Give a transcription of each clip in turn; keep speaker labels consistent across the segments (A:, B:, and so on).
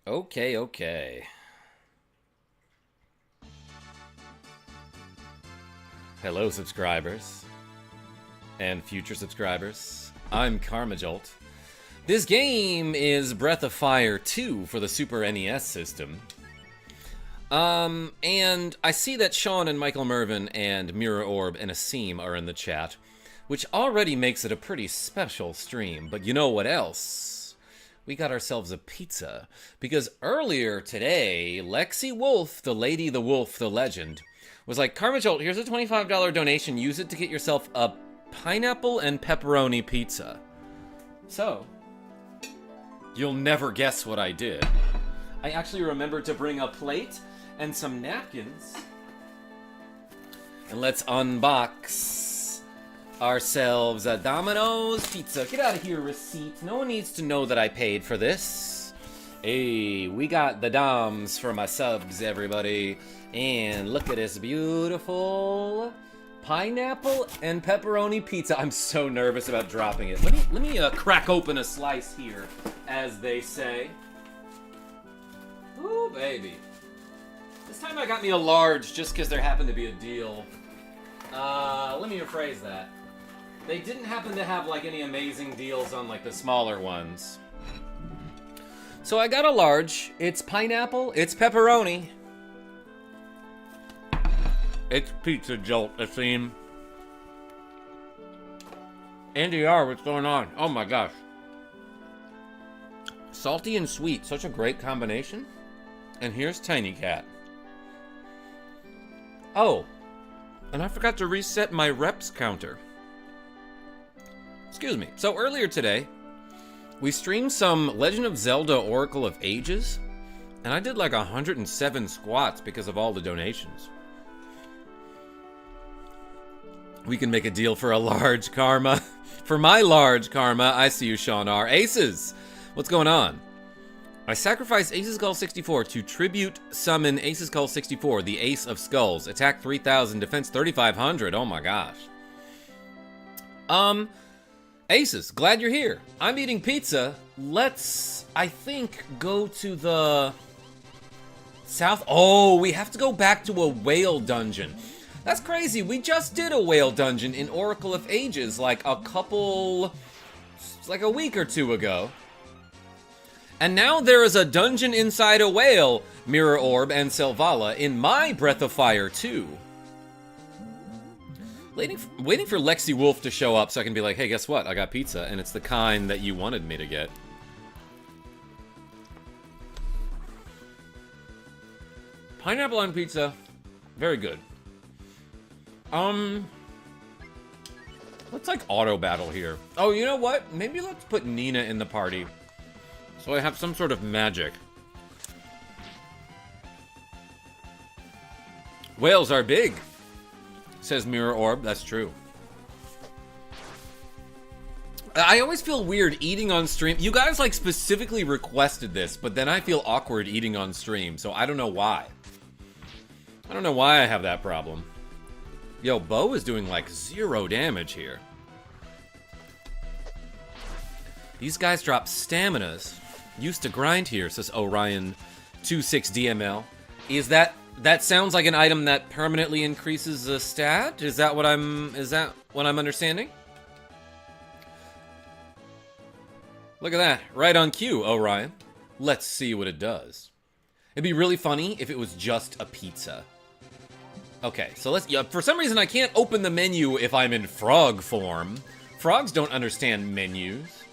A: Okay, okay. Hello, subscribers. And future subscribers. I'm KarmaJolt. This game is Breath of Fire 2 for the Super NES system. And I see that Sean and Michael Mervin and Mirror Orb and Asim are in the chat, which already makes it a pretty special stream. But you know what else? We got ourselves a pizza. Because earlier today, LexiWolf, the lady, the wolf, the legend, was like, KarmaJolt, here's a $25 donation. Use it to get yourself a pineapple and pepperoni pizza. So, you'll never guess what I did. I actually remembered to bring a plate and some napkins. And let's unbox ourselves a Domino's pizza. Get out of here, receipt. No one needs to know that I paid for this. Hey, we got the Doms for my subs, everybody. And look at this beautiful pineapple and pepperoni pizza. I'm so nervous about dropping it. Let me crack open a slice here, as they say. Ooh, baby. This time I got me a large just because there happened to be a deal. Let me rephrase that. They didn't happen to have like any amazing deals on like the smaller ones. So I got a large. It's pineapple, it's pepperoni. It's Pizza Jolt, Asim. Andy R, what's going on? Oh my gosh. Salty and sweet, such a great combination. And here's Tiny Cat. Oh, and I forgot to reset my reps counter. Excuse me. So earlier today, we streamed some Legend of Zelda Oracle of Ages, and I did like 107 squats because of all the donations. We can make a deal for a large Karma. For my large Karma, I see you, Sean R. Aces, what's going on? I sacrifice Ace of Skulls 64 to tribute summon Ace of Skulls 64, the Ace of Skulls. Attack 3,000, defense 3,500. Oh my gosh. Aces, glad you're here. I'm eating pizza. Let's, I think, go to the south. Oh, we have to go back to a whale dungeon. That's crazy. We just did a whale dungeon in Oracle of Ages like a week or two ago. And now there is a dungeon inside a whale, Mirror Orb and Selvala, in my Breath of Fire 2. Waiting for LexiWolf to show up so I can be like, hey, guess what? I got pizza, and it's the kind that you wanted me to get. Pineapple on pizza, very good. Let's like auto battle here. Oh, you know what? Maybe let's put Nina in the party. So I have some sort of magic. Whales are big, says Mirror Orb. That's true. I always feel weird eating on stream. You guys like specifically requested this, but then I feel awkward eating on stream, so I don't know why. I don't know why I have that problem. Yo, Bo is doing like 0 damage here. These guys drop staminas. Used to grind here, says Orion 26DML. Is that sounds like an item that permanently increases the stat? Is that what I'm understanding? Look at that, right on cue, Orion. Let's see what it does. It'd be really funny if it was just a pizza. Okay, so let's, yeah, for some reason I can't open the menu if I'm in frog form. Frogs don't understand menus.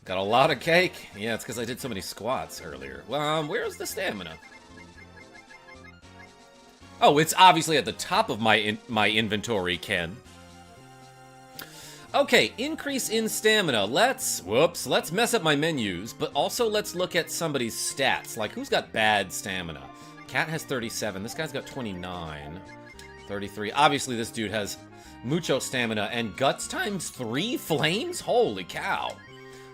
A: Got a lot of cake. Yeah, it's because I did so many squats earlier. Well, where's the stamina? Oh, it's obviously at the top of my inventory, Ken. Okay, increase in stamina. Let's mess up my menus, but also let's look at somebody's stats. Like, who's got bad stamina? Cat has 37. This guy's got 29. 33. Obviously, this dude has mucho stamina and guts times 3 flames? Holy cow.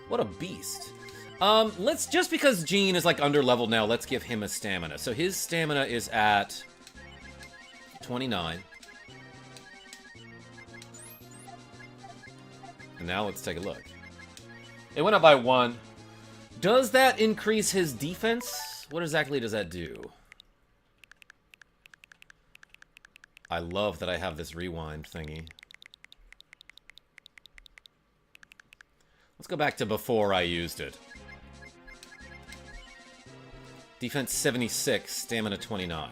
A: What a beast. Let's, just because Gene is like under leveled now, let's give him a stamina. So his stamina is at 29. And now let's take a look. It went up by 1. Does that increase his defense? What exactly does that do? I love that I have this rewind thingy. Let's go back to before I used it. Defense 76, stamina 29.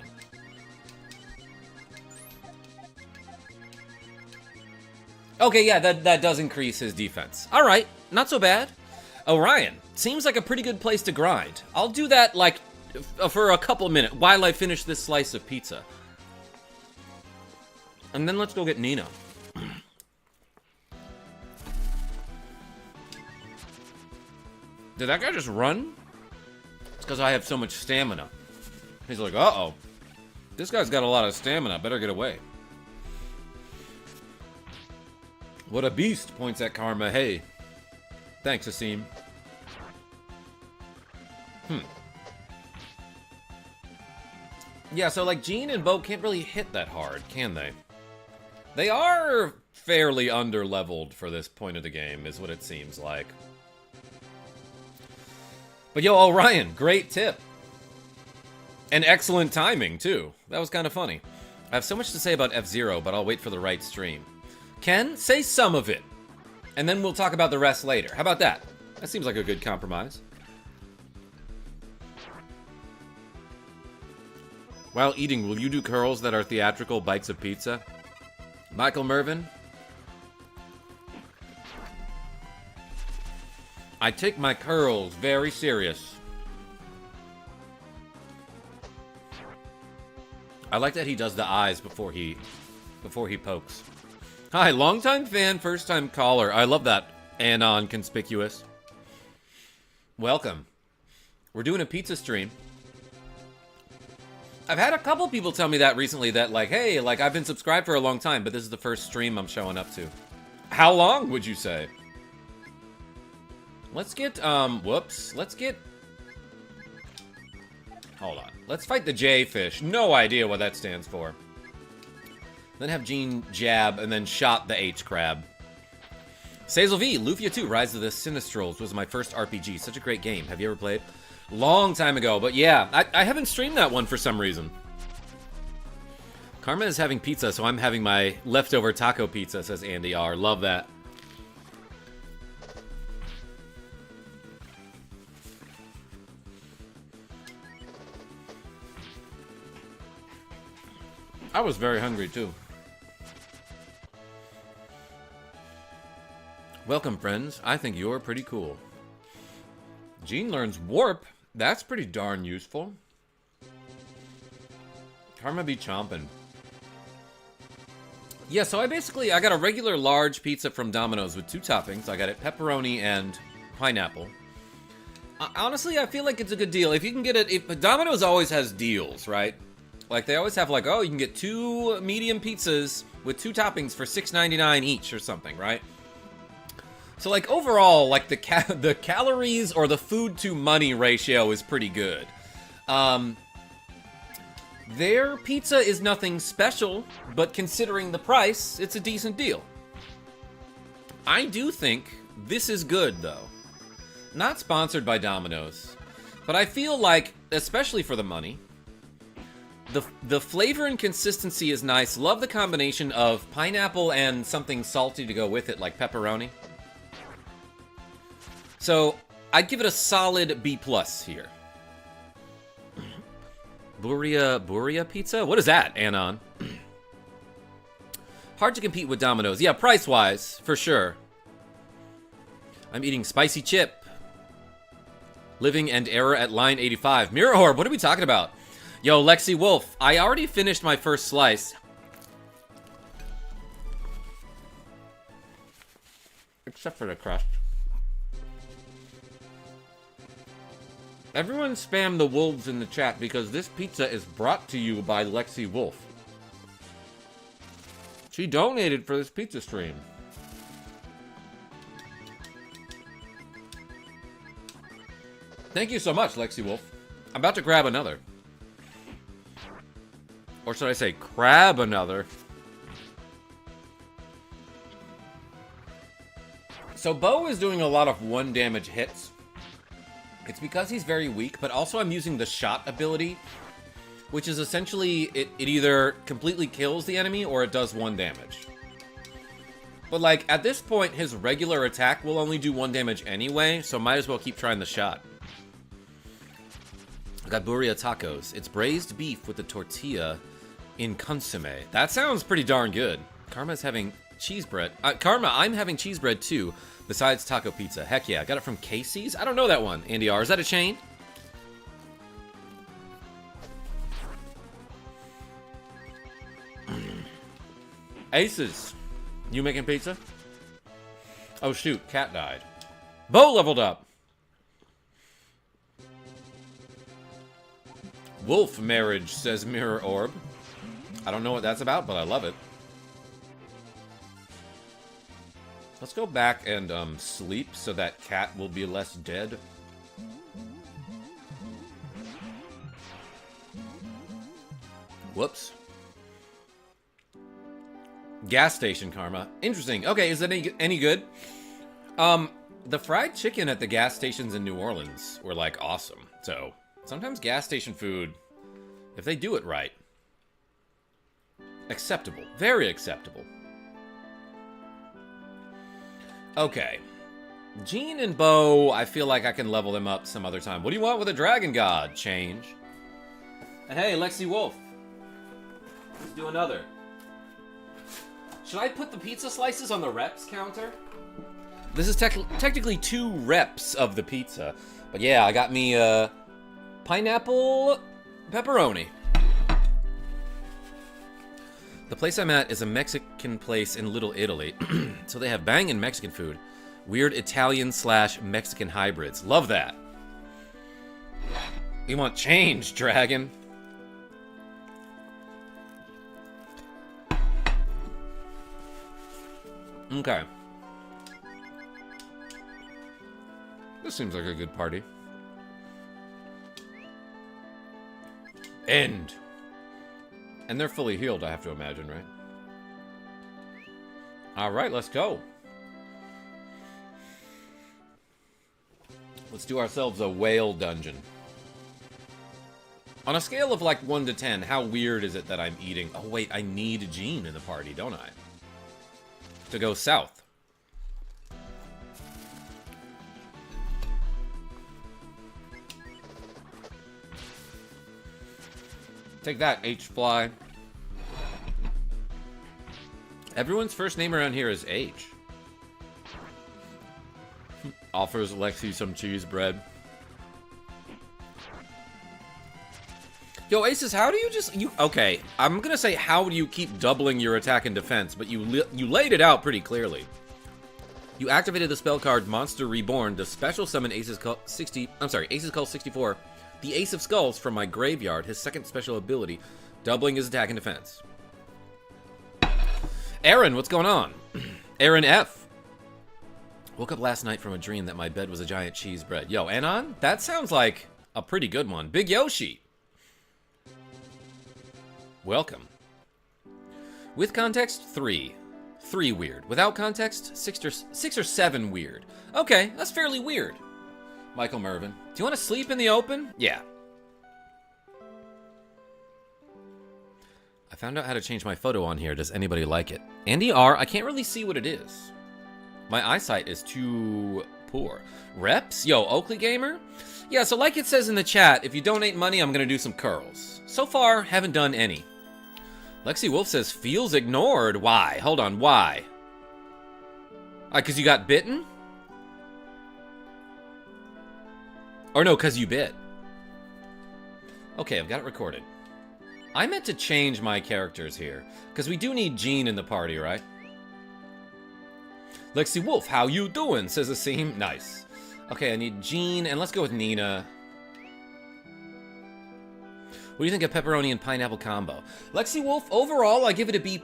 A: Okay, yeah, that does increase his defense. All right, not so bad. Orion, seems like a pretty good place to grind. I'll do that, like, for a couple minutes while I finish this slice of pizza. And then let's go get Nina. Did that guy just run? It's because I have so much stamina. He's like, uh-oh. This guy's got a lot of stamina. Better get away. What a beast, points at Karma. Hey. Thanks, Asim. Yeah, so, like, Jean and Bo can't really hit that hard, can they? They are fairly under-leveled for this point of the game, is what it seems like. But yo, Orion, great tip. And excellent timing, too. That was kind of funny. I have so much to say about F-Zero, but I'll wait for the right stream. Ken, say some of it. And then we'll talk about the rest later. How about that? That seems like a good compromise. While eating, will you do curls that are theatrical bites of pizza? Michael Mervin? I take my curls very serious. I like that he does the eyes before he pokes. Hi, longtime fan, first time caller. I love that. Anon conspicuous. Welcome. We're doing a pizza stream. I've had a couple people tell me that recently, that like, hey, like I've been subscribed for a long time, but this is the first stream I'm showing up to. How long would you say? Let's get, let's get... Hold on. Let's fight the J-fish. No idea what that stands for. Then have Jean jab, and then shot the H-crab. Sazel V, Lufia 2, Rise of the Sinistrals was my first RPG. Such a great game. Have you ever played? Long time ago, but yeah, I haven't streamed that one for some reason. Karma is having pizza, so I'm having my leftover taco pizza, says Andy R. Love that. I was very hungry, too. Welcome, friends. I think you're pretty cool. Jean learns Warp. That's pretty darn useful. Karma be chomping. Yeah, so I got a regular large pizza from Domino's with 2 toppings. I got it pepperoni and pineapple. Honestly, I feel like it's a good deal. If you can get it... Domino's always has deals, right? Like, they always have, like, oh, you can get 2 medium pizzas with 2 toppings for $6.99 each or something, right? So, like, overall, like, the calories or the food to money ratio is pretty good. Their pizza is nothing special, but considering the price, it's a decent deal. I do think this is good, though. Not sponsored by Domino's, but I feel like, especially for the money, the flavor and consistency is nice. Love the combination of pineapple and something salty to go with it, like pepperoni. So, I'd give it a solid B+ here. Buria pizza? What is that, Anon? Hard to compete with Domino's. Yeah, price-wise, for sure. I'm eating spicy chip. Living and error at line 85. Mirror Orb, what are we talking about? Yo, LexiWolf, I already finished my first slice. Except for the crust. Everyone spam the wolves in the chat because this pizza is brought to you by LexiWolf. She donated for this pizza stream. Thank you so much, LexiWolf. I'm about to grab another. Or should I say, crab another. So Bo is doing a lot of 1 damage hits. It's because he's very weak, but also I'm using the shot ability, which is essentially, it either completely kills the enemy or it does 1 damage. But, like, at this point, his regular attack will only do 1 damage anyway, so might as well keep trying the shot. I got burrito tacos. It's braised beef with the tortilla in consomme. That sounds pretty darn good. Karma's having cheese bread. Karma, I'm having cheese bread too, besides taco pizza. Heck yeah, I got it from Casey's? I don't know that one. Andy R, is that a chain? Aces. You making pizza? Oh shoot, cat died. Bo leveled up. Wolf marriage, says Mirror Orb. I don't know what that's about, but I love it. Let's go back and sleep so that cat will be less dead. Whoops. Gas station karma. Interesting. Okay, is that any good? The fried chicken at the gas stations in New Orleans were, like, awesome. So, sometimes gas station food, if they do it right, acceptable. Very acceptable. Okay. Jean and Bo, I feel like I can level them up some other time. What do you want with a dragon god? Change. And hey, LexiWolf. Let's do another. Should I put the pizza slices on the reps counter? This is technically 2 reps of the pizza. But yeah, I got me pineapple pepperoni. The place I'm at is a Mexican place in Little Italy. So they have bangin' Mexican food. Weird Italian/Mexican hybrids. Love that. You want change, dragon. Okay. This seems like a good party. End. And they're fully healed, I have to imagine, right? Alright, let's go. Let's do ourselves a whale dungeon. On a scale of like 1 to 10, how weird is it that I'm eating... Oh wait, I need Jean in the party, don't I? To go south. Take that, H-Fly. Everyone's first name around here is H. Offers Lexi some cheese bread. Yo, Aces, how do you just... Okay, I'm gonna say how do you keep doubling your attack and defense, but you laid it out pretty clearly. You activated the spell card Monster Reborn to special summon Aces Call 64, the Ace of Skulls from my graveyard, his second special ability, doubling his attack and defense. Aaron, what's going on? Aaron F. Woke up last night from a dream that my bed was a giant cheese bread. Yo, Anon, that sounds like a pretty good one. Big Yoshi. Welcome. With context, 3. 3 weird. Without context, 6 or 7 weird. Okay, that's fairly weird. Michael Mervin. Do you want to sleep in the open? Yeah. I found out how to change my photo on here. Does anybody like it? Andy R, I can't really see what it is. My eyesight is too poor. Reps? Yo, Oakley Gamer? Yeah, so like it says in the chat, if you donate money, I'm going to do some curls. So far, haven't done any. LexiWolf says, feels ignored. Why? Hold on, why? Because you got bitten? Or no, because you bit. Okay, I've got it recorded. I meant to change my characters here, because we do need Jean in the party, right? LexiWolf, how you doing? Says Asim. Nice. Okay, I need Jean, and let's go with Nina. What do you think of pepperoni and pineapple combo? LexiWolf, overall, I give it a B+.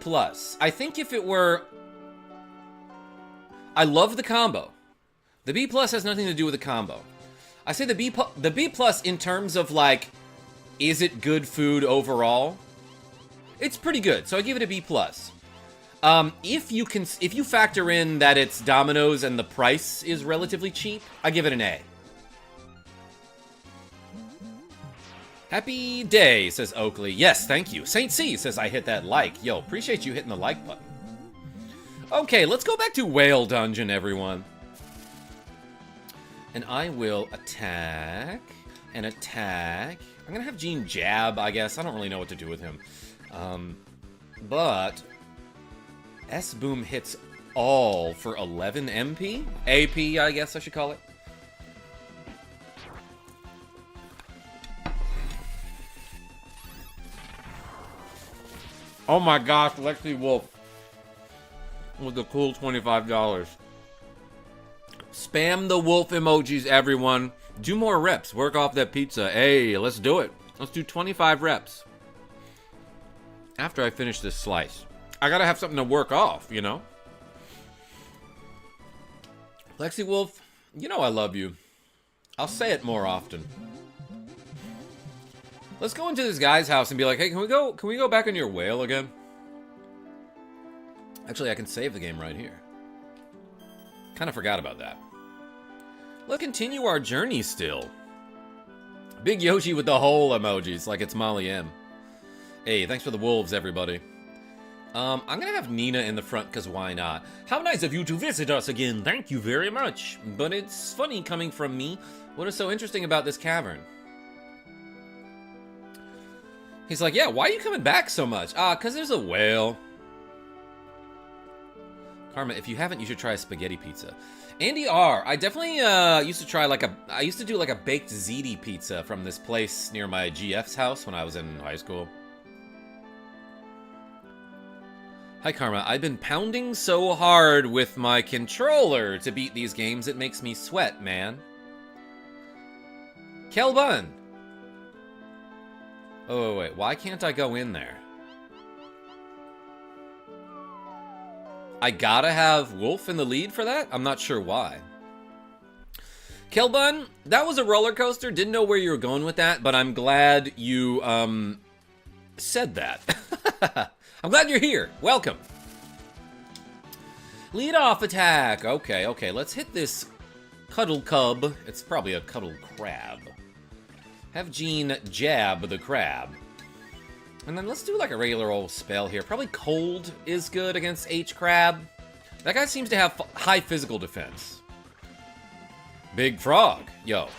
A: I think if it were... I love the combo. The B+ has nothing to do with the combo. I say the B+ in terms of, like, is it good food overall? It's pretty good, so I give it a B+. If you factor in that it's Domino's and the price is relatively cheap, I give it an A. Happy day, says Oakley. Yes, thank you. Saint C says I hit that like. Yo, appreciate you hitting the like button. Okay, let's go back to Whale Dungeon, everyone. And I will attack and attack. I'm gonna have Gene jab, I guess. I don't really know what to do with him. But S-Boom hits all for 11 MP? AP, I guess I should call it. Oh my gosh, LexiWolf with the cool $25. Spam the wolf emojis, everyone. Do more reps. Work off that pizza. Hey, let's do it. Let's do 25 reps. After I finish this slice. I gotta have something to work off, you know? LexiWolf, you know I love you. I'll say it more often. Let's go into this guy's house and be like, hey, can we go back on your whale again? Actually, I can save the game right here. Kind of forgot about that. Let's continue our journey still. Big Yoshi with the whole emojis, like it's Molly M. Hey, thanks for the wolves, everybody. I'm gonna have Nina in the front, because why not? How nice of you to visit us again. Thank you very much. But it's funny coming from me. What is so interesting about this cavern? He's like, yeah, why are you coming back so much? Because there's a whale. Karma, if you haven't, you should try a spaghetti pizza. Andy R, I definitely used to try I used to do like a baked ziti pizza from this place near my GF's house when I was in high school. Hi Karma, I've been pounding so hard with my controller to beat these games, it makes me sweat, man. Kelbun! Oh, wait, why can't I go in there? I gotta have Wolf in the lead for that? I'm not sure why. Kelbun, that was a roller coaster. Didn't know where you were going with that, but I'm glad you, said that. I'm glad you're here. Welcome. Lead off attack. Okay, let's hit this cuddle cub. It's probably a cuddle crab. Have Gene jab the crab. And then let's do like a regular old spell here. Probably cold is good against H-Crab. That guy seems to have high physical defense. Big Frog. Yo.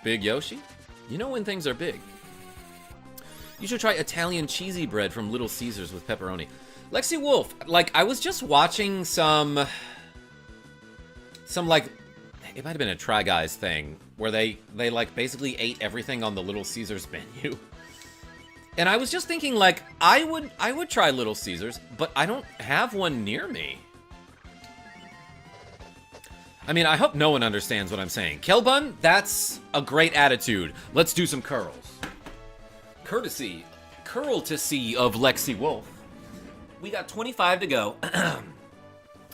A: Big Yoshi? You know when things are big. You should try Italian cheesy bread from Little Caesars with pepperoni. LexiWolf, like, I was just watching some like, it might have been a Try Guys thing, where they like basically ate everything on the Little Caesars menu. And I was just thinking, like, I would try Little Caesars, but I don't have one near me. I mean, I hope no one understands what I'm saying. Kelbun, that's a great attitude. Let's do some curls. Courtesy of LexiWolf. We got 25 to go.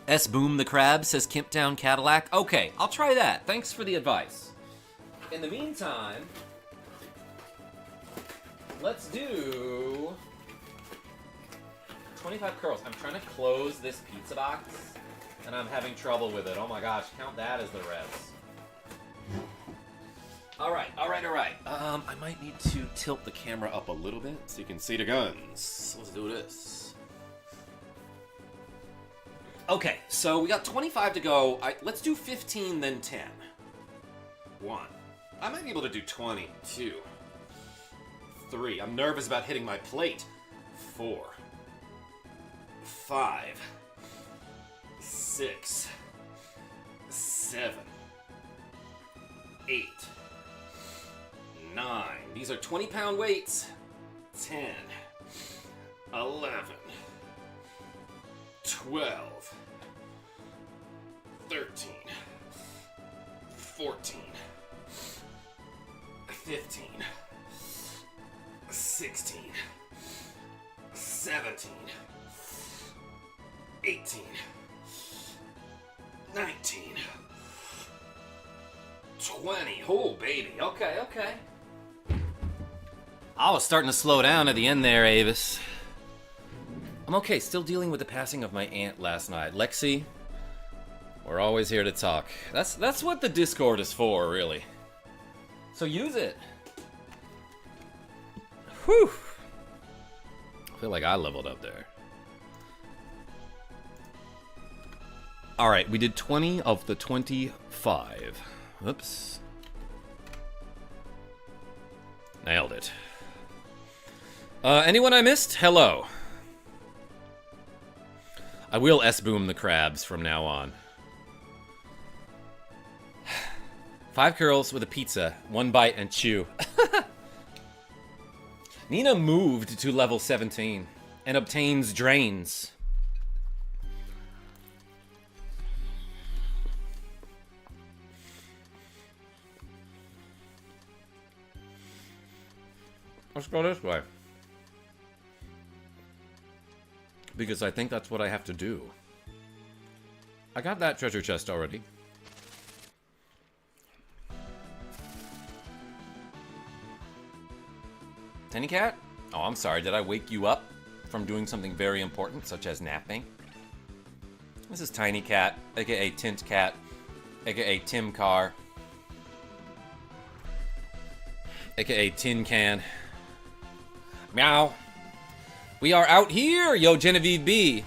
A: S-Boom the Crab says Kimptown Cadillac. Okay, I'll try that. Thanks for the advice. In the meantime, let's do 25 curls. I'm trying to close this pizza box, and I'm having trouble with it. Oh my gosh, count that as the revs. All right. I might need to tilt the camera up a little bit so you can see the guns. Let's do this. Okay, so we got 25 to go. Let's do 15, then 10. 1. I might be able to do 20. 2. 3. I'm nervous about hitting my plate. 4. 5. 6. 7. 8. 9. These are 20-pound weights. 10. 11. 12. 13. 14. 15. 16. 17. 18. 19. 20. Oh, baby. Okay. I was starting to slow down at the end there, Avis. I'm okay, still dealing with the passing of my aunt last night. Lexi, we're always here to talk. That's what the Discord is for, really. So use it. Whew. I feel like I leveled up there. Alright, we did 20 of the 25. Oops. Nailed it. Anyone I missed? Hello. I will S-boom the crabs from now on. 5 curls with a pizza, 1 bite and chew. Nina moved to level 17 and obtains drains. Let's go this way. Because I think that's what I have to do. I got that treasure chest already. Tenny Cat? Oh, I'm sorry. Did I wake you up from doing something very important, such as napping? This is Tiny Cat, aka Tint Cat, aka Tim Car, aka Tin Can. Meow. We are out here, yo, Genevieve B.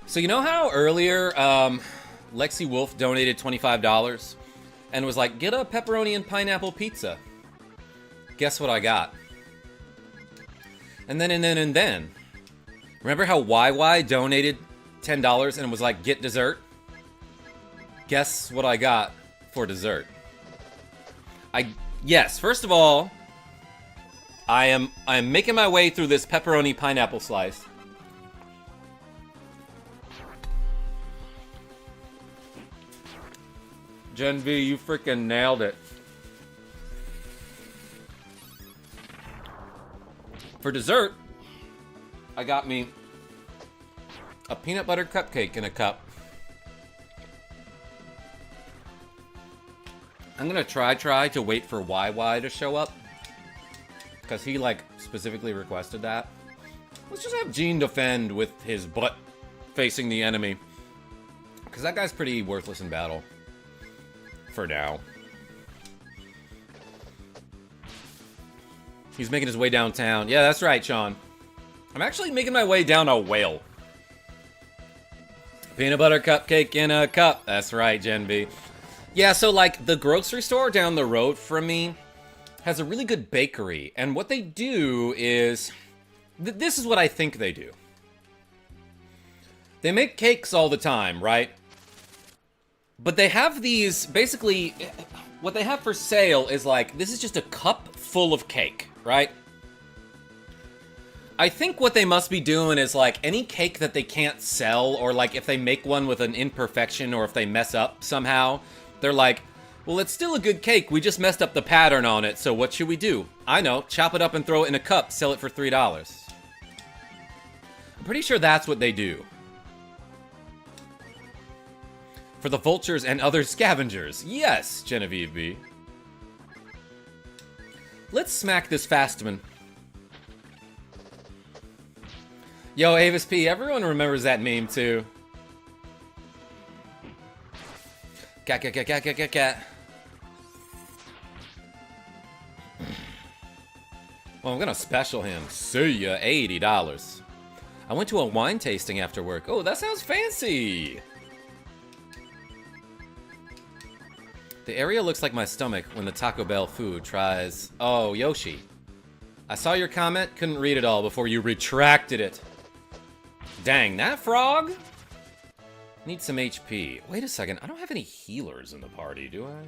A: So you know how earlier LexiWolf donated $25 and was like, get a pepperoni and pineapple pizza? Guess what I got? And then. Remember how YY donated $10 and was like, get dessert? Guess what I got for dessert? Yes, first of all, I am making my way through this pepperoni pineapple slice. Gen V, you freaking nailed it. For dessert, I got me a peanut butter cupcake in a cup. I'm gonna try to wait for YY to show up, because he, like, specifically requested that. Let's just have Gene defend with his butt facing the enemy, because that guy's pretty worthless in battle. For now. He's making his way downtown. Yeah, that's right, Sean. I'm actually making my way down a whale. Peanut butter cupcake in a cup. That's right, Gen B. Yeah, so, like, the grocery store down the road from me has a really good bakery. And what they do is... this is what I think they do. They make cakes all the time, right? But they have these... basically, what they have for sale is, like, this is just a cup full of cake, right? I think what they must be doing is, like, any cake that they can't sell, or, like, if they make one with an imperfection, or if they mess up somehow... they're like, well, it's still a good cake. We just messed up the pattern on it, so what should we do? I know, chop it up and throw it in a cup, sell it for $3. I'm pretty sure that's what they do. For the vultures and other scavengers. Yes, Genevieve B. Let's smack this Fastman. Yo, Avis P, everyone remembers that meme, too. Cat. Well, I'm gonna special him. See ya, $80. I went to a wine tasting after work. Oh, that sounds fancy. The area looks like my stomach when the Taco Bell food tries... oh, Yoshi. I saw your comment, couldn't read it all before you retracted it. Dang, that frog? Need some HP. Wait a second, I don't have any healers in the party, do I?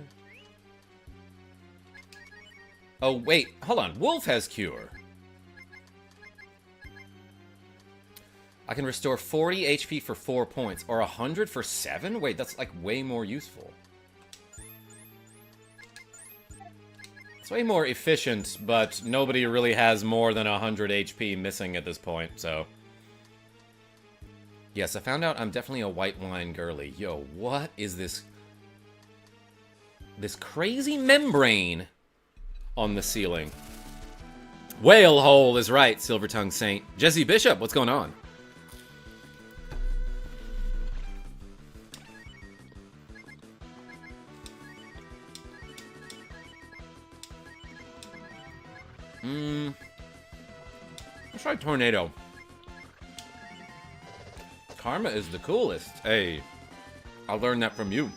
A: Oh, wait, hold on. Wolf has Cure. I can restore 40 HP for 4 points, or 100 for 7? Wait, that's, like, way more useful. It's way more efficient, but nobody really has more than 100 HP missing at this point, so... yes, I found out I'm definitely a white wine girly. Yo, what is this? This crazy membrane on the ceiling. Whale hole is right, Silver Tongue Saint. Jesse Bishop, what's going on? Let's try Tornado. Karma is the coolest. Hey, I learned that from you.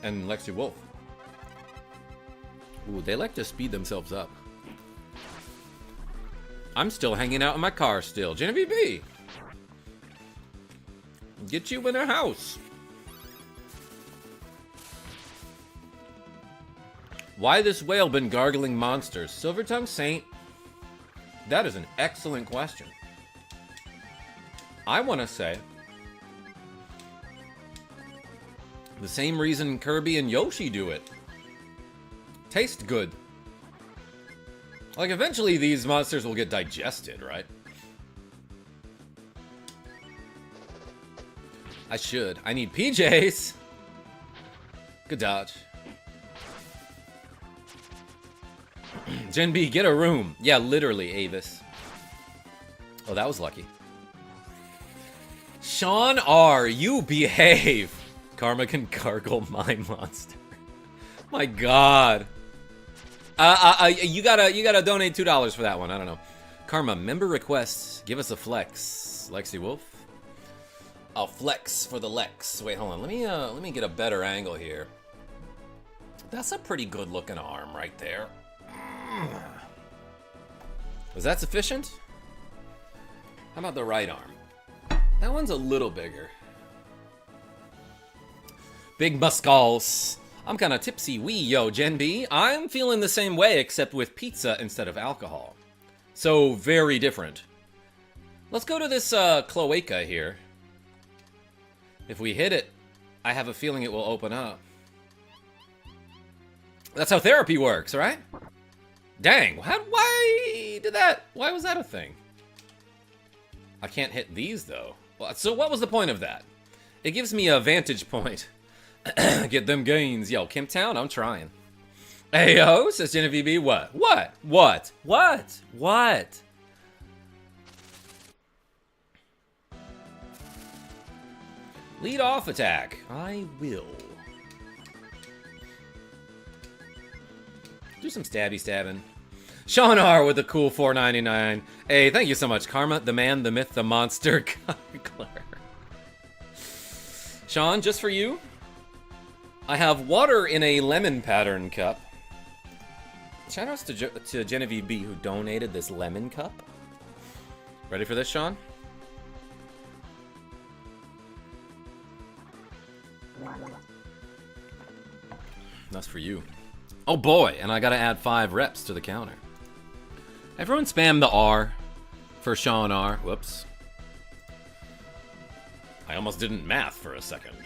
A: And LexiWolf. Ooh, they like to speed themselves up. I'm still hanging out in my car still. Genevieve B. Get you in a house. Why this whale been gargling monsters? Silvertongue Saint? That is an excellent question. I want to say the same reason Kirby and Yoshi do it. Taste good. Like, eventually these monsters will get digested, right? I should. I need PJs. Good dodge. Gen B, get a room. Yeah, literally, Avis. Oh, that was lucky. Sean R, you behave. Karma can gargle my monster. My God. You gotta donate $2 for that one. I don't know. Karma, member requests. Give us a flex. LexiWolf. I'll flex for the Lex. Wait, hold on. Let me get a better angle here. That's a pretty good looking arm right there. Was that sufficient? How about the right arm? That one's a little bigger. Big muscles. I'm kind of tipsy wee, yo, Gen B. I'm feeling the same way, except with pizza instead of alcohol. So, very different. Let's go to this cloaca here. If we hit it, I have a feeling it will open up. That's how therapy works, right? Dang, why did that? Why was that a thing? I can't hit these, though. So what was the point of that? It gives me a vantage point. Get them gains. Yo, Kimptown, I'm trying. Ayo, says Genevieve B. What? Lead off attack. I will. Do some stabby stabbing. Sean R with the cool $4.99. Hey, thank you so much, Karma, the man, the myth, the monster. Sean, just for you, I have water in a lemon pattern cup. Shout outs to Genevieve B, who donated this lemon cup. Ready for this, Sean? That's for you. Oh boy, and I gotta add 5 reps to the counter. Everyone spam the R for Sean R. Whoops. I almost didn't math for a second.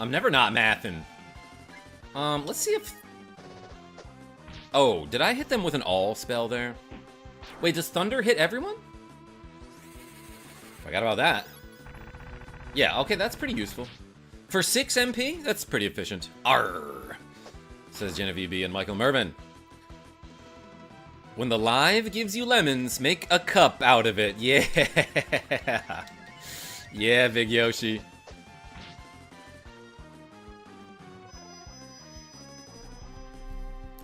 A: I'm never not mathing. Let's see if... Oh, did I hit them with an all spell there? Wait, does Thunder hit everyone? Forgot about that. Yeah, okay, that's pretty useful. For 6 MP, that's pretty efficient. Arr, says Genevieve B and Michael Mervin. When the live gives you lemons, make a cup out of it. Yeah. Yeah, Big Yoshi.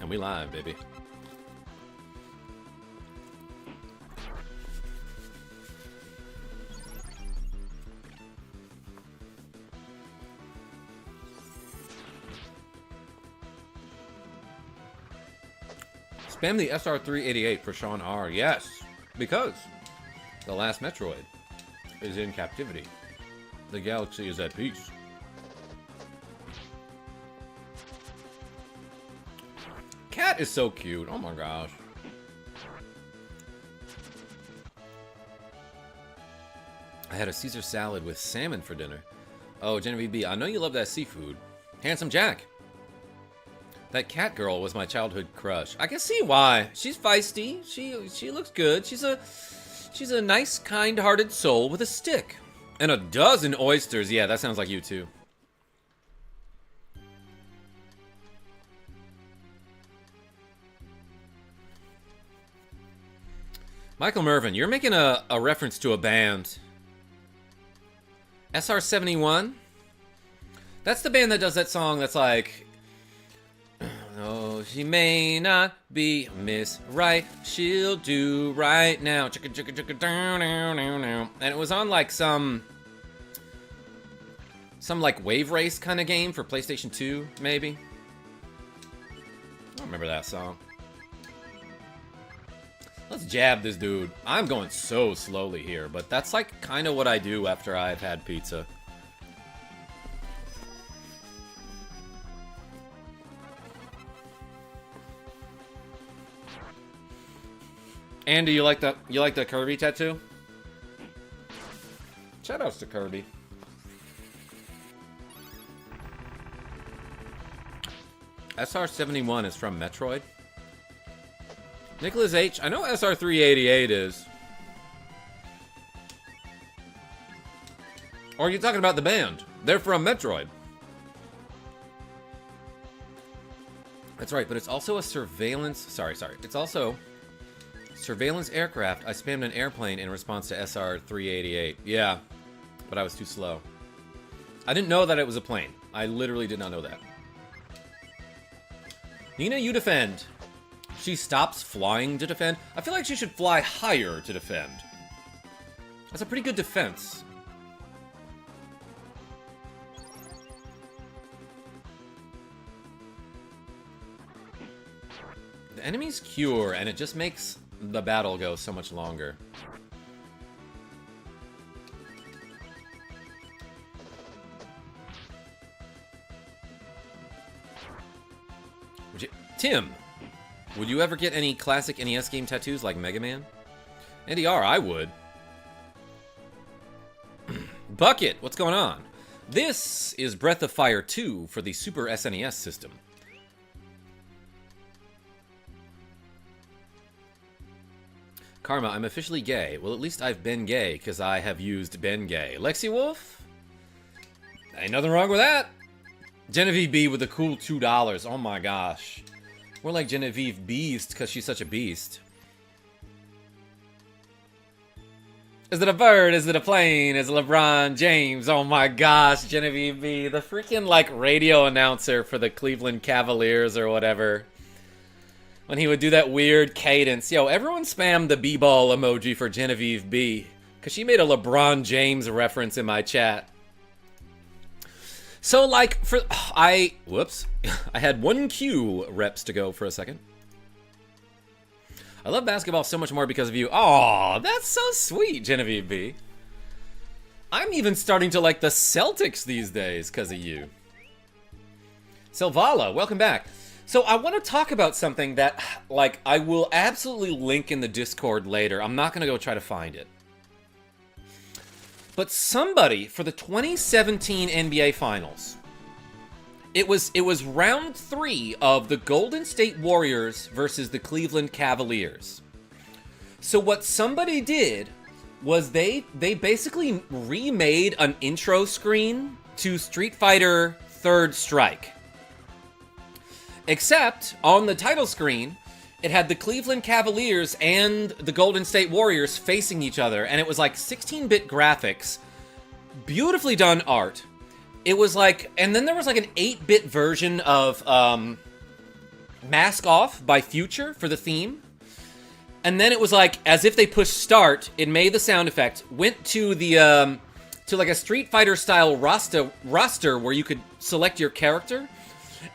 A: And we live, baby. Spam the SR388 for Sean R. Yes, because the last Metroid is in captivity. The galaxy is at peace. Cat is so cute. Oh my gosh. I had a Caesar salad with salmon for dinner. Oh, Genevieve B, I know you love that seafood. Handsome Jack. That cat girl was my childhood crush. I can see why. She's feisty. She looks good. She's a nice, kind-hearted soul with a stick. And a dozen oysters. Yeah, that sounds like you too. Michael Mervin, you're making a reference to a band. SR71? That's the band that does that song that's like... Oh, Though she may not be Miss Right, she'll do right now. Chicka chicka chicka down down down down. And it was on like some like wave race kind of game for PlayStation 2, maybe. I don't remember that song. Let's jab this dude. I'm going so slowly here, but that's like kind of what I do after I've had pizza. Andy, you like the Kirby tattoo? Shoutouts to Kirby. SR-71 is from Metroid. Nicholas H. I know SR-388 is. Or are you talking about the band? They're from Metroid. That's right, but it's also a surveillance... Sorry. It's also... surveillance aircraft. I spammed an airplane in response to SR-388. Yeah, but I was too slow. I didn't know that it was a plane. I literally did not know that. Nina, you defend. She stops flying to defend. I feel like she should fly higher to defend. That's a pretty good defense. The enemies cure, and it just makes the battle go so much longer. Tim, would you ever get any classic NES game tattoos like Mega Man? NDR, I would. Bucket, what's going on? This is Breath of Fire 2 for the Super SNES system. Karma, I'm officially gay. Well, at least I've been gay, because I have used been gay. LexiWolf? Ain't nothing wrong with that. Genevieve B with the cool $2. Oh my gosh. More like Genevieve Beast, because she's such a beast. Is it a bird? Is it a plane? Is it LeBron James? Oh my gosh, Genevieve B. The freaking, like, radio announcer for the Cleveland Cavaliers or whatever. When he would do that weird cadence. Yo, everyone spammed the B-ball emoji for Genevieve B. Because she made a LeBron James reference in my chat. So, like, whoops. I had 1Q reps to go for a second. I love basketball so much more because of you. Aw, that's so sweet, Genevieve B. I'm even starting to like the Celtics these days because of you. Silvala, welcome back. So I want to talk about something that, like, I will absolutely link in the Discord later. I'm not going to go try to find it. But somebody, for the 2017 NBA Finals, it was round 3 of the Golden State Warriors versus the Cleveland Cavaliers. So what somebody did was they basically remade an intro screen to Street Fighter 3rd Strike. Except, on the title screen, it had the Cleveland Cavaliers and the Golden State Warriors facing each other, and it was like 16-bit graphics, beautifully done art. It was like, and then there was like an 8-bit version of Mask Off by Future for the theme. And then it was like, as if they pushed start, it made the sound effect, went to the, to like a Street Fighter style roster where you could select your character.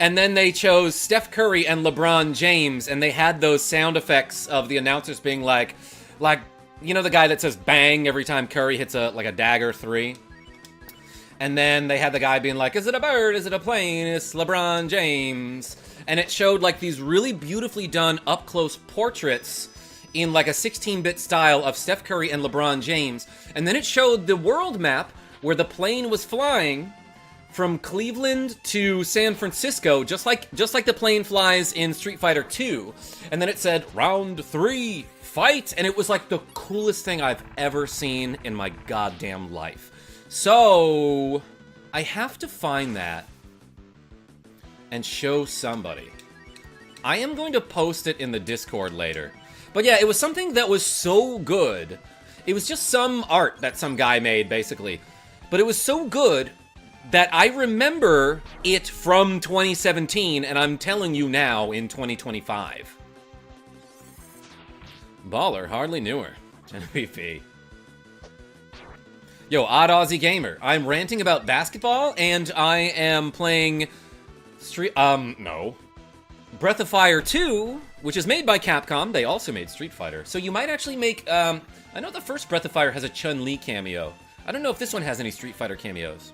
A: And then they chose Steph Curry and LeBron James, and they had those sound effects of the announcers being like, you know the guy that says bang every time Curry hits a dagger 3? And then they had the guy being like, is it a bird? Is it a plane? It's LeBron James. And it showed like these really beautifully done up-close portraits in like a 16-bit style of Steph Curry and LeBron James. And then it showed the world map where the plane was flying from Cleveland to San Francisco, just like the plane flies in Street Fighter 2. And then it said, round 3, fight! And it was like the coolest thing I've ever seen in my goddamn life. So, I have to find that and show somebody. I am going to post it in the Discord later. But yeah, it was something that was so good. It was just some art that some guy made, basically. But it was so good that I remember it from 2017, and I'm telling you now in 2025. Baller, hardly knew her. MVP. Yo, Odd Aussie Gamer. I'm ranting about basketball, and I am playing Breath of Fire 2, which is made by Capcom. They also made Street Fighter. So you might actually make, I know the first Breath of Fire has a Chun-Li cameo. I don't know if this one has any Street Fighter cameos.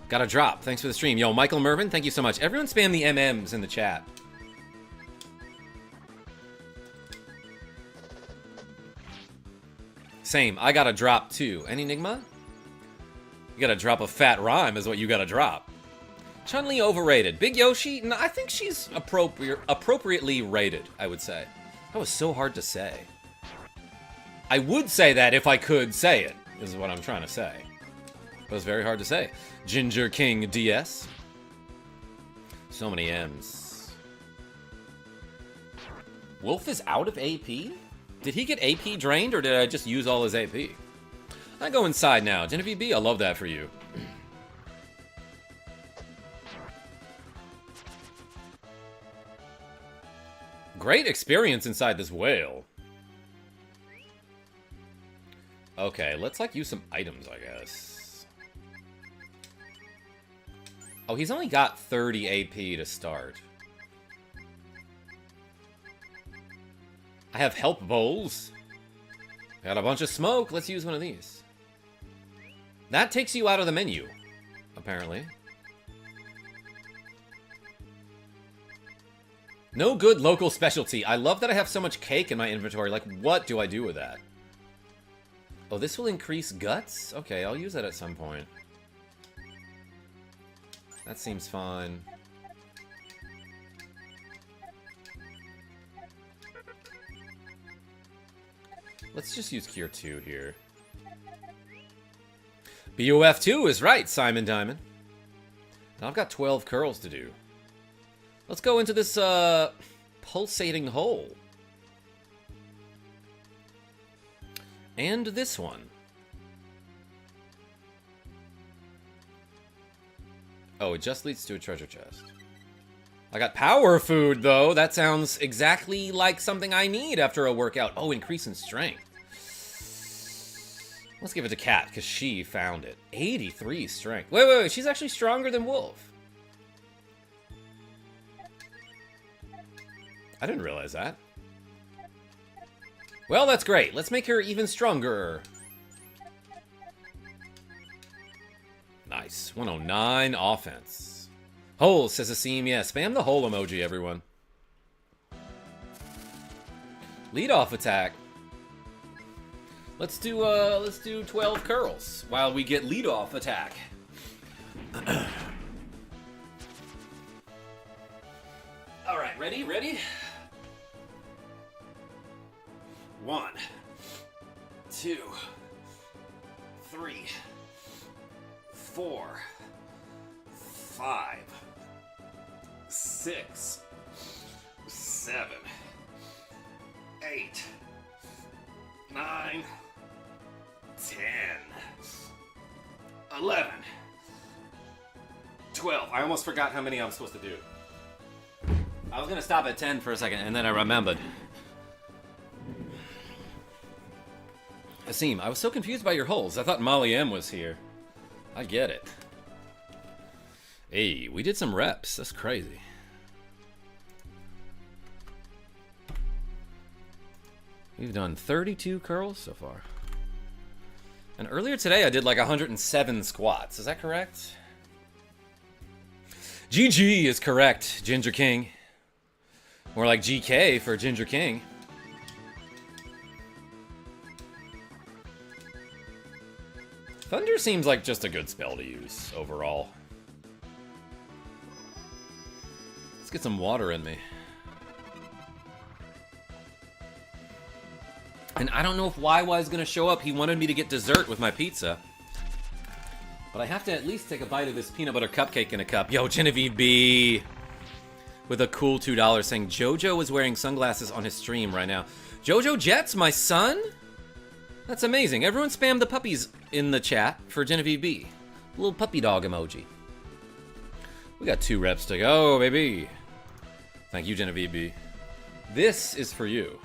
A: Got a drop. Thanks for the stream. Yo, Michael Mervin, thank you so much. Everyone spam the MMs in the chat. Same. I got a drop too. Any Enigma? You got to drop a fat rhyme is what you got to drop. Chun-Li overrated. Big Yoshi? No, I think she's appropriately rated, I would say. That was so hard to say. I would say that if I could say it, is what I'm trying to say. But it's very hard to say. Ginger King DS. So many M's. Wolf is out of AP? Did he get AP drained, or did I just use all his AP? I go inside now. Genevieve B, I love that for you. Great experience inside this whale. Okay, let's like use some items, I guess. Oh, he's only got 30 AP to start. I have help bowls. Got a bunch of smoke. Let's use one of these. That takes you out of the menu, apparently. No good local specialty. I love that I have so much cake in my inventory. Like, what do I do with that? Oh, this will increase guts? Okay, I'll use that at some point. That seems fine. Let's just use Cure 2 here. BOF 2 is right, Simon Diamond. Now I've got 12 curls to do. Let's go into this, pulsating hole. And this one. Oh, it just leads to a treasure chest. I got power food, though. That sounds exactly like something I need after a workout. Oh, increase in strength. Let's give it to Kat, because she found it. 83 strength. Wait. She's actually stronger than Wolf. I didn't realize that. Well, that's great. Let's make her even stronger. Nice. 109 offense. Hole, says Asim. Yeah, spam the hole emoji, everyone. Lead off attack. Let's do 12 curls while we get lead off attack. All right, ready? 1, 2, 3, 4, 5, 6, 7, 8, 9, 10, 11, 12. I almost forgot how many I'm supposed to do. I was gonna stop at 10 for a second, and then I remembered. Asim, I was so confused by your holes. I thought Molly M was here. I get it. Hey, we did some reps. That's crazy. We've done 32 curls so far. And earlier today, I did like 107 squats. Is that correct? GG is correct, Ginger King. More like GK for Ginger King. Thunder seems like just a good spell to use overall. Let's get some water in me. And I don't know if YY is going to show up. He wanted me to get dessert with my pizza. But I have to at least take a bite of this peanut butter cupcake in a cup. Yo, Genevieve B. With a cool $2 saying Jojo is wearing sunglasses on his stream right now. Jojo Jets, my son? That's amazing. Everyone spam the puppies in the chat for Genevieve B. Little puppy dog emoji. We got 2 reps to go, baby. Thank you, Genevieve B. This is for you.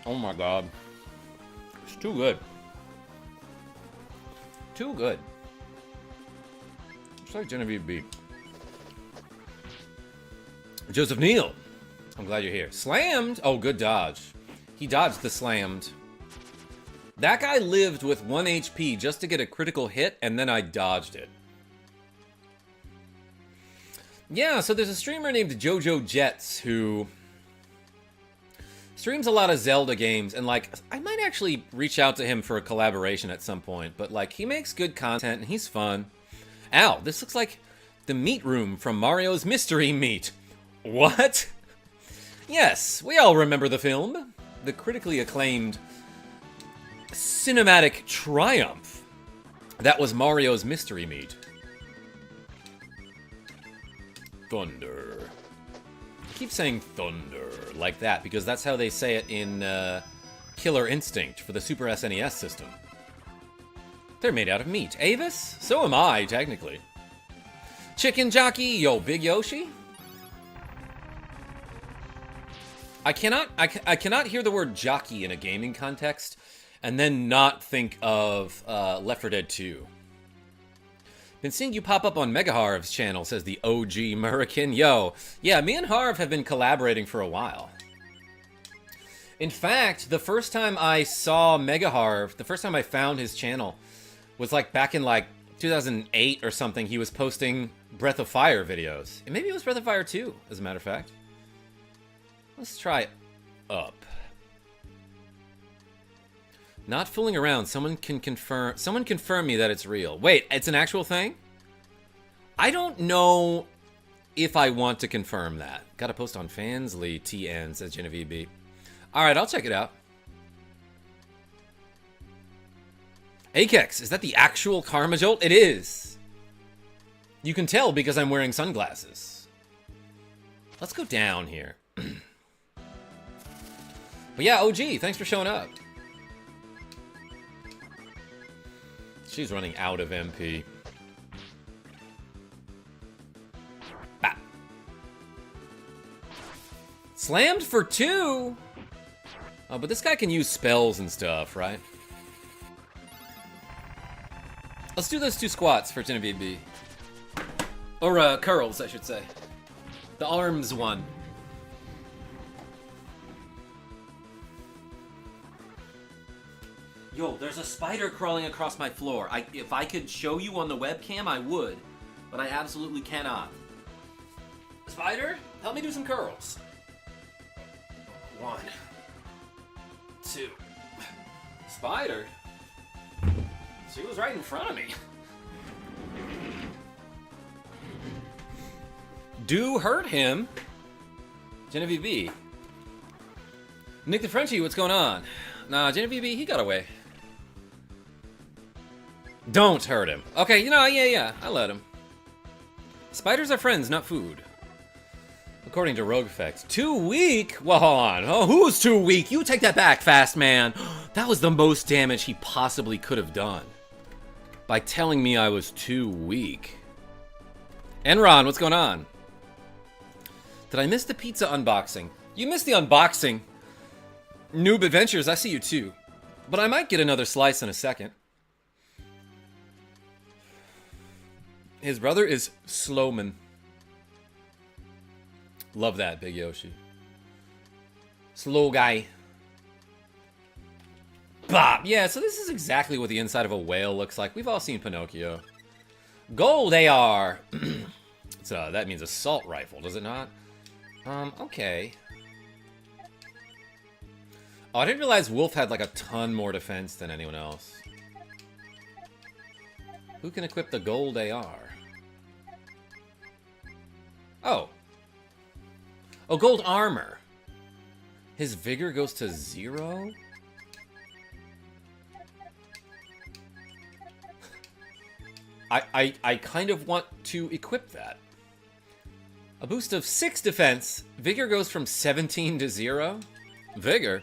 A: Oh my god. It's too good. Too good. It's like Genevieve B. Joseph Neal. I'm glad you're here. Slammed? Oh, good dodge. He dodged the slammed. That guy lived with 1 HP just to get a critical hit, and then I dodged it. Yeah, so there's a streamer named Jojo Jets who streams a lot of Zelda games, and like, I might actually reach out to him for a collaboration at some point, but like, he makes good content and he's fun. Ow, this looks like the meat room from Mario's Mystery Meat. What? Yes, we all remember the film. The critically acclaimed cinematic triumph that was Mario's Mystery Meat. Thunder. I keep saying thunder like that because that's how they say it in Killer Instinct for the Super SNES system. They're made out of meat. Avis? So am I, technically. Chicken Jockey, yo, Big Yoshi? I cannot hear the word jockey in a gaming context and then not think of Left 4 Dead 2. Been seeing you pop up on Mega Harv's channel, says the OG Murican. Yo, yeah, me and Harv have been collaborating for a while. In fact, the first time I saw Mega Harv, the first time I found his channel, was like back in like 2008 or something. He was posting Breath of Fire videos. And maybe it was Breath of Fire 2, as a matter of fact. Let's try up. Not fooling around. Someone confirm me that it's real. Wait, it's an actual thing? I don't know if I want to confirm that. Gotta post on Fansly TN, says Genevieve B. Alright, I'll check it out. Akex, is that the actual KarmaJolt? It is. You can tell because I'm wearing sunglasses. Let's go down here. But yeah, OG, thanks for showing up. She's running out of MP. Bap. Slammed for 2? Oh, but this guy can use spells and stuff, right? Let's do those 2 squats for Genevieve B. Or, curls, I should say. The arms one. Yo, there's a spider crawling across my floor. If I could show you on the webcam, I would. But I absolutely cannot. Spider, help me do some curls. 1, 2. Spider? She was right in front of me. Do hurt him. Genevieve B. Nick the Frenchie, what's going on? Nah, Genevieve B, he got away. Don't hurt him. Okay, you know, yeah, I let him. Spiders are friends, not food. According to Rogue Effects. 2 weak? Well, hold on. Oh, who's 2 weak? You take that back, fast man. That was the most damage he possibly could have done. By telling me I was 2 weak. Enron, what's going on? Did I miss the pizza unboxing? You missed the unboxing. Noob Adventures, I see you too. But I might get another slice in a second. His brother is Slowman. Love that, Big Yoshi. Slow guy. Bop! Yeah, so this is exactly what the inside of a whale looks like. We've all seen Pinocchio. Gold AR! That means assault rifle, does it not? Okay. Oh, I didn't realize Wolf had like a ton more defense than anyone else. Who can equip the gold AR? Oh. Oh, gold armor. His vigor goes to 0? I kind of want to equip that. A boost of 6 defense. Vigor goes from 17 to 0. Vigor.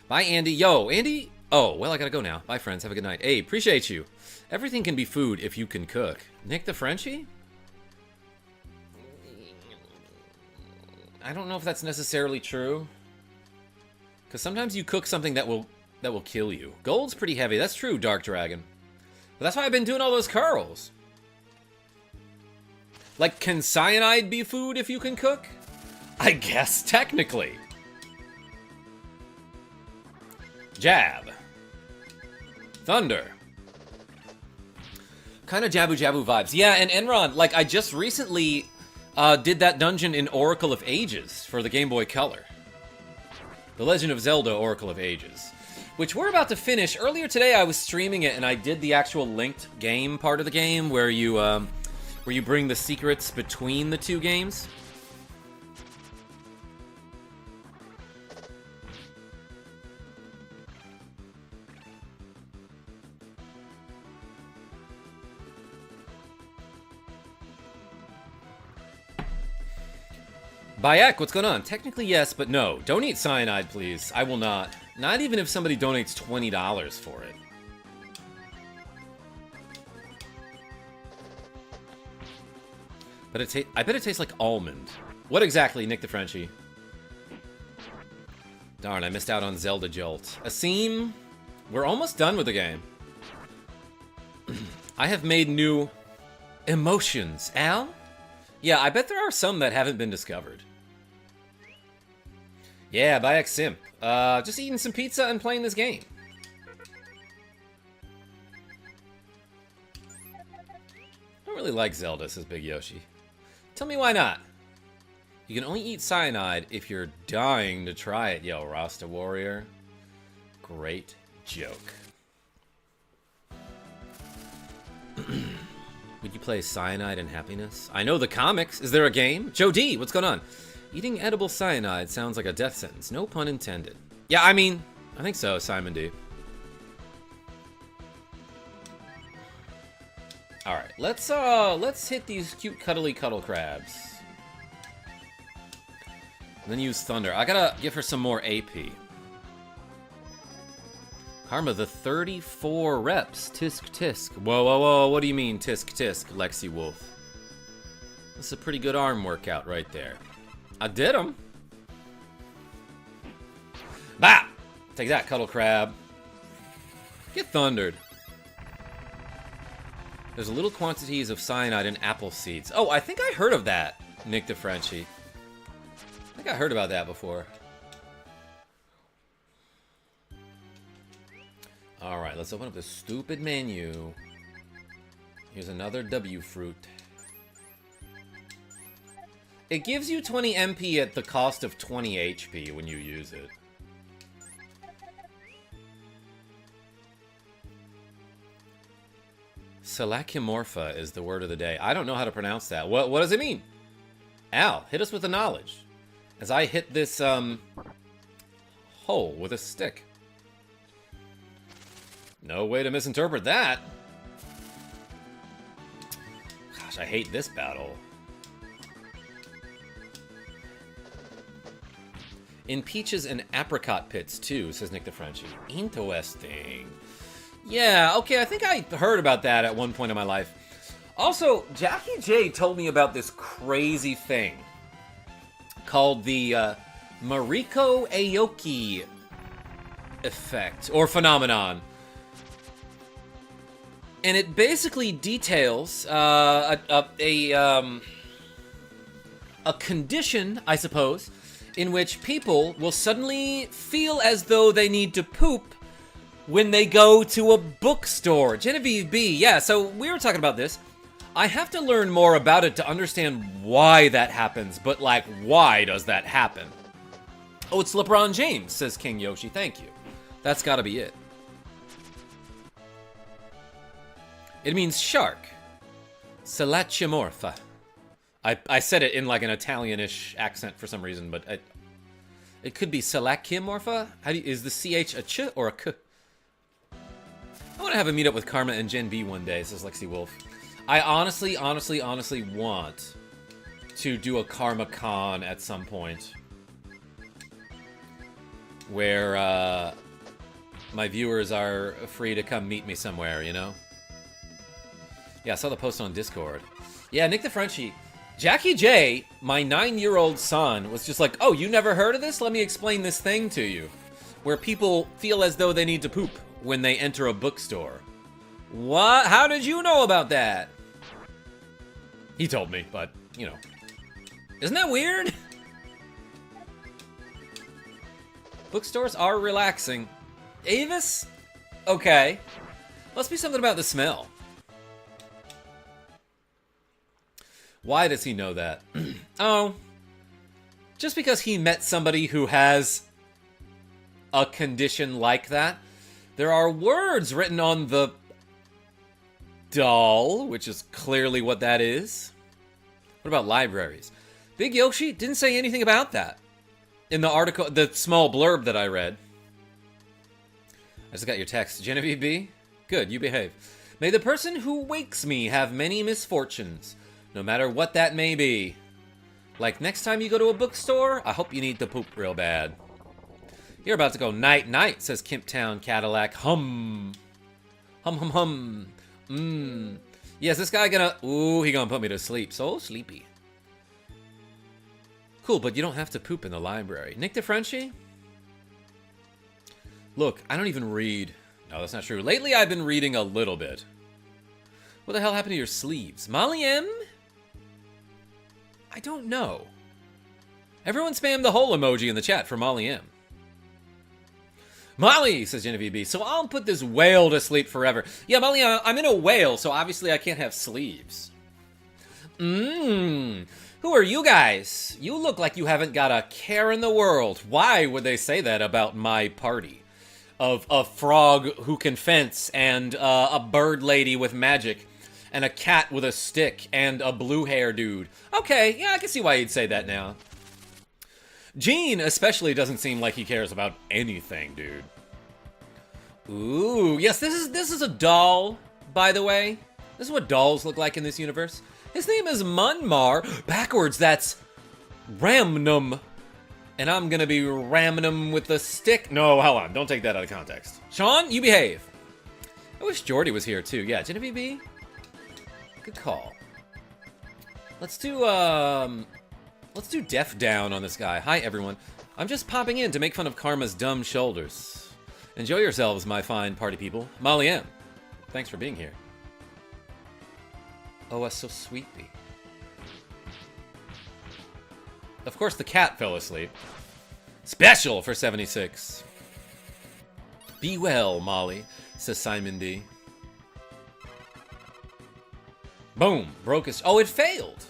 A: Bye, Andy. Yo, Andy, Oh, well, I gotta go now. Bye, friends. Have a good night. Hey, appreciate you. Everything can be food if you can cook. Nick the Frenchie? I don't know if that's necessarily true. Because sometimes you cook something that will kill you. Gold's pretty heavy. That's true, Dark Dragon. But that's why I've been doing all those curls. Like, can cyanide be food if you can cook? I guess, technically. Jab. Thunder. Kind of Jabu Jabu vibes. Yeah, and Enron, like, I just recently did that dungeon in Oracle of Ages for the Game Boy Color. The Legend of Zelda Oracle of Ages. Which we're about to finish. Earlier today I was streaming it and I did the actual linked game part of the game where you bring the secrets between the two games. Bayek, what's going on? Technically yes, but no. Don't eat cyanide, please. I will not. Not even if somebody donates $20 for it. But I bet it tastes like almond. What exactly, Nick the Frenchie? Darn, I missed out on Zelda Jolt. Asim, we're almost done with the game. I have made new emotions. Al? Yeah, I bet there are some that haven't been discovered. Yeah, Bayek Simp. Just eating some pizza and playing this game. I don't really like Zelda, says Big Yoshi. Tell me why not. You can only eat cyanide if you're dying to try it, yo, Rasta Warrior. Great joke. Would you play Cyanide and Happiness? I know the comics. Is there a game? Joe D, what's going on? Eating edible cyanide sounds like a death sentence. No pun intended. Yeah, I mean, I think so, Simon D. Alright, let's hit these cute cuddly cuddle crabs. And then use Thunder. I gotta give her some more AP. Karma, the 34 reps. Tisk tisk. Whoa, whoa, whoa. What do you mean, tisk tisk, LexiWolf? That's a pretty good arm workout right there. I did them. Bah! Take that, Cuddle Crab. Get thundered. There's little quantities of cyanide in apple seeds. Oh, I think I heard of that, Nick the Frenchie. I think I heard about that before. Alright, let's open up this stupid menu. Here's another W fruit. It gives you 20 MP at the cost of 20 HP when you use it. Selachimorpha is the word of the day. I don't know how to pronounce that. What does it mean? Al, hit us with the knowledge. As I hit this, hole with a stick. No way to misinterpret that. Gosh, I hate this battle. In peaches and apricot pits, too, says Nick the Frenchie. Interesting. Yeah, okay, I think I heard about that at one point in my life. Also, Jackie J told me about this crazy thing called the Mariko Aoki effect, or phenomenon. And it basically details a condition, I suppose, in which people will suddenly feel as though they need to poop when they go to a bookstore. Genevieve B, yeah, so we were talking about this. I have to learn more about it to understand why that happens, but like, why does that happen? Oh, it's LeBron James, says King Yoshi, thank you. That's gotta be it. It means shark. Selachimorpha. I said it in like an Italianish accent for some reason, but it could be Selachimorpha? Is the CH a ch or a k? I want to have a meetup with Karma and Gen B one day, says LexiWolf. I honestly want to do a Karma Con at some point. Where, my viewers are free to come meet me somewhere, you know? Yeah, I saw the post on Discord. Yeah, Nick the Frenchie. Jackie J, my 9-year-old son, was just like, oh, you never heard of this? Let me explain this thing to you. Where people feel as though they need to poop when they enter a bookstore. What? How did you know about that? He told me, but, you know. Isn't that weird? Bookstores are relaxing. Avis? Okay. Must be something about the smell. Why does he know that? Oh. Just because he met somebody who has a condition like that. There are words written on the doll, which is clearly what that is. What about libraries? Big Yoshi didn't say anything about that in the article, the small blurb that I read. I just got your text. Genevieve B? Good, you behave. May the person who wakes me have many misfortunes, no matter what that may be. Like next time you go to a bookstore, I hope you need to poop real bad. You're about to go night-night, says Kimptown Cadillac. Hum. Hum, hum, hum. Mmm. Yes, this guy gonna... Ooh, he gonna put me to sleep. So sleepy. Cool, but you don't have to poop in the library. Nick DeFrenchie? Look, I don't even read. No, that's not true. Lately, I've been reading a little bit. What the hell happened to your sleeves? Molly M? I don't know. Everyone spam the whole emoji in the chat for Molly M. Molly, says Genevieve B. So I'll put this whale to sleep forever. Yeah, Molly, I'm in a whale, so obviously I can't have sleeves. Who are you guys? You look like you haven't got a care in the world. Why would they say that about my party? Of a frog who can fence, and a bird lady with magic, and a cat with a stick, and a blue hair dude. Okay, yeah, I can see why you'd say that now. Gene especially doesn't seem like he cares about anything, dude. Ooh, yes, this is a doll, by the way. This is what dolls look like in this universe. His name is Munmar. Backwards, that's Ramnum. And I'm gonna be ramming him with a stick. No, hold on, don't take that out of context. Sean, you behave. I wish Jordy was here too. Yeah, Genevieve B. Good call. Let's do Def Down on this guy. Hi, everyone. I'm just popping in to make fun of Karma's dumb shoulders. Enjoy yourselves, my fine party people. Molly M. Thanks for being here. Oh, that's so sweetly. Of course, the cat fell asleep. Special for 76. Be well, Molly, says Simon D. Boom. Broke his... Oh, it failed.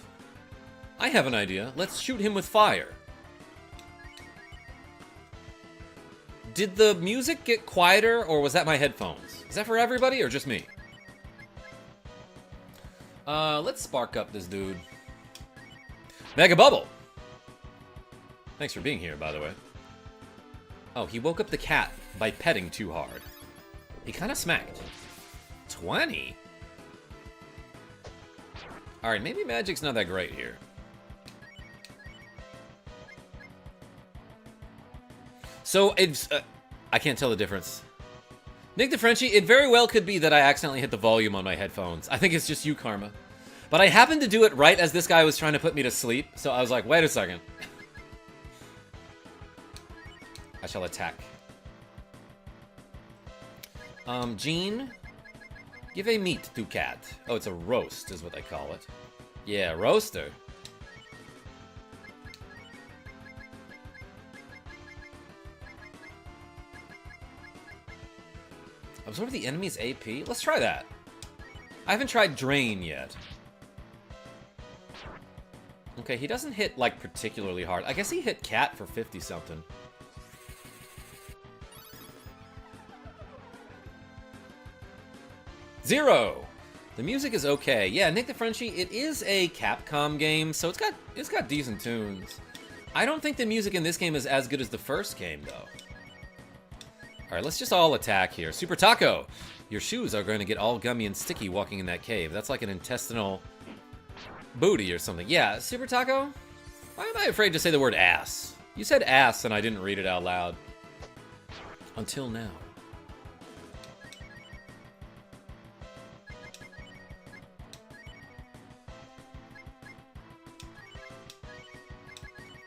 A: I have an idea. Let's shoot him with fire. Did the music get quieter, or was that my headphones? Is that for everybody, or just me? Let's spark up this dude. Mega Bubble! Thanks for being here, by the way. Oh, he woke up the cat by petting too hard. He kind of smacked. 20? Alright, maybe magic's not that great here. So, it's... I can't tell the difference. Nick DeFrenchie, it very well could be that I accidentally hit the volume on my headphones. I think it's just you, Karma. But I happened to do it right as this guy was trying to put me to sleep, so I was like, wait a second. I shall attack. Gene, give a meat to cat. Oh, it's a roast is what they call it. Yeah, roaster. Absorb the enemy's AP? Let's try that. I haven't tried Drain yet. Okay, he doesn't hit, like, particularly hard. I guess he hit Cat for 50-something. Zero! The music is okay. Yeah, Nick the Frenchie, it is a Capcom game, so it's got decent tunes. I don't think the music in this game is as good as the first game, though. Alright, let's just all attack here. Super Taco! Your shoes are going to get all gummy and sticky walking in that cave. That's like an intestinal booty or something. Yeah, Super Taco? Why am I afraid to say the word ass? You said ass and I didn't read it out loud. Until now.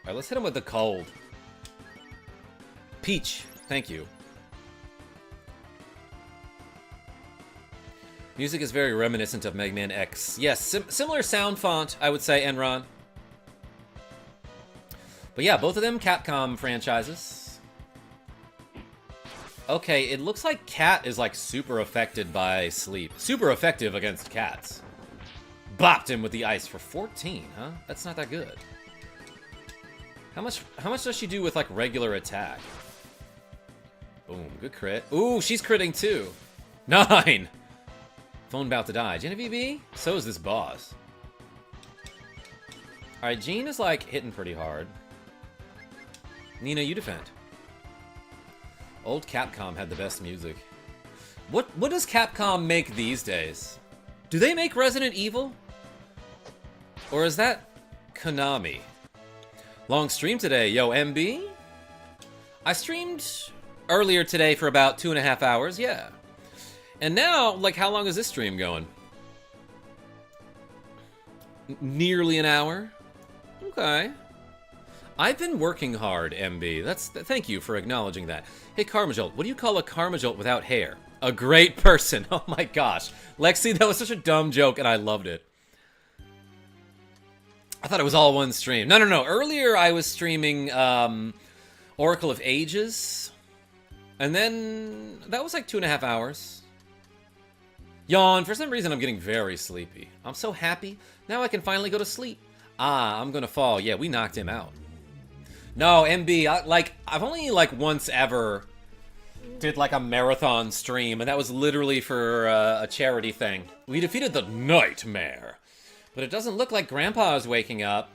A: Alright, let's hit him with the cold. Peach, thank you. Music is very reminiscent of Mega Man X. Yes, similar sound font, I would say, Enron. But yeah, both of them Capcom franchises. Okay, it looks like Cat is like super affected by sleep. Super effective against cats. Bopped him with the ice for 14, huh? That's not that good. How much does she do with like regular attack? Boom, good crit. Ooh, she's critting too. 9! Phone about to die. Genevieve? So is this boss. Alright, Jean is like hitting pretty hard. Nina, you defend. Old Capcom had the best music. What does Capcom make these days? Do they make Resident Evil? Or is that Konami? Long stream today, yo, MB? I streamed earlier today for about 2.5 hours, yeah. And now, like, how long is this stream going? Nearly an hour? Okay. I've been working hard, MB. Thank you for acknowledging that. Hey, KarmaJolt, what do you call a KarmaJolt without hair? A great person. Oh my gosh. Lexi, that was such a dumb joke, and I loved it. I thought it was all one stream. No. Earlier, I was streaming Oracle of Ages. And then, that was like 2.5 hours. Yawn. For some reason, I'm getting very sleepy. I'm so happy. Now I can finally go to sleep. Ah, I'm gonna fall. Yeah, we knocked him out. No, MB, I've only, like, once ever did, like, a marathon stream, and that was literally for a charity thing. We defeated the Nightmare. But it doesn't look like Grandpa is waking up.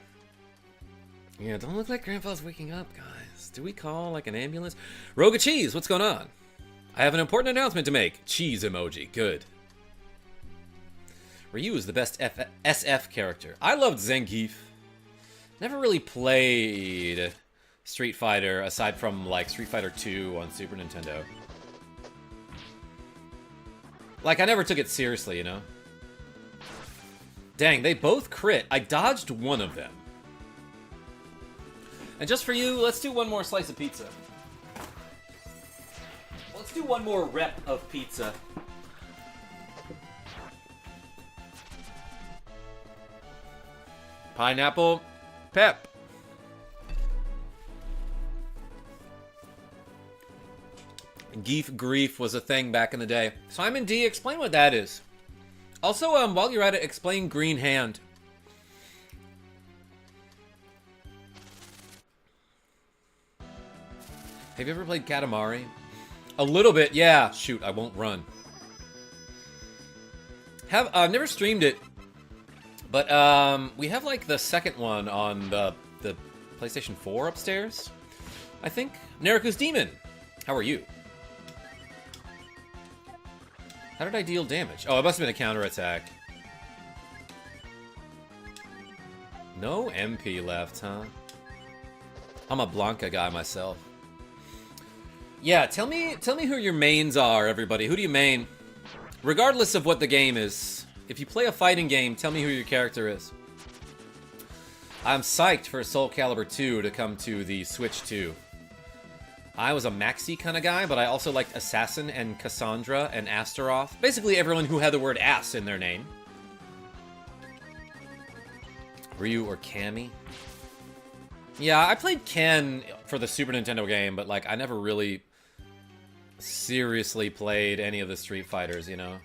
A: Yeah, it don't look like Grandpa's waking up, guys. Do we call, like, an ambulance? Roga Cheese, what's going on? I have an important announcement to make. Cheese emoji, good. Ryu is the best SF character. I loved Zangief. Never really played Street Fighter, aside from, like, Street Fighter 2 on Super Nintendo. Like, I never took it seriously, you know? Dang, they both crit. I dodged one of them. And just for you, let's do one more slice of pizza. Let's do one more rep of pizza. Pineapple pep. Geef grief was a thing back in the day. Simon D, explain what that is. Also, while you're at it, explain Green Hand. Have you ever played Katamari? A little bit, yeah. Shoot, I won't run. I've never streamed it, but we have like the second one on the PlayStation 4 upstairs, I think. Neriku's Demon, how are you? How did I deal damage? Oh, it must have been a counterattack. No MP left, huh? I'm a Blanca guy myself. Yeah, tell me who your mains are, everybody. Who do you main? Regardless of what the game is. If you play a fighting game, tell me who your character is. I'm psyched for Soul Calibur 2 to come to the Switch 2. I was a Maxi kind of guy, but I also liked Assassin and Cassandra and Astaroth. Basically everyone who had the word ass in their name. Ryu or Cammy? Yeah, I played Ken for the Super Nintendo game, but like I never really seriously played any of the Street Fighters, you know?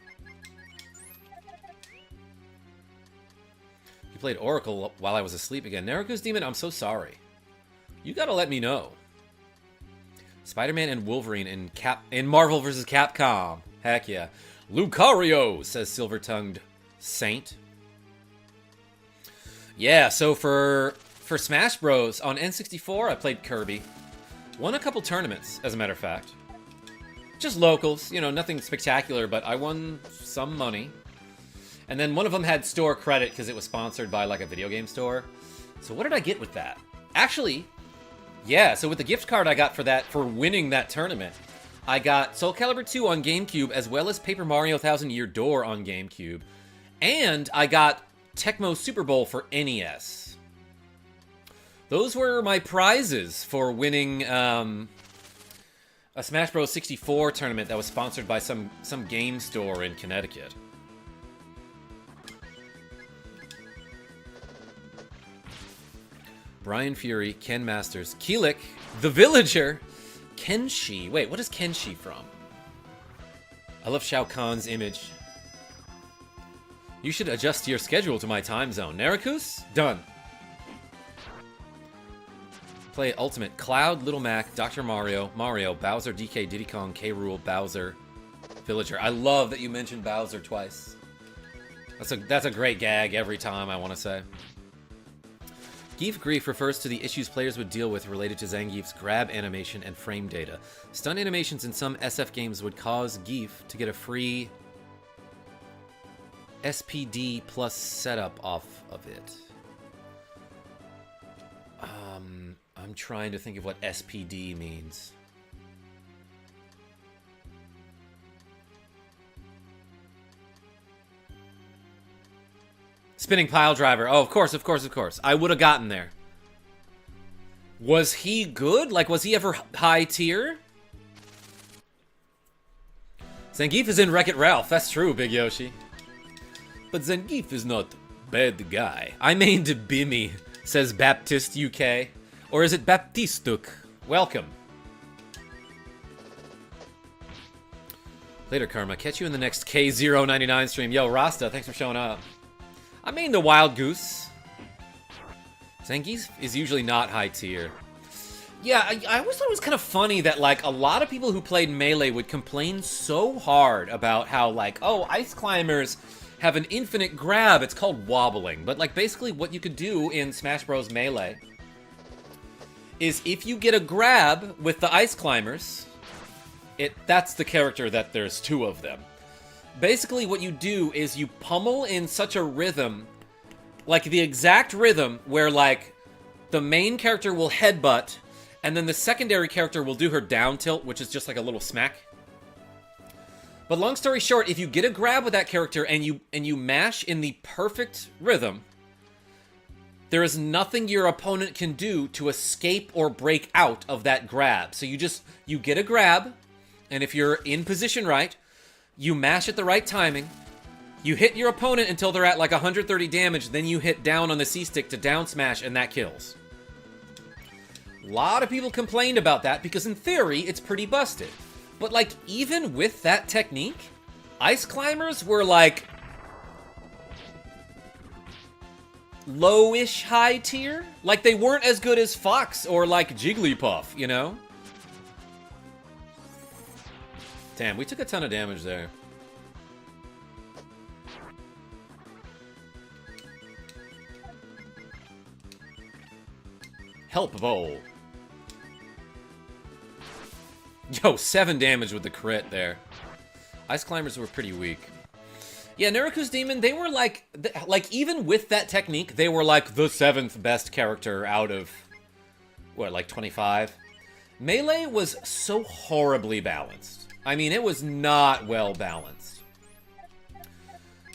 A: You played Oracle while I was asleep again. Neriku's Demon, I'm so sorry. You gotta let me know. Spider-Man and Wolverine in Marvel vs. Capcom. Heck yeah. Lucario, says Silver-Tongued Saint. Yeah, so for Smash Bros. On N64, I played Kirby. Won a couple tournaments, as a matter of fact. Just locals, you know, nothing spectacular, but I won some money. And then one of them had store credit because it was sponsored by, like, a video game store. So what did I get with that? Actually... yeah, so with the gift card I got for winning that tournament, I got Soul Calibur 2 on GameCube, as well as Paper Mario Thousand Year Door on GameCube, and I got Tecmo Super Bowl for NES. Those were my prizes for winning a Smash Bros. 64 tournament that was sponsored by some game store in Connecticut. Brian Fury, Ken Masters, Keelik, The Villager, Kenshi. Wait, what is Kenshi from? I love Shao Kahn's image. You should adjust your schedule to my time zone. Narakus? Done. Play Ultimate. Cloud, Little Mac, Dr. Mario, Bowser, DK, Diddy Kong, K. Rool, Bowser, Villager. I love that you mentioned Bowser twice. That's a great gag every time, I want to say. Geef Grief refers to the issues players would deal with related to Zangief's grab animation and frame data. Stun animations in some SF games would cause Geef to get a free SPD plus setup off of it. I'm trying to think of what SPD means. Spinning pile driver. Oh, of course, of course, of course. I would have gotten there. Was he good? Like, was he ever high tier? Zangief is in Wreck-It Ralph. That's true, Big Yoshi. But Zangief is not bad guy. I mained Bimmy, says Baptist UK. Or is it Baptistuk? Welcome. Later, Karma. Catch you in the next K099 stream. Yo, Rasta, thanks for showing up. I mean the Wild Goose. Zangief is usually not high tier. Yeah, I always thought it was kind of funny that, like, a lot of people who played Melee would complain so hard about how, like, oh, ice climbers have an infinite grab. It's called wobbling. But, like, basically what you could do in Smash Bros. Melee is if you get a grab with the ice climbers, that's the character that there's two of them. Basically, what you do is you pummel in such a rhythm, like the exact rhythm where, like, the main character will headbutt, and then the secondary character will do her down tilt, which is just like a little smack. But long story short, if you get a grab with that character and you mash in the perfect rhythm, there is nothing your opponent can do to escape or break out of that grab. So you get a grab, and if you're in position right, you mash at the right timing, you hit your opponent until they're at like 130 damage, then you hit down on the C-stick to down smash, and that kills. A lot of people complained about that because in theory, it's pretty busted. But like, even with that technique, ice climbers were like low-ish high tier. Like, they weren't as good as Fox or like Jigglypuff, you know? Damn, we took a ton of damage there. Help Bowl. Yo, 7 damage with the crit there. Ice Climbers were pretty weak. Yeah, Naraku's Demon, they were like even with that technique, they were like the 7th best character out of, what, like 25? Melee was so horribly balanced. I mean, it was not well balanced.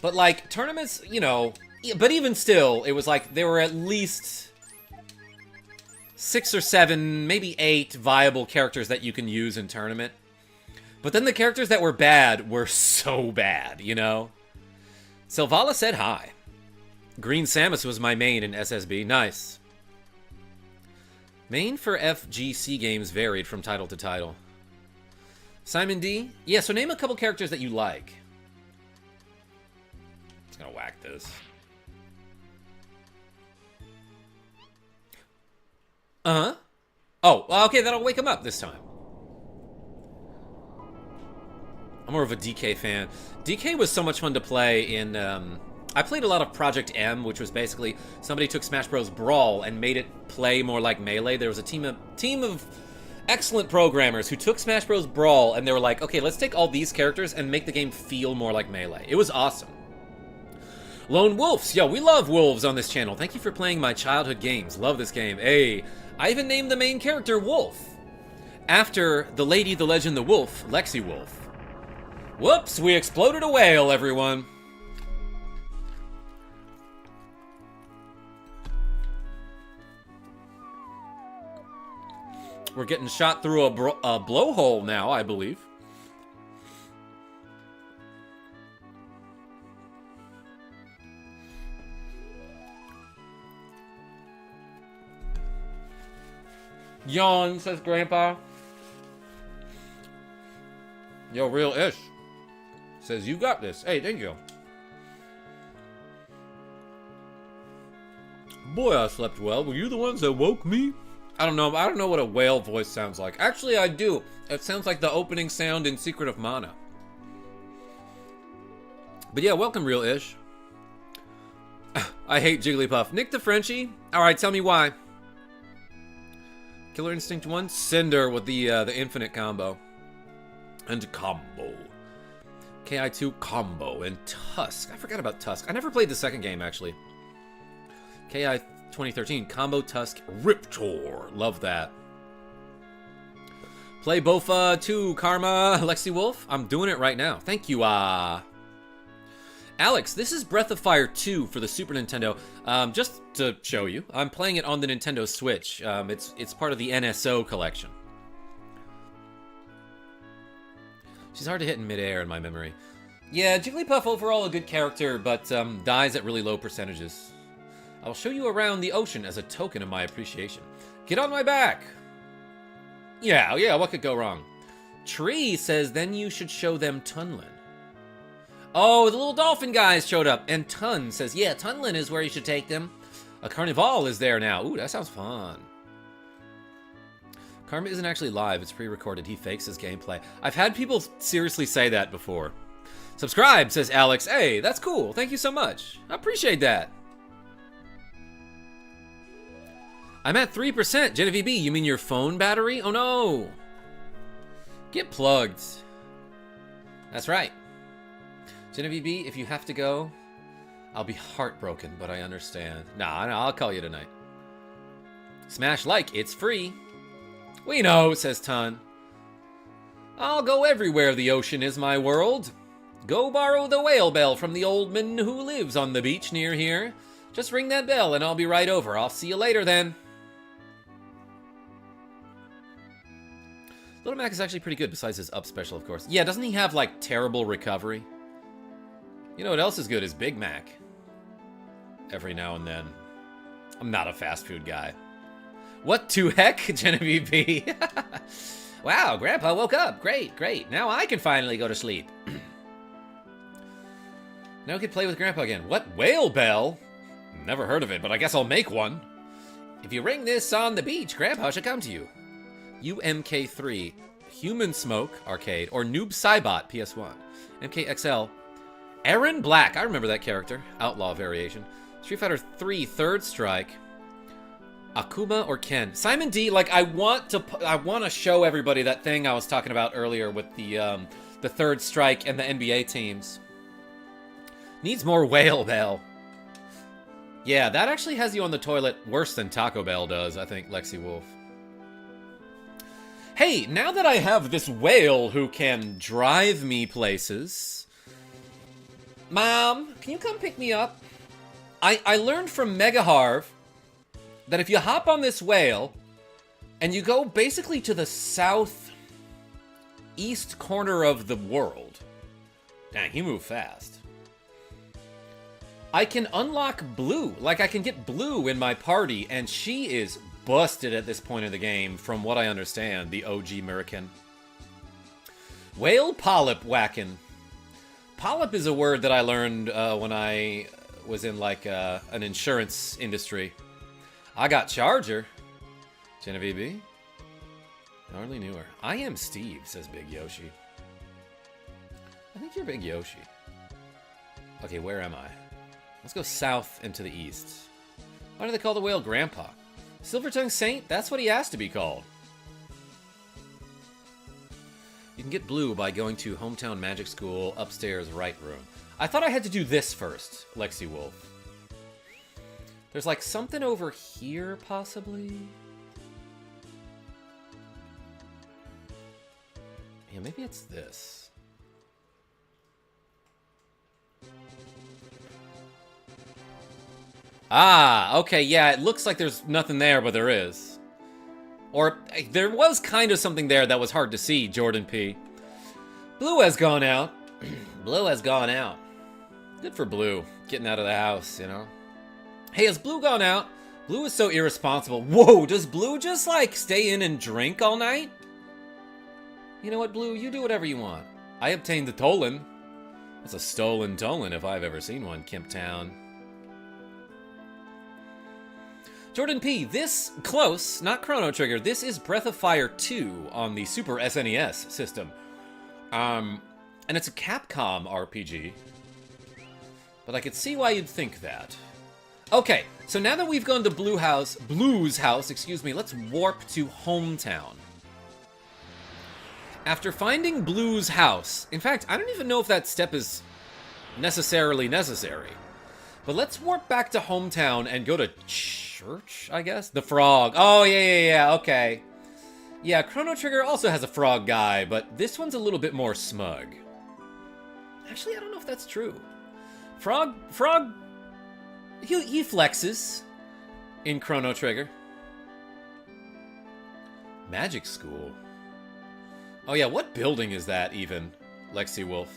A: But like, tournaments, you know, but even still, it was like there were at least 6 or 7, maybe 8 viable characters that you can use in tournament. But then the characters that were bad were so bad, you know? Silvala said hi. Green Samus was my main in SSB. Nice. Main for FGC games varied from title to title. Simon D? Yeah, so name a couple characters that you like. Just gonna whack this. Uh-huh. Oh, okay, that'll wake him up this time. I'm more of a DK fan. DK was so much fun to play in, I played a lot of Project M, which was basically somebody took Smash Bros. Brawl and made it play more like Melee. There was a team of excellent programmers who took Smash Bros. Brawl and they were like, okay, let's take all these characters and make the game feel more like Melee. It was awesome. Lone Wolves. Yo, we love wolves on this channel. Thank you for playing my childhood games. Love this game. Hey, I even named the main character Wolf, after the lady, the legend, the wolf, LexiWolf. Whoops, we exploded a whale, everyone. We're getting shot through a blowhole now, I believe. Yawn, says Grandpa. Yo, real ish. Says, you got this. Hey, thank you. Boy, I slept well. Were you the ones that woke me? I don't know. I don't know what a whale voice sounds like. Actually, I do. It sounds like the opening sound in Secret of Mana. But yeah, welcome, real ish. I hate Jigglypuff. Nick the Frenchie? Alright, tell me why. Killer Instinct 1? Cinder with the infinite combo. And combo. KI2 combo. And Tusk. I forgot about Tusk. I never played the second game, actually. KI 2013. Combo Tusk Riptor. Love that. Play Bofa 2 Karma LexiWolf. I'm doing it right now. Thank you, Alex, this is Breath of Fire 2 for the Super Nintendo. Just to show you, I'm playing it on the Nintendo Switch. It's part of the NSO collection. She's hard to hit in midair in my memory. Yeah, Jigglypuff overall a good character, but dies at really low percentages. I'll show you around the ocean as a token of my appreciation. Get on my back! Yeah, what could go wrong? Tree says, then you should show them Tunlin. Oh, the little dolphin guys showed up. And Tun says, yeah, Tunlin is where you should take them. A Carnival is there now. Ooh, that sounds fun. Karma isn't actually live. It's pre-recorded. He fakes his gameplay. I've had people seriously say that before. Subscribe, says Alex. Hey, that's cool. Thank you so much. I appreciate that. I'm at 3%. Genevieve B, you mean your phone battery? Oh, no. Get plugged. That's right. Genevieve B, if you have to go, I'll be heartbroken, but I understand. Nah, I'll call you tonight. Smash like, it's free. We know, says Tun. I'll go everywhere the ocean is my world. Go borrow the whale bell from the old man who lives on the beach near here. Just ring that bell and I'll be right over. I'll see you later then. Little Mac is actually pretty good besides his up special, of course. Yeah, doesn't he have, like, terrible recovery? You know what else is good is Big Mac. Every now and then. I'm not a fast food guy. What to heck, Genevieve B? Wow, Grandpa woke up. Great, great. Now I can finally go to sleep. Now I can play with Grandpa again. What whale bell? Never heard of it, but I guess I'll make one. If you ring this on the beach, Grandpa should come to you. UMK3, Human Smoke Arcade, or Noob Saibot PS1. MKXL, Aaron Black, I remember that character. Outlaw variation. Street Fighter 3 Third Strike, Akuma or Ken. Simon D, like I want to show everybody that thing I was talking about earlier with the Third Strike and the NBA teams. Needs more whale bell. Yeah, that actually has you on the toilet worse than Taco Bell does, I think, LexiWolf. Hey, now that I have this whale who can drive me places... Mom, can you come pick me up? I learned from Mega Harv that if you hop on this whale and you go basically to the southeast corner of the world... Dang, he moved fast. I can unlock Blue. Like, I can get Blue in my party, and she is... busted at this point of the game, from what I understand, the OG American. Whale polyp whacking. Polyp is a word that I learned when I was in, like, an insurance industry. I got Charger. Genevieve B. I hardly knew her. I am Steve, says Big Yoshi. I think you're Big Yoshi. Okay, where am I? Let's go south and to the east. Why do they call the whale Grandpa? Silvertongue Saint? That's what he asked to be called. You can get Blue by going to Hometown Magic School, upstairs right room. I thought I had to do this first, LexiWolf. There's like something over here, possibly? Yeah, maybe it's this. Ah, okay, yeah, it looks like there's nothing there, but there is. Or there was kind of something there that was hard to see, Jordan P. Blue has gone out. Blue has gone out. Good for Blue. Getting out of the house, you know? Hey, has Blue gone out? Blue is so irresponsible. Whoa, does Blue just, like, stay in and drink all night? You know what, Blue? You do whatever you want. I obtained the Tolan. That's a stolen Tolan if I've ever seen one, Kimptown. Jordan P, this close, not Chrono Trigger. This is Breath of Fire 2 on the Super SNES system. And it's a Capcom RPG. But I could see why you'd think that. Okay, so now that we've gone to Blue's house, excuse me, let's warp to Hometown. After finding Blue's house, in fact, I don't even know if that step is necessarily necessary. But let's warp back to Hometown and go to church, I guess? The frog. Oh, yeah, okay. Yeah, Chrono Trigger also has a frog guy, but this one's a little bit more smug. Actually, I don't know if that's true. Frog, he flexes in Chrono Trigger. Magic School. Oh yeah, what building is that even, LexiWolf?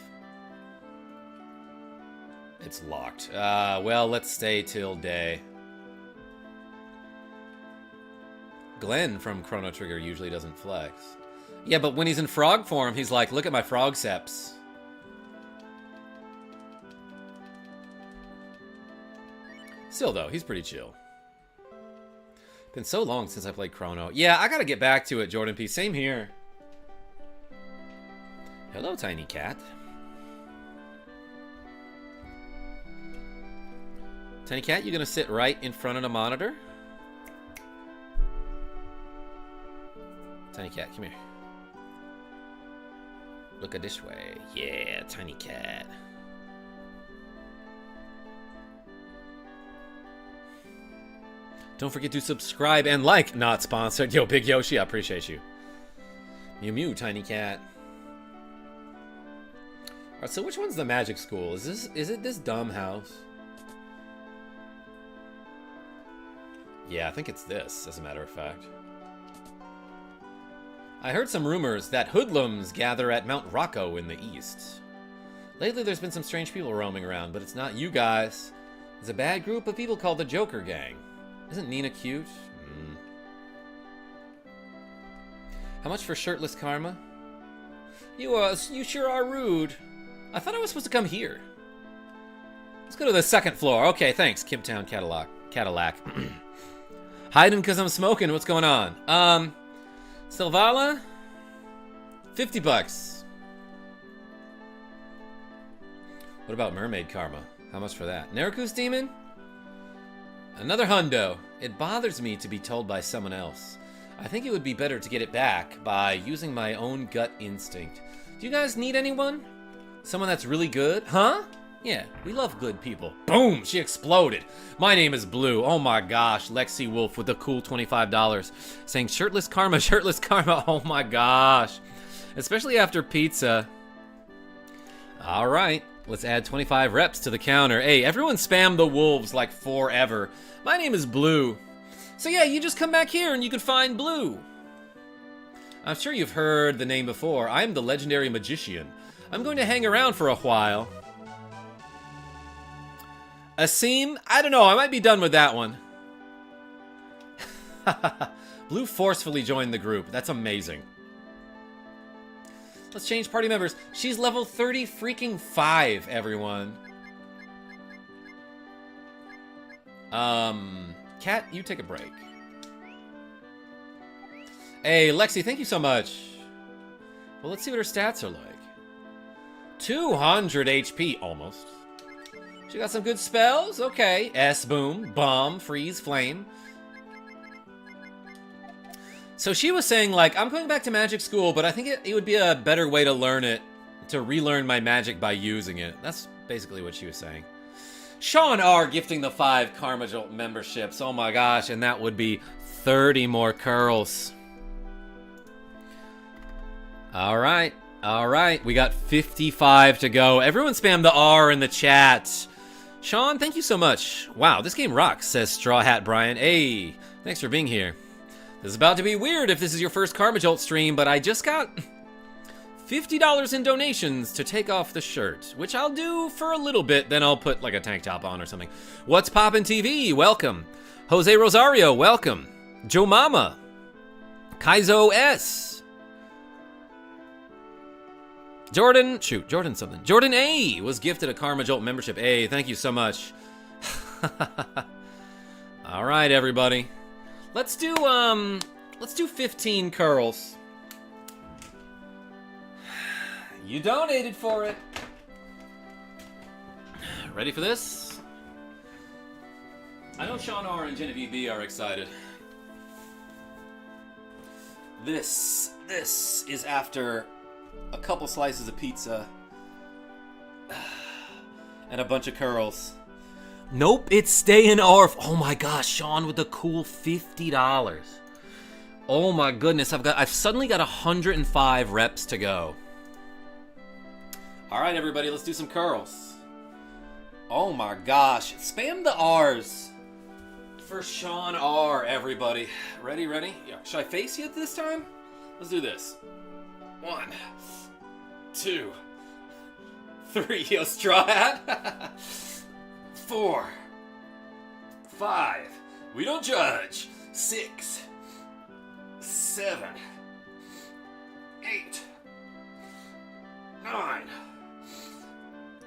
A: It's locked. Well, let's stay till day. Glenn from Chrono Trigger usually doesn't flex. Yeah, but when he's in frog form, he's like, look at my frog seps. Still, though, he's pretty chill. Been so long since I played Chrono. Yeah, I gotta get back to it, Jordan P. Same here. Hello, tiny cat. Tiny cat, you gonna sit right in front of the monitor? Tiny cat, come here. Look at this way. Yeah, tiny cat. Don't forget to subscribe and like. Not sponsored. Yo, Big Yoshi, I appreciate you. Mew Mew, tiny cat. Alright, so which one's the magic school? Is it this dumb house? Yeah, I think it's this, as a matter of fact. I heard some rumors that hoodlums gather at Mount Rocco in the east. Lately there's been some strange people roaming around, but it's not you guys. It's a bad group of people called the Joker Gang. Isn't Nina cute? How much for shirtless Karma? You sure are rude. I thought I was supposed to come here. Let's go to the second floor. Okay, thanks, Kimptown Cadillac. Hiding because I'm smoking. What's going on? Silvala? $50. What about Mermaid Karma? How much for that? Neruku's Demon? Another hundo. It bothers me to be told by someone else. I think it would be better to get it back by using my own gut instinct. Do you guys need anyone? Someone that's really good? Huh? Yeah, we love good people. Boom! She exploded. My name is Blue. Oh my gosh. LexiWolf with the cool $25. Saying shirtless Karma, shirtless Karma. Oh my gosh. Especially after pizza. Alright. Let's add 25 reps to the counter. Hey, everyone spam the wolves like forever. My name is Blue. So yeah, you just come back here and you can find Blue. I'm sure you've heard the name before. I'm the legendary magician. I'm going to hang around for a while. Asim? I don't know, I might be done with that one. Blue forcefully joined the group. That's amazing. Let's change party members. She's level 30 freaking 5, everyone. Cat, you take a break. Hey, Lexi, thank you so much. Well, let's see what her stats are like. 200 HP, almost. She got some good spells. Okay. S-Boom, Bomb, Freeze, Flame. So she was saying, like, I'm going back to magic school, but I think it would be a better way to learn it, to relearn my magic by using it. That's basically what she was saying. Sean R. gifting the 5 KarmaJolt memberships. Oh my gosh, and that would be 30 more curls. All right. We got 55 to go. Everyone spam the R in the chat. Sean, thank you so much. Wow, this game rocks, says Straw Hat Brian. Hey, thanks for being here. This is about to be weird if this is your first KarmaJolt stream, but I just got $50 in donations to take off the shirt, which I'll do for a little bit, then I'll put like a tank top on or something. What's Poppin' TV? Welcome. Jose Rosario, welcome. Joe Mama. Kaizo S. Jordan something. Jordan A was gifted a KarmaJolt membership. A, thank you so much. All right, everybody. Let's do 15 curls. You donated for it. Ready for this? I know Sean R and Genevieve B are excited. This is after a couple slices of pizza and a bunch of curls. Nope, it's staying ARF. Oh my gosh, Sean with the cool $50. Oh my goodness, I've suddenly got 105 reps to go. All right, everybody, let's do some curls. Oh my gosh, spam the R's for Sean R, everybody. Ready? Yeah. Should I face you this time? Let's do this. 1, 2, 3. Yo, straw hat. 4, 5. We don't judge. 6, 7, 8, 9,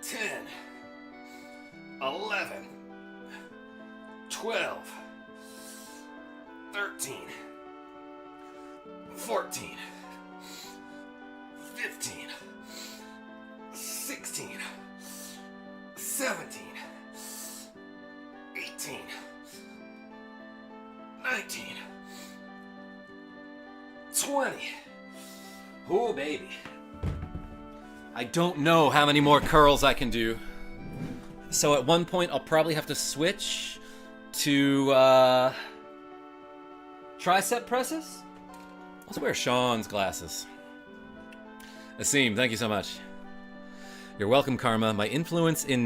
A: 10, 11, 12, 13, 14, 15, 16, 17, 18, 19, 20. Oh, baby. I don't know how many more curls I can do. So at one point, I'll probably have to switch to tricep presses. Let's wear Sean's glasses. Asim, thank you so much. You're welcome, Karma. My influence in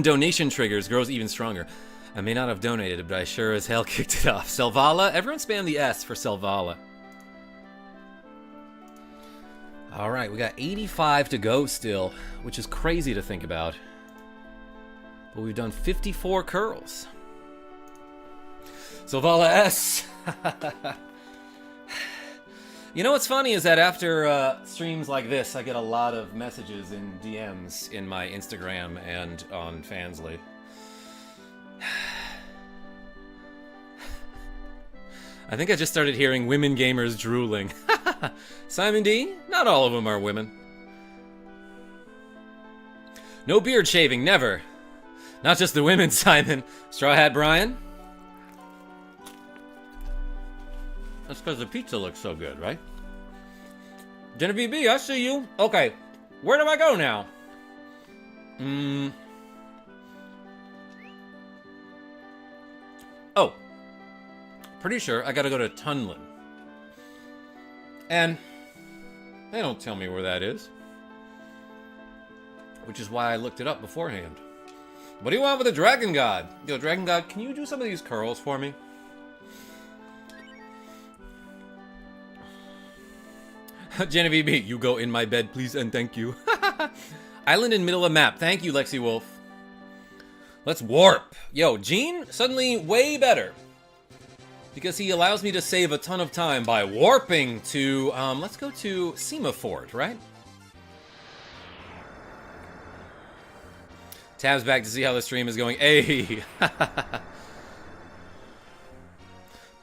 A: donation triggers grows even stronger. I may not have donated, but I sure as hell kicked it off. Selvala? Everyone spam the S for Selvala. All right, we got 85 to go still, which is crazy to think about. But we've done 54 curls. Selvala S. You know what's funny is that after streams like this, I get a lot of messages in DMs in my Instagram and on Fansly. I think I just started hearing women gamers drooling. Simon D, not all of them are women. No beard shaving, never. Not just the women, Simon. Straw Hat Brian. That's because the pizza looks so good, right? Genevieve B, I see you. Okay, where do I go now? Oh, pretty sure I gotta go to Tunlin. And they don't tell me where that is. Which is why I looked it up beforehand. What do you want with the Dragon God? Yo, Dragon God, can you do some of these curls for me? Genevieve B, you go in my bed, please, and thank you. Island in middle of map. Thank you, LexiWolf. Let's warp. Yo, Gene, suddenly way better. Because he allows me to save a ton of time by warping to, let's go to Semafort, right? Tabs back to see how the stream is going. Hey!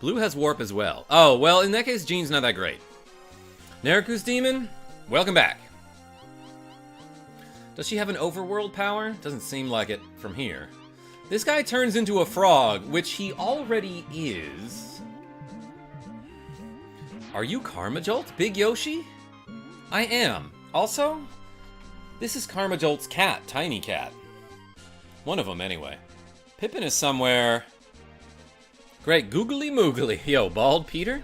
A: Blue has warp as well. Oh, well, in that case, Gene's not that great. Naraku's Demon, welcome back. Does she have an overworld power? Doesn't seem like it from here. This guy turns into a frog, which he already is. Are you KarmaJolt, Big Yoshi? I am. Also, this is KarmaJolt's cat, Tiny Cat. One of them, anyway. Pippin is somewhere. Great, googly moogly. Yo, Bald Peter?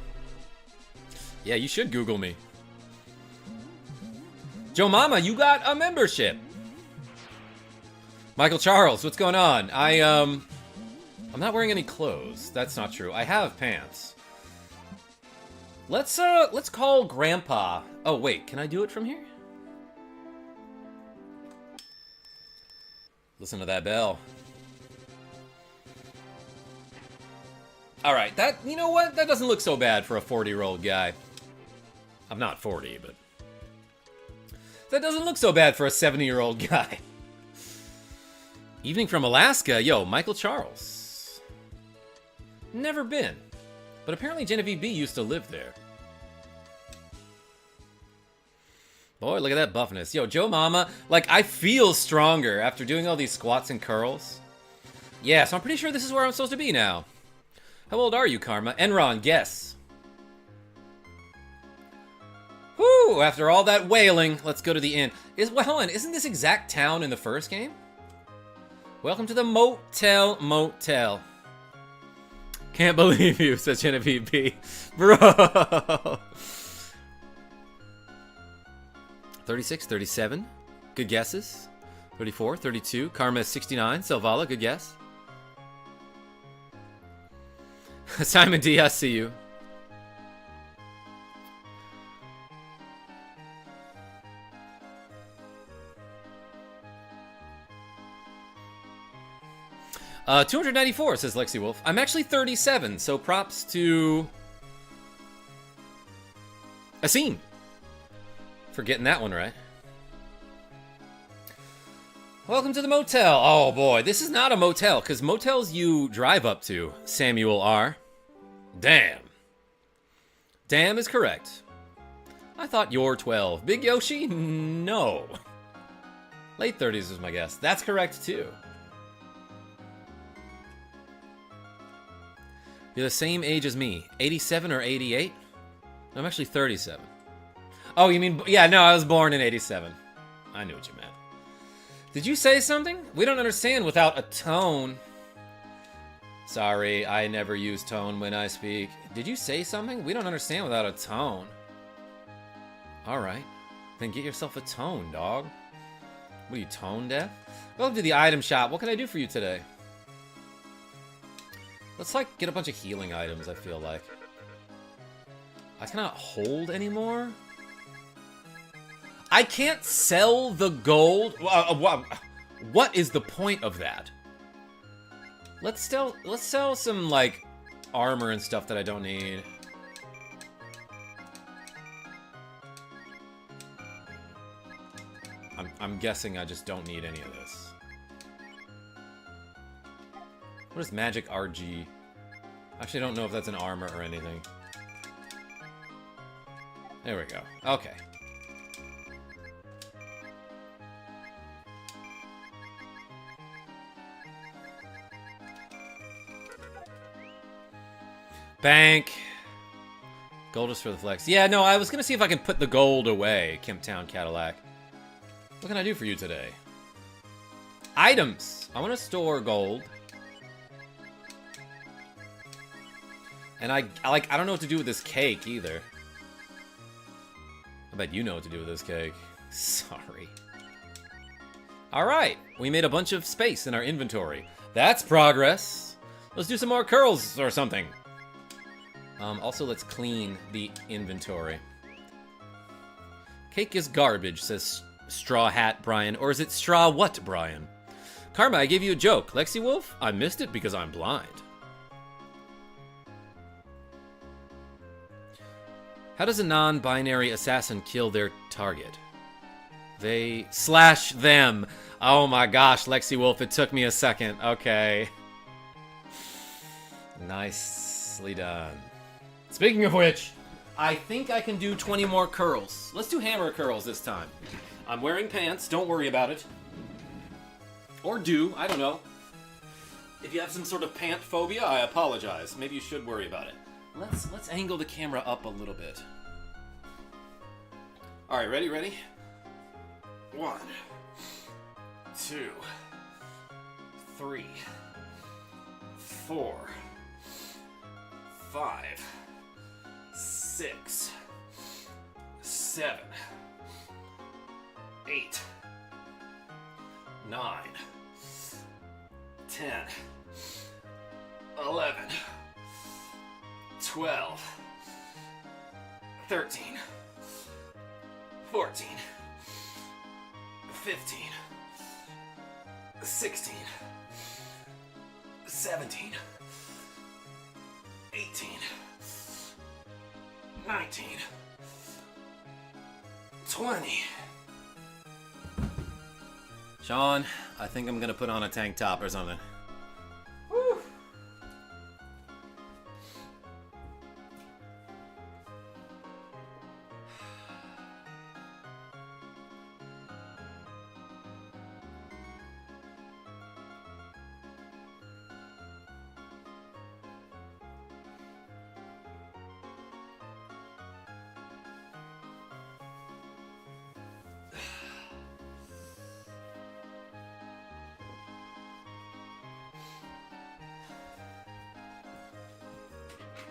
A: Yeah, you should Google me. Joe Mama, you got a membership. Michael Charles, what's going on? I'm not wearing any clothes. That's not true. I have pants. Let's call Grandpa. Oh wait, can I do it from here? Listen to that bell. All right, you know what? That doesn't look so bad for a 40-year-old guy. I'm not 40, but that doesn't look so bad for a 70-year-old guy. Evening from Alaska. Yo, Michael Charles. Never been. But apparently Genevieve B used to live there. Boy, look at that buffness. Yo, Joe Mama, like, I feel stronger after doing all these squats and curls. Yeah, so I'm pretty sure this is where I'm supposed to be now. How old are you, Karma? Enron, guess. Whew, after all that wailing, let's go to the inn. Well, hold on, isn't this exact town in the first game? Welcome to the motel. Can't believe you, said Genevieve B. Bro. 36, 37. Good guesses. 34, 32. Karma is 69. Selvala, good guess. Simon D, I see you. Uh, 294, says LexiWolf. I'm actually 37, so props to Asim for getting that one right. Welcome to the motel. Oh boy, this is not a motel, because motels you drive up to, Samuel R. Damn. Damn is correct. I thought you're 12. Big Yoshi? No. Late 30s is my guess. That's correct too. You're the same age as me. 87 or 88? I'm actually 37. Oh, you mean... Yeah, no, I was born in 87. I knew what you meant. Did you say something? We don't understand without a tone. Sorry, I never use tone when I speak. Did you say something? We don't understand without a tone. Alright. Then get yourself a tone, dog. What are you, tone deaf? Welcome to the item shop. What can I do for you today? Let's, like, get a bunch of healing items, I feel like. I cannot hold anymore? I can't sell the gold? What is the point of that? Let's sell some, like, armor and stuff that I don't need. I'm guessing I just don't need any of this. What is Magic RG? Actually, I don't know if that's an armor or anything. There we go. Okay. Bank. Gold is for the flex. Yeah, no, I was gonna see if I can put the gold away, Kemptown Cadillac. What can I do for you today? Items. I want to store gold. And I don't know what to do with this cake either. I bet you know what to do with this cake. Sorry. Alright, we made a bunch of space in our inventory. That's progress. Let's do some more curls or something. Also, let's clean the inventory. Cake is garbage, says Straw Hat Brian. Or is it Straw What Brian? Karma, I gave you a joke. LexiWolf? I missed it because I'm blind. How does a non-binary assassin kill their target? They slash them. Oh my gosh, LexiWolf, it took me a second. Okay. Nicely done. Speaking of which, I think I can do 20 more curls. Let's do hammer curls this time. I'm wearing pants, don't worry about it. Or do, I don't know. If you have some sort of pant phobia, I apologize. Maybe you should worry about it. Let's angle the camera up a little bit. All right, ready? 1, 2, 3, 4, 5, 6, 7, 8, 9, 10, 11, 12, 13, 14, 15, 16, 17, 18, 19, 20. Sean, I think I'm gonna put on a tank top or something. Woo.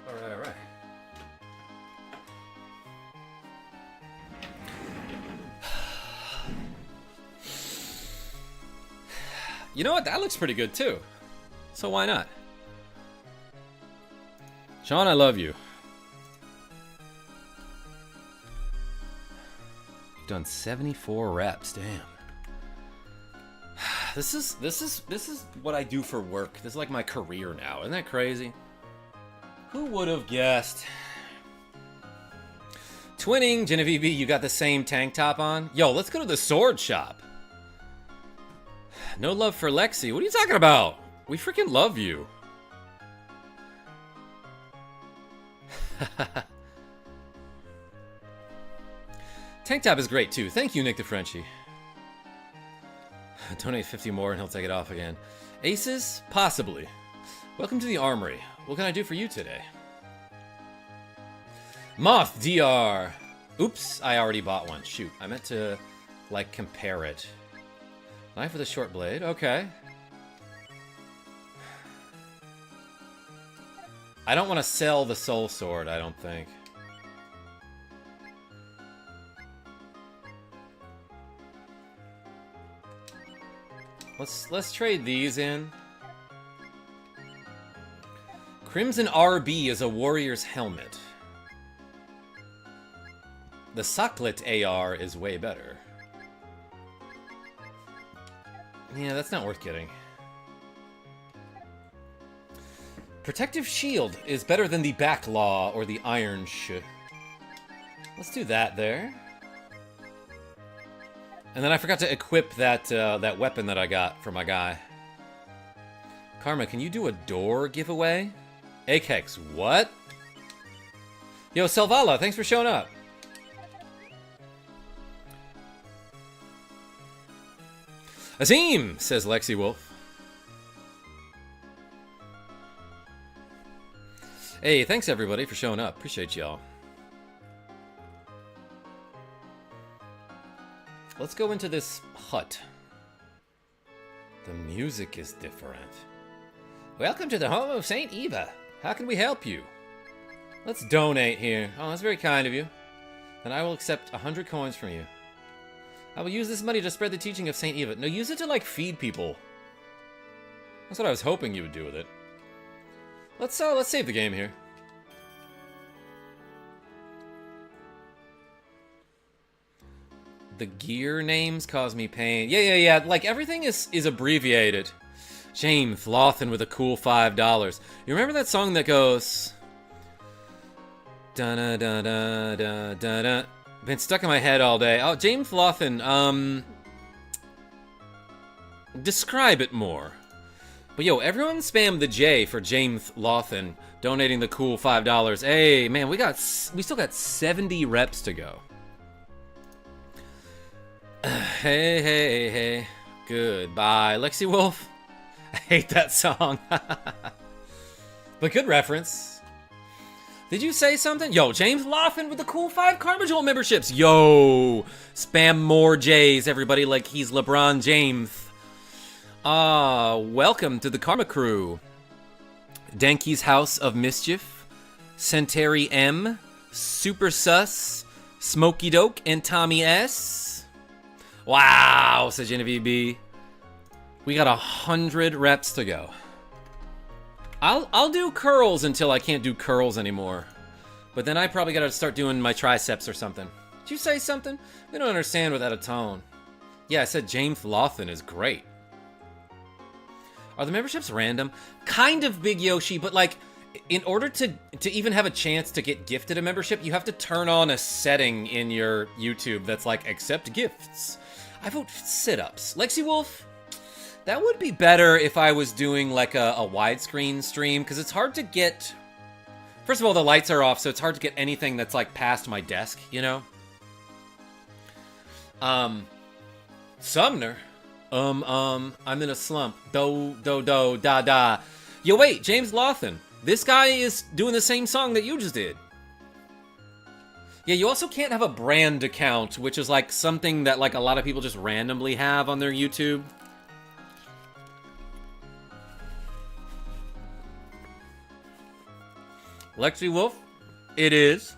A: All right. You know what? That looks pretty good too. So why not? Sean, I love you. You've done 74 reps. Damn. This is what I do for work. This is like my career now. Isn't that crazy? Who would have guessed? Twinning, Genevieve, you got the same tank top on? Yo, let's go to the sword shop. No love for Lexi. What are you talking about? We freaking love you. Tank top is great too. Thank you, Nick the Frenchie. Donate 50 more and he'll take it off again. Aces? Possibly. Welcome to the armory. What can I do for you today? Moth DR. Oops, I already bought one. Shoot, I meant to, like, compare it. Knife with a short blade. Okay. I don't want to sell the soul sword, I don't think. Let's trade these in. Crimson RB is a warrior's helmet. The Socklet AR is way better. Yeah, that's not worth getting. Protective shield is better than the Backlaw or the Iron Sh. Let's do that there. And then I forgot to equip that that weapon that I got for my guy. Karma, can you do a door giveaway? Akex, what? Yo, Selvala, thanks for showing up. Azim, says LexiWolf. Hey, thanks everybody for showing up. Appreciate y'all. Let's go into this hut. The music is different. Welcome to the home of Saint Eva. How can we help you? Let's donate here. Oh, that's very kind of you. Then I will accept 100 coins from you. I will use this money to spread the teaching of Saint Eva. No, use it to, like, feed people. That's what I was hoping you would do with it. Let's save the game here. The gear names cause me pain. Yeah. Like, everything is abbreviated. James Lawson with a cool $5. You remember that song that goes... Da-da-da-da-da-da-da. Been stuck in my head all day. Oh, James Lawson, describe it more. But yo, everyone spam the J for James Lawson donating the cool $5. Hey, man, we still got 70 reps to go. Hey. Goodbye, LexiWolf. I hate that song. But good reference. Did you say something? Yo, James Lawson with the cool 5 KarmaJolt memberships. Yo, spam more J's, everybody, like he's LeBron James. Welcome to the Karma Crew. Danky's House of Mischief, Centauri M, Super Sus, Smokey Doke, and Tommy S. Wow, says Genevieve B. We got 100 reps to go. I'll do curls until I can't do curls anymore. But then I probably gotta start doing my triceps or something. Did you say something? We don't understand without a tone. Yeah, I said James Lawson is great. Are the memberships random? Kind of, Big Yoshi, but like, in order to even have a chance to get gifted a membership, you have to turn on a setting in your YouTube that's like, accept gifts. I vote sit-ups. LexiWolf? That would be better if I was doing like a widescreen stream, because it's hard to get... First of all, the lights are off, so it's hard to get anything that's like past my desk, you know? Sumner? I'm in a slump. Da. Yo, wait, James Lawson. This guy is doing the same song that you just did. Yeah, you also can't have a brand account, which is like something that like a lot of people just randomly have on their YouTube. LexiWolf, it is.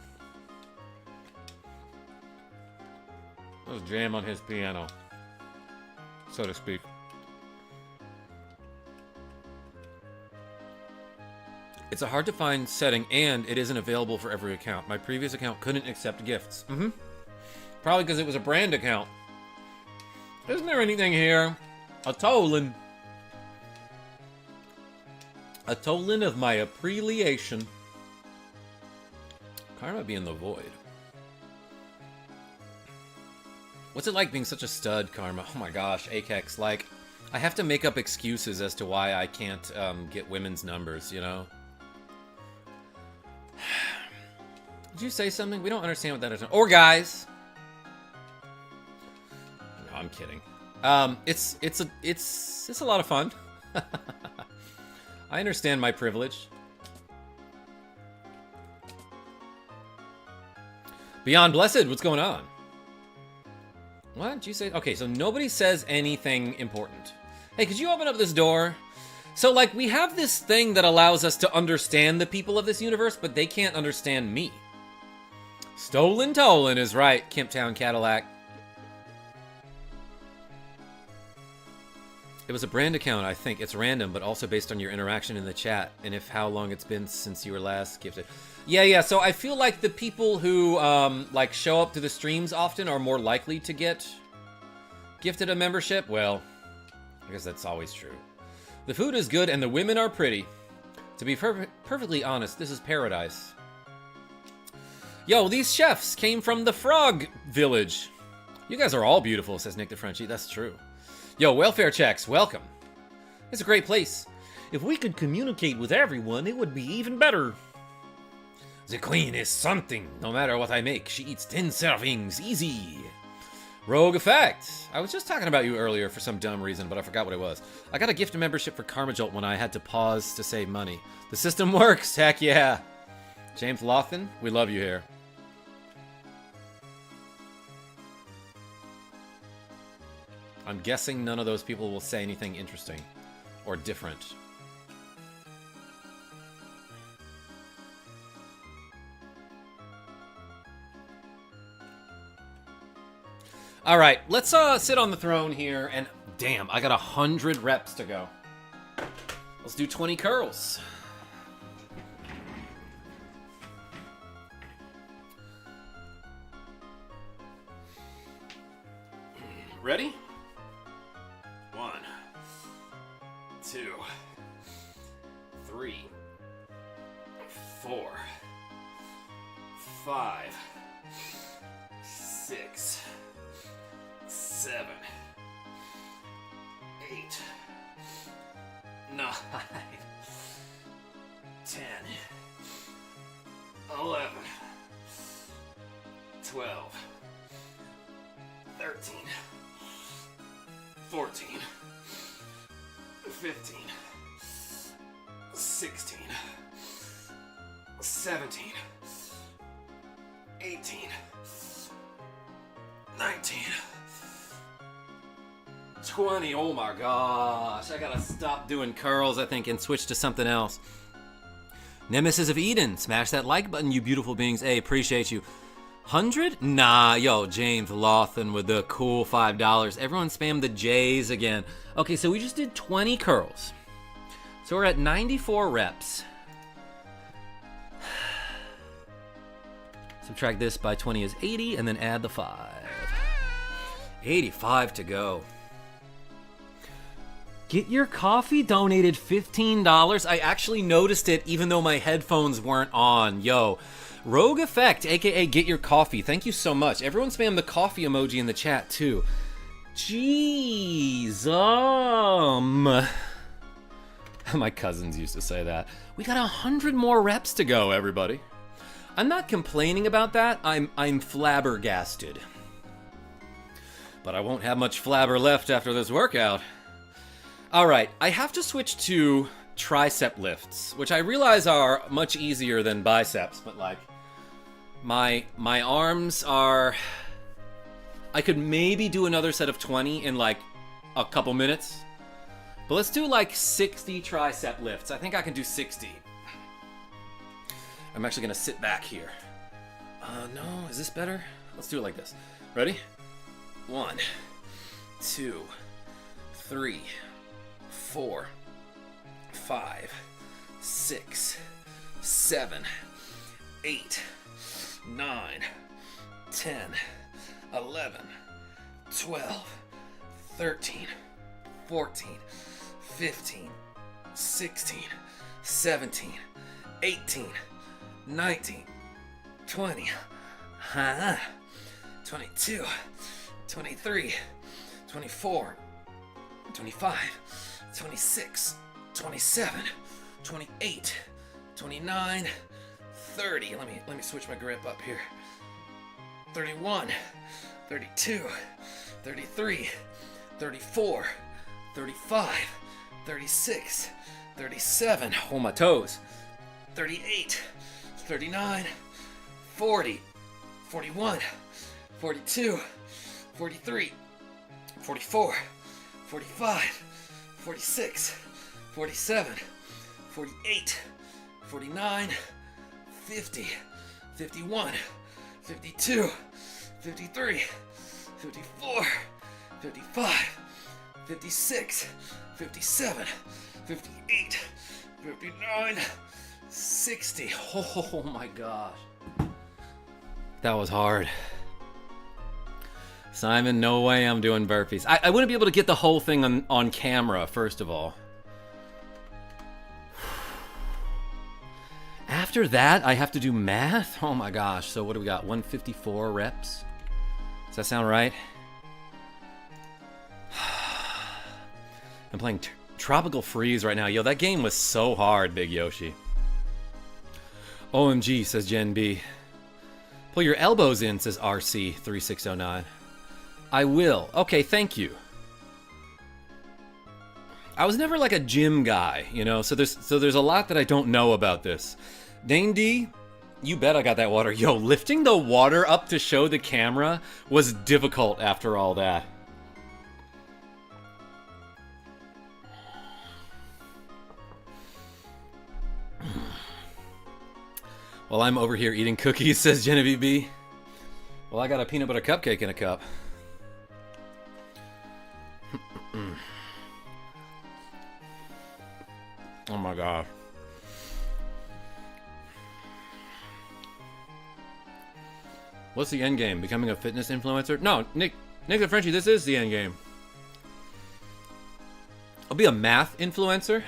A: Let's jam on his piano, so to speak. It's a hard to find setting, and it isn't available for every account. My previous account couldn't accept gifts. Probably because it was a brand account. Isn't there anything here? A token. A token of my appreciation. Karma be in the void. What's it like being such a stud, Karma? Oh my gosh, Akex, like, I have to make up excuses as to why I can't get women's numbers, you know? Did you say something? We don't understand what that is. Or guys. No, I'm kidding. It's a lot of fun. I understand my privilege. Beyond Blessed, what's going on? What did you say? Okay, so nobody says anything important. Hey, could you open up this door? So, like, we have this thing that allows us to understand the people of this universe, but they can't understand me. Stolen Tolan is right, Kimptown Cadillac. It was a brand account, I think. It's random, but also based on your interaction in the chat, and if how long it's been since you were last gifted. Yeah, so I feel like the people who, like, show up to the streams often are more likely to get gifted a membership. Well, I guess that's always true. The food is good and the women are pretty. To be perfectly honest, this is paradise. Yo, these chefs came from the Frog Village. You guys are all beautiful, says Nick DeFrenchie. That's true. Yo, welfare checks, welcome. It's a great place. If we could communicate with everyone, it would be even better. The queen is something. No matter what I make, she eats 10 servings, easy. Rogue Effect. I was just talking about you earlier for some dumb reason, but I forgot what it was. I got a gift membership for KarmaJolt when I had to pause to save money. The system works, heck yeah. James Lawson, we love you here. I'm guessing none of those people will say anything interesting or different. All right, let's sit on the throne here, and damn, I got 100 reps to go. Let's do 20 curls. Ready? 1, 2, 3, 4, 5, 6, 7, 8, 9, 10, 11, 12, 13, 14, 15, 16, 17, 18, 19, 20. Oh my gosh, I gotta stop doing curls, I think, and switch to something else. Nemesis of Eden, smash that like button, you beautiful beings. Hey, appreciate you. 100? Nah, yo, James Lawson with the cool $5. Everyone spam the J's again. Okay, so we just did 20 curls. So we're at 94 reps. Subtract this by 20 is 80, and then add the 5. 85 to go. Get Your Coffee donated $15. I actually noticed it even though my headphones weren't on. Yo, Rogue Effect, aka Get Your Coffee, thank you so much. Everyone spam the coffee emoji in the chat too. Jeez. My cousins used to say that. We got 100 more reps to go, everybody. I'm not complaining about that. I'm flabbergasted. But I won't have much flabber left after this workout. Alright, I have to switch to tricep lifts, which I realize are much easier than biceps, but like, my arms are... I could maybe do another set of 20 in like a couple minutes. But let's do like 60 tricep lifts. I think I can do 60. I'm actually gonna sit back here. No, is this better? Let's do it like this. Ready? 1, 2, 3, 4, 5, 6, 7, 8, 9, 10, 11, 12, 13, 14, 15, 16, 17, 18, 19, 20, 22, 23, 24, 25, 26, 27, 28, 29, 30. Let me switch my grip up here. 31, 32, 33, 34, 35, 36, 37. Hold my toes. 38, 39, 40, 41, 42, 43, 44, 45, 46, 47, 48, 49, 50, 51, 52, 53, 54, 55, 56, 57, 58, 59, 60. Oh my gosh. That was hard. Simon, no way I'm doing burpees. I wouldn't be able to get the whole thing on camera, first of all. After that, I have to do math? Oh my gosh. So what do we got? 154 reps? Does that sound right? I'm playing Tropical Freeze right now. Yo, that game was so hard, Big Yoshi. OMG, says Gen B. Pull your elbows in, says RC3609. I will. Okay, thank you. I was never like a gym guy, you know, so there's a lot that I don't know about this. Dane D, you bet I got that water. Yo, lifting the water up to show the camera was difficult after all that. Well, I'm over here eating cookies, says Genevieve B. Well, I got a peanut butter cupcake in a cup. Oh my god. What's the end game? Becoming a fitness influencer? No, Nick the Frenchie, this is the end game. I'll be a math influencer.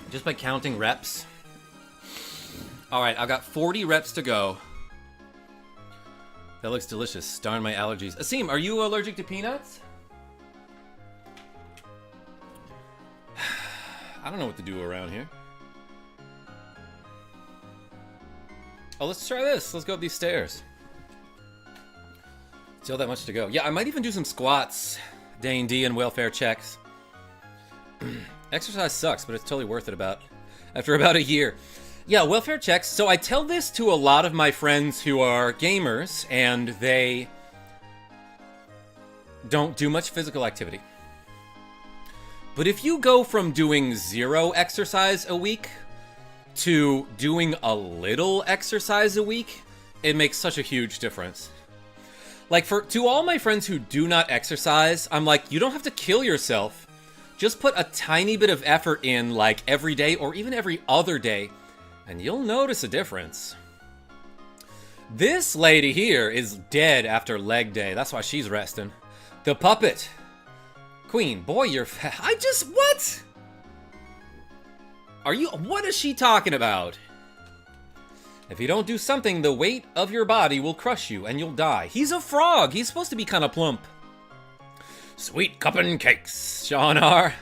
A: Just by counting reps. Alright, I've got 40 reps to go. That looks delicious. Darn my allergies. Asim, are you allergic to peanuts? I don't know what to do around here. Oh, let's try this. Let's go up these stairs. Still that much to go. Yeah, I might even do some squats, Dane D, and welfare checks. Exercise sucks, but it's totally worth it after about a year. Yeah, welfare checks. So I tell this to a lot of my friends who are gamers, and they don't do much physical activity. But if you go from doing 0 exercise a week to doing a little exercise a week, it makes such a huge difference. Like, to all my friends who do not exercise, I'm like, you don't have to kill yourself. Just put a tiny bit of effort in, like, every day or even every other day. And you'll notice a difference. This lady here is dead after leg day. That's why she's resting. The puppet. Queen, boy, you're what? What is she talking about? If you don't do something, the weight of your body will crush you and you'll die. He's a frog. He's supposed to be kind of plump. Sweet cuppin' cakes, Sean R.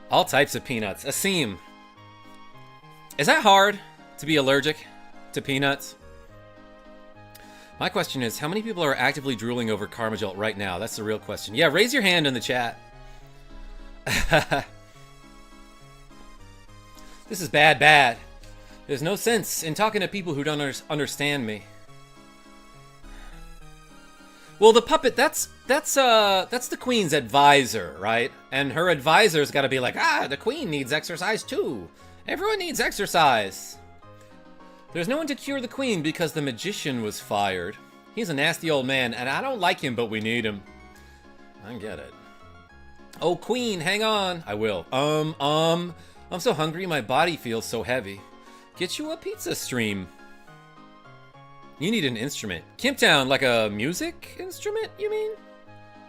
A: All types of peanuts. Asim. Is that hard to be allergic to peanuts? My question is, how many people are actively drooling over KarmaJolt right now? That's the real question. Yeah, raise your hand in the chat. This is bad. There's no sense in talking to people who don't understand me. Well, the puppet, that's the queen's advisor, right? And her advisor's got to be like, the queen needs exercise too. Everyone needs exercise. There's no one to cure the queen because the magician was fired. He's a nasty old man, and I don't like him, but we need him. I get it. Oh, queen, hang on. I will. I'm so hungry, my body feels so heavy. Get you a pizza stream. You need an instrument. Kimptown, like a music instrument, you mean?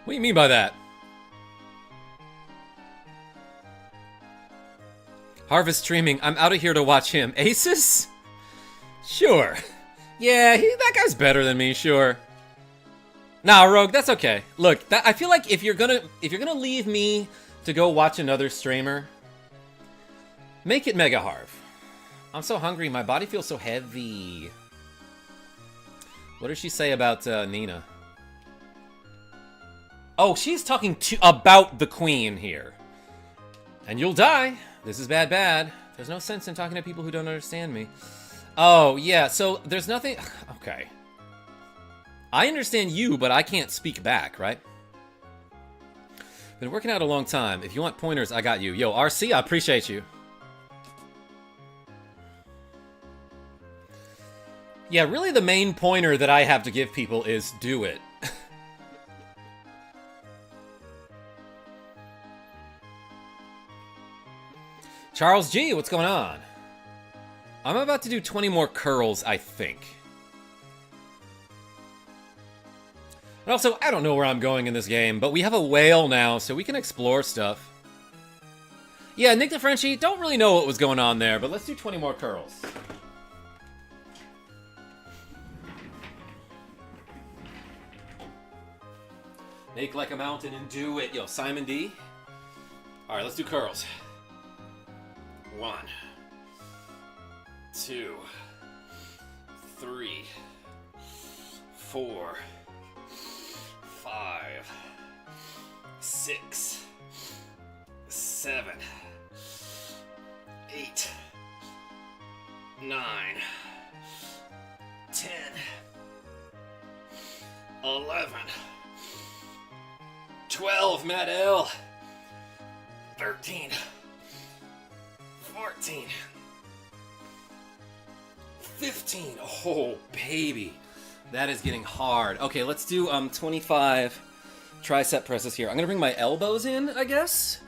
A: What do you mean by that? Harvest streaming. I'm out of here to watch him. Aces? Sure. Yeah, that guy's better than me, sure. Nah, Rogue, that's okay. Look, I feel like if you're gonna leave me to go watch another streamer, make it Mega Harv. I'm so hungry, my body feels so heavy. What does she say about Nina? Oh, she's talking about the queen here. And you'll die. This is bad. There's no sense in talking to people who don't understand me. Oh, yeah, so there's nothing... Okay. I understand you, but I can't speak back, right? Been working out a long time. If you want pointers, I got you. Yo, RC, I appreciate you. Yeah, really the main pointer that I have to give people is do it. Charles G, what's going on? I'm about to do 20 more curls, I think. And also, I don't know where I'm going in this game, but we have a whale now, so we can explore stuff. Yeah, Nick the Frenchie, don't really know what was going on there, but let's do 20 more curls. Make like a mountain and do it. Yo, Simon D. Alright, let's do curls. 1, 2, 3, 4, 5, 6, 7, 8, 9, 10, 11, 12, Matt L. 13, 14, 15. Oh, baby. That is getting hard. Okay, let's do 25 tricep presses here. I'm going to bring my elbows in, I guess.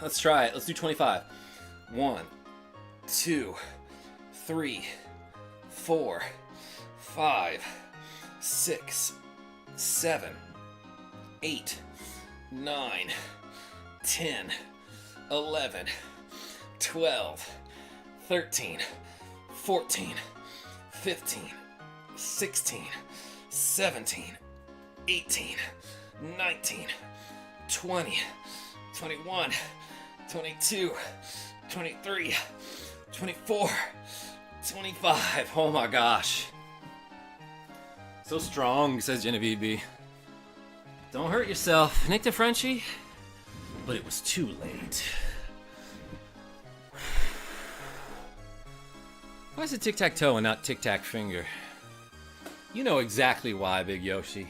A: Let's try it. Let's do 25. 1, 2, 3, 4, 5, 6, 7, 8, 9, 10, 11, 12, 13, 14, 15, 16, 17, 18, 19, 20, 21, 22, 23, 24, 25. Oh my gosh. So strong, says Genevieve B. Don't hurt yourself, Nick the Frenchie. But it was too late. Why is it tic-tac-toe and not tic-tac-finger? You know exactly why, Big Yoshi.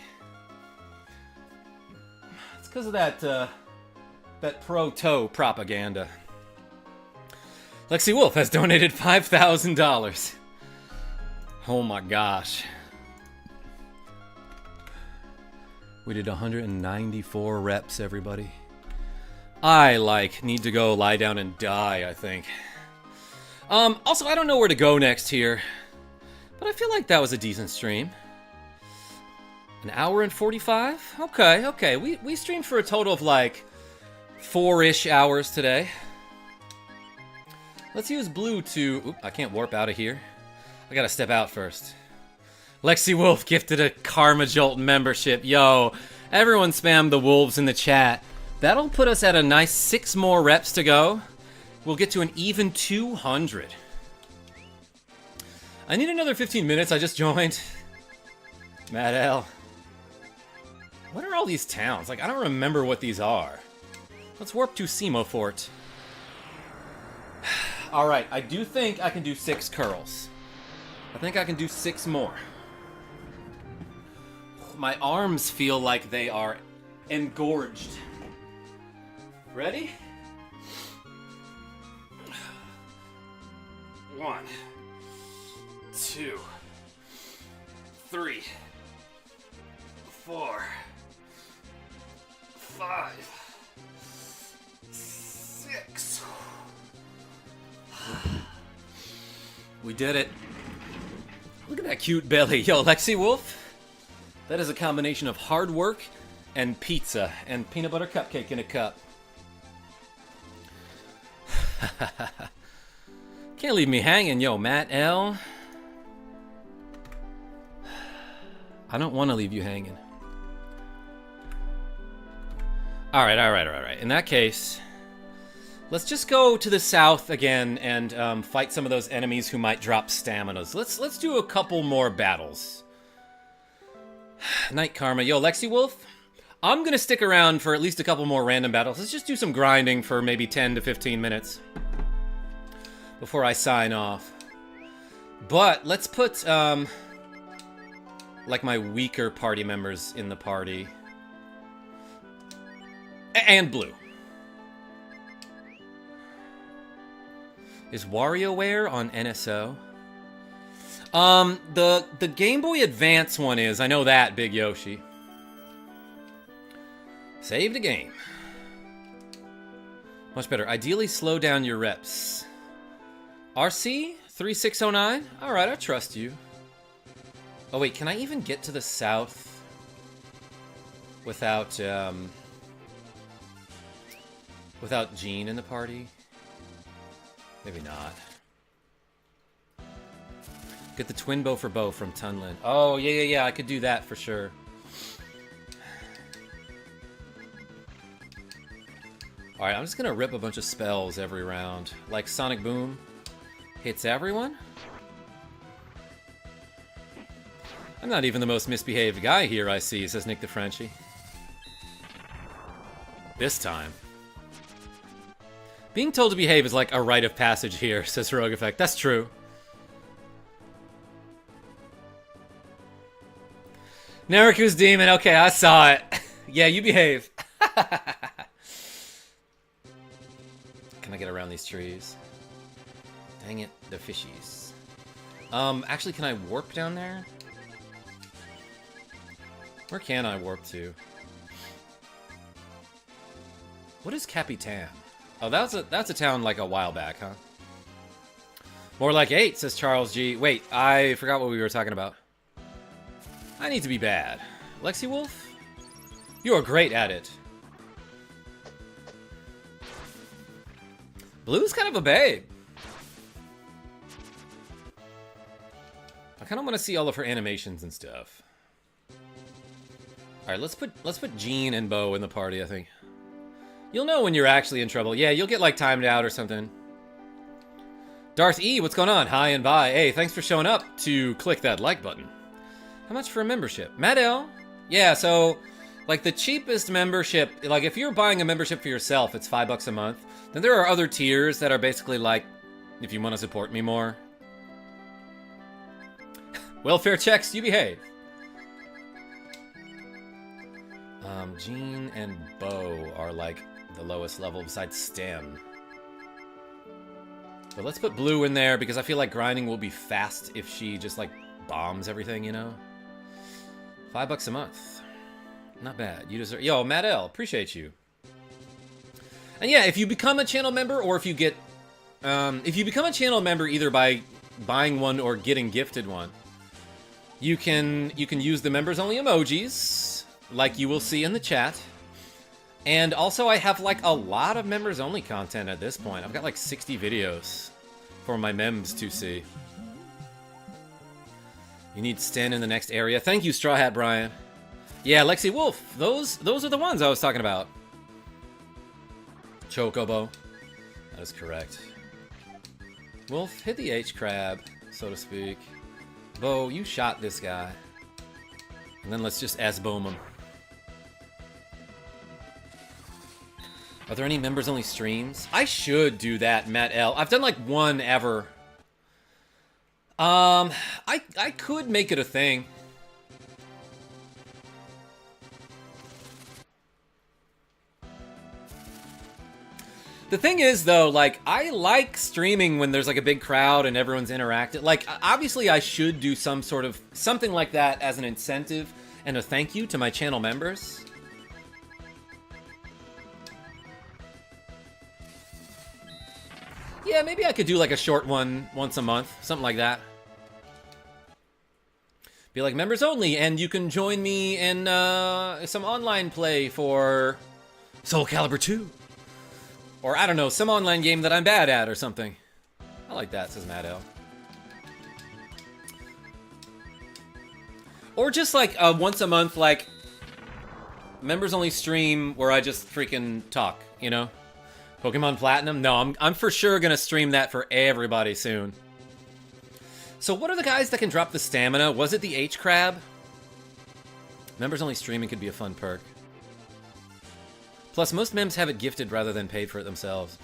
A: It's because of that pro-toe propaganda. LexiWolf has donated $5,000. Oh my gosh. We did 194 reps, everybody. I, need to go lie down and die, I think. Also, I don't know where to go next here, but I feel like that was a decent stream. An hour and 45? Okay, okay. We streamed for a total of like 4-ish hours today. Let's use blue to... Oop, I can't warp out of here. I gotta step out first. LexiWolf gifted a KarmaJolt membership. Yo, everyone spam the wolves in the chat. That'll put us at a nice 6 more reps to go. We'll get to an even 200. I need another 15 minutes. I just joined. Mad L. What are all these towns? Like, I don't remember what these are. Let's warp to Simo Fort. Alright, I do think I can do 6 curls. I think I can do 6 more. My arms feel like they are engorged. Ready? 1, 2, 3, 4, 5, 6. We did it. Look at that cute belly. Yo, LexiWolf. That is a combination of hard work and pizza and peanut butter cupcake in a cup. Can't leave me hanging, yo, Matt L. I don't want to leave you hanging. Alright. In that case, let's just go to the south again and fight some of those enemies who might drop staminas. Let's do a couple more battles. Night Karma. Yo, LexiWolf, I'm gonna stick around for at least a couple more random battles. Let's just do some grinding for maybe 10 to 15 minutes before I sign off. But let's put, like, my weaker party members in the party. And blue. Is WarioWare on NSO? The Game Boy Advance one is. I know that, Big Yoshi. Save the game. Much better. Ideally, slow down your reps. RC 3609? Alright, I trust you. Oh wait, can I even get to the south without without Jean in the party? Maybe not. Get the twin bow for bow from Tunlin. Oh, yeah, I could do that for sure. Alright, I'm just gonna rip a bunch of spells every round. Like Sonic Boom hits everyone. I'm not even the most misbehaved guy here, I see, says Nick the Frenchie. This time. Being told to behave is like a rite of passage here, says Rogue Effect. That's true. Nariku's Demon, okay, I saw it. Yeah, you behave. Can I get around these trees? Dang it, the fishies. Actually, can I warp down there? Where can I warp to? What is Capitan? Oh, that's a town like a while back, huh? More like 8, says Charles G. Wait, I forgot what we were talking about. I need to be bad. LexiWolf? You are great at it. Blue's kind of a babe. I kind of want to see all of her animations and stuff. All right, let's put Jean and Bo in the party, I think. You'll know when you're actually in trouble. Yeah, you'll get like timed out or something. Darth E, what's going on? Hi and bye. Hey, thanks for showing up to click that like button. How much for a membership? Madel? Yeah, so like the cheapest membership, like if you're buying a membership for yourself, it's $5 a month. Then there are other tiers that are basically like, if you want to support me more. Welfare checks, you behave. Jean and Bo are like the lowest level besides Stem. But let's put Blue in there because I feel like grinding will be fast if she just like bombs everything, you know? $5 a month. Not bad. You deserve... Yo, Matt L, appreciate you. And yeah, if you become a channel member or if you get If you become a channel member either by buying one or getting gifted one, you can use the members only emojis, like you will see in the chat. And also I have like a lot of members only content at this point. I've got like 60 videos for my membs to see. You need to stand in the next area. Thank you, Straw Hat Brian. Yeah, LexiWolf. Those are the ones I was talking about. Chocobo. That is correct. Wolf, hit the H-crab, so to speak. Bo, you shot this guy. And then let's just S-boom him. Are there any members-only streams? I should do that, Matt L. I've done like one ever. I could make it a thing. The thing is, though, like, I like streaming when there's, like, a big crowd and everyone's interacting. Like, obviously I should do some sort of, something like that as an incentive and a thank you to my channel members. Yeah, maybe I could do, like, a short one once a month. Something like that. Be like, members only, and you can join me in, some online play for Soul Calibur 2. Or, I don't know, some online game that I'm bad at or something. I like that, says Matt L. Or just like a once a month, like, members only stream where I just freaking talk, you know? Pokemon Platinum? No, I'm for sure gonna stream that for everybody soon. So what are the guys that can drop the stamina? Was it the H-Crab? Members only streaming could be a fun perk. Plus, most mems have it gifted rather than paid for it themselves.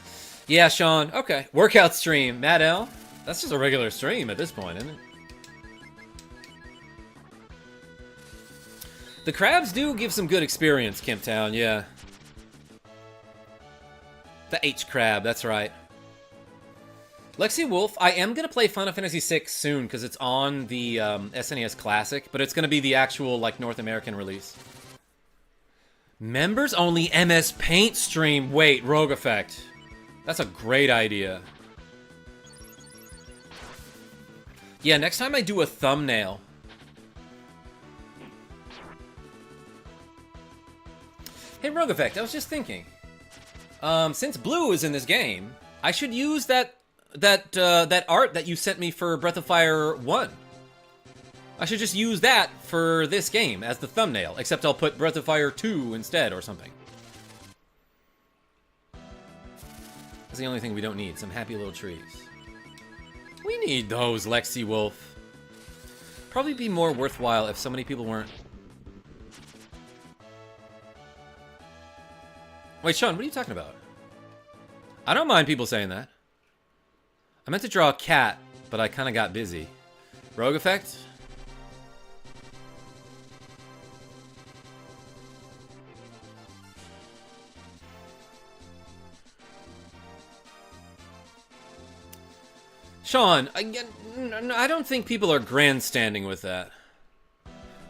A: Yeah, Sean. Okay. Workout stream. Matt L. That's just a regular stream at this point, isn't it? The crabs do give some good experience, Kimptown, yeah. The H-Crab, that's right. LexiWolf, I am going to play Final Fantasy VI soon, because it's on the SNES Classic, but it's going to be the actual, like, North American release. Members only MS Paint stream. Wait, Rogue Effect. That's a great idea. Yeah, next time I do a thumbnail. Hey, Rogue Effect, I was just thinking. Since Blue is in this game, I should use that art that you sent me for Breath of Fire 1. I should just use that for this game as the thumbnail, except I'll put Breath of Fire 2 instead or something. That's the only thing we don't need, some happy little trees. We need those, LexiWolf. Probably be more worthwhile if so many people weren't... Wait, Sean, what are you talking about? I don't mind people saying that. I meant to draw a cat, but I kind of got busy. Rogue Effect? Sean, I don't think people are grandstanding with that.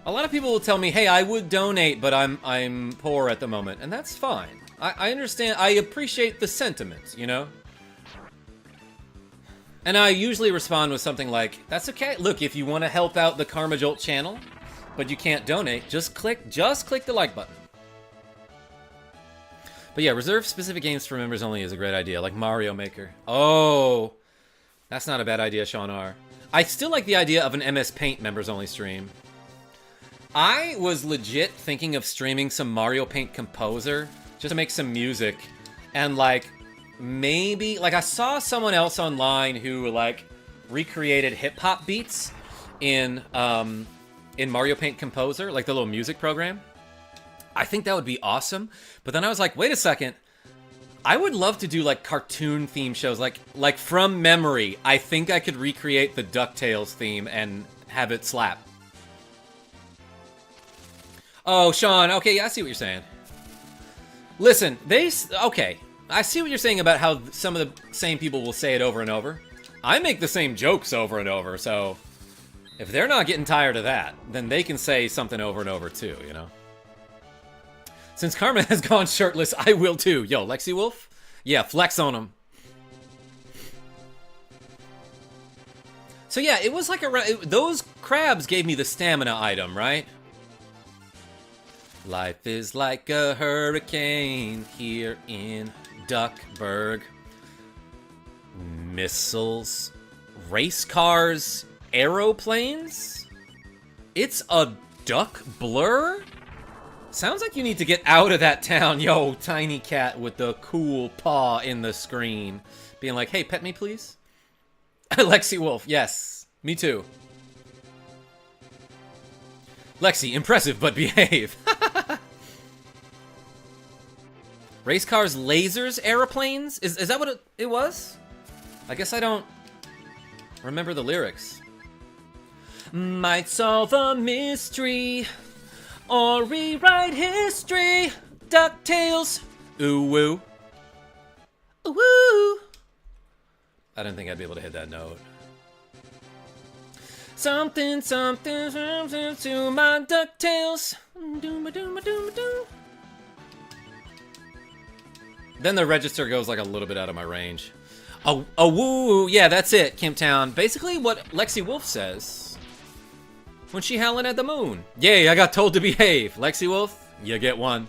A: A lot of people will tell me, hey, I would donate, but I'm poor at the moment, and that's fine. I understand, I appreciate the sentiment, you know? And I usually respond with something like, that's okay. Look, if you want to help out the KarmaJolt channel, but you can't donate, just click the like button. But yeah, reserve specific games for members only is a great idea, like Mario Maker. Oh, that's not a bad idea, Sean R. I still like the idea of an MS Paint members only stream. I was legit thinking of streaming some Mario Paint Composer just to make some music and like maybe like I saw someone else online who like recreated hip hop beats in Mario Paint Composer, like the little music program. I think that would be awesome. But then I was like, wait a second. I would love to do like cartoon theme shows, like from memory. I think I could recreate the DuckTales theme and have it slap. Oh, Sean, okay, I see what you're saying. Listen, okay, I see what you're saying about how some of the same people will say it over and over. I make the same jokes over and over, so if they're not getting tired of that, then they can say something over and over too, you know? Since Karma has gone shirtless, I will too. Yo, LexiWolf? Yeah, flex on him. So yeah, it was like those crabs gave me the stamina item, right? Life is like a hurricane here in Duckburg. Missiles, race cars, aeroplanes? It's a duck blur? Sounds like you need to get out of that town, yo, tiny cat with the cool paw in the screen. Being like, hey, pet me, please? LexiWolf, yes. Me too. Lexi, impressive, but behave. Race cars, lasers, aeroplanes? Is that what it was? I guess I don't remember the lyrics. Might solve a mystery or rewrite history. DuckTales. Ooh woo. Ooh woo. I didn't think I'd be able to hit that note. Something, something, something to my DuckTales. Then the register goes like a little bit out of my range. Oh, woo, yeah, that's it, Kimptown. Basically what LexiWolf says when she howling at the moon. Yay, I got told to behave. LexiWolf, you get one.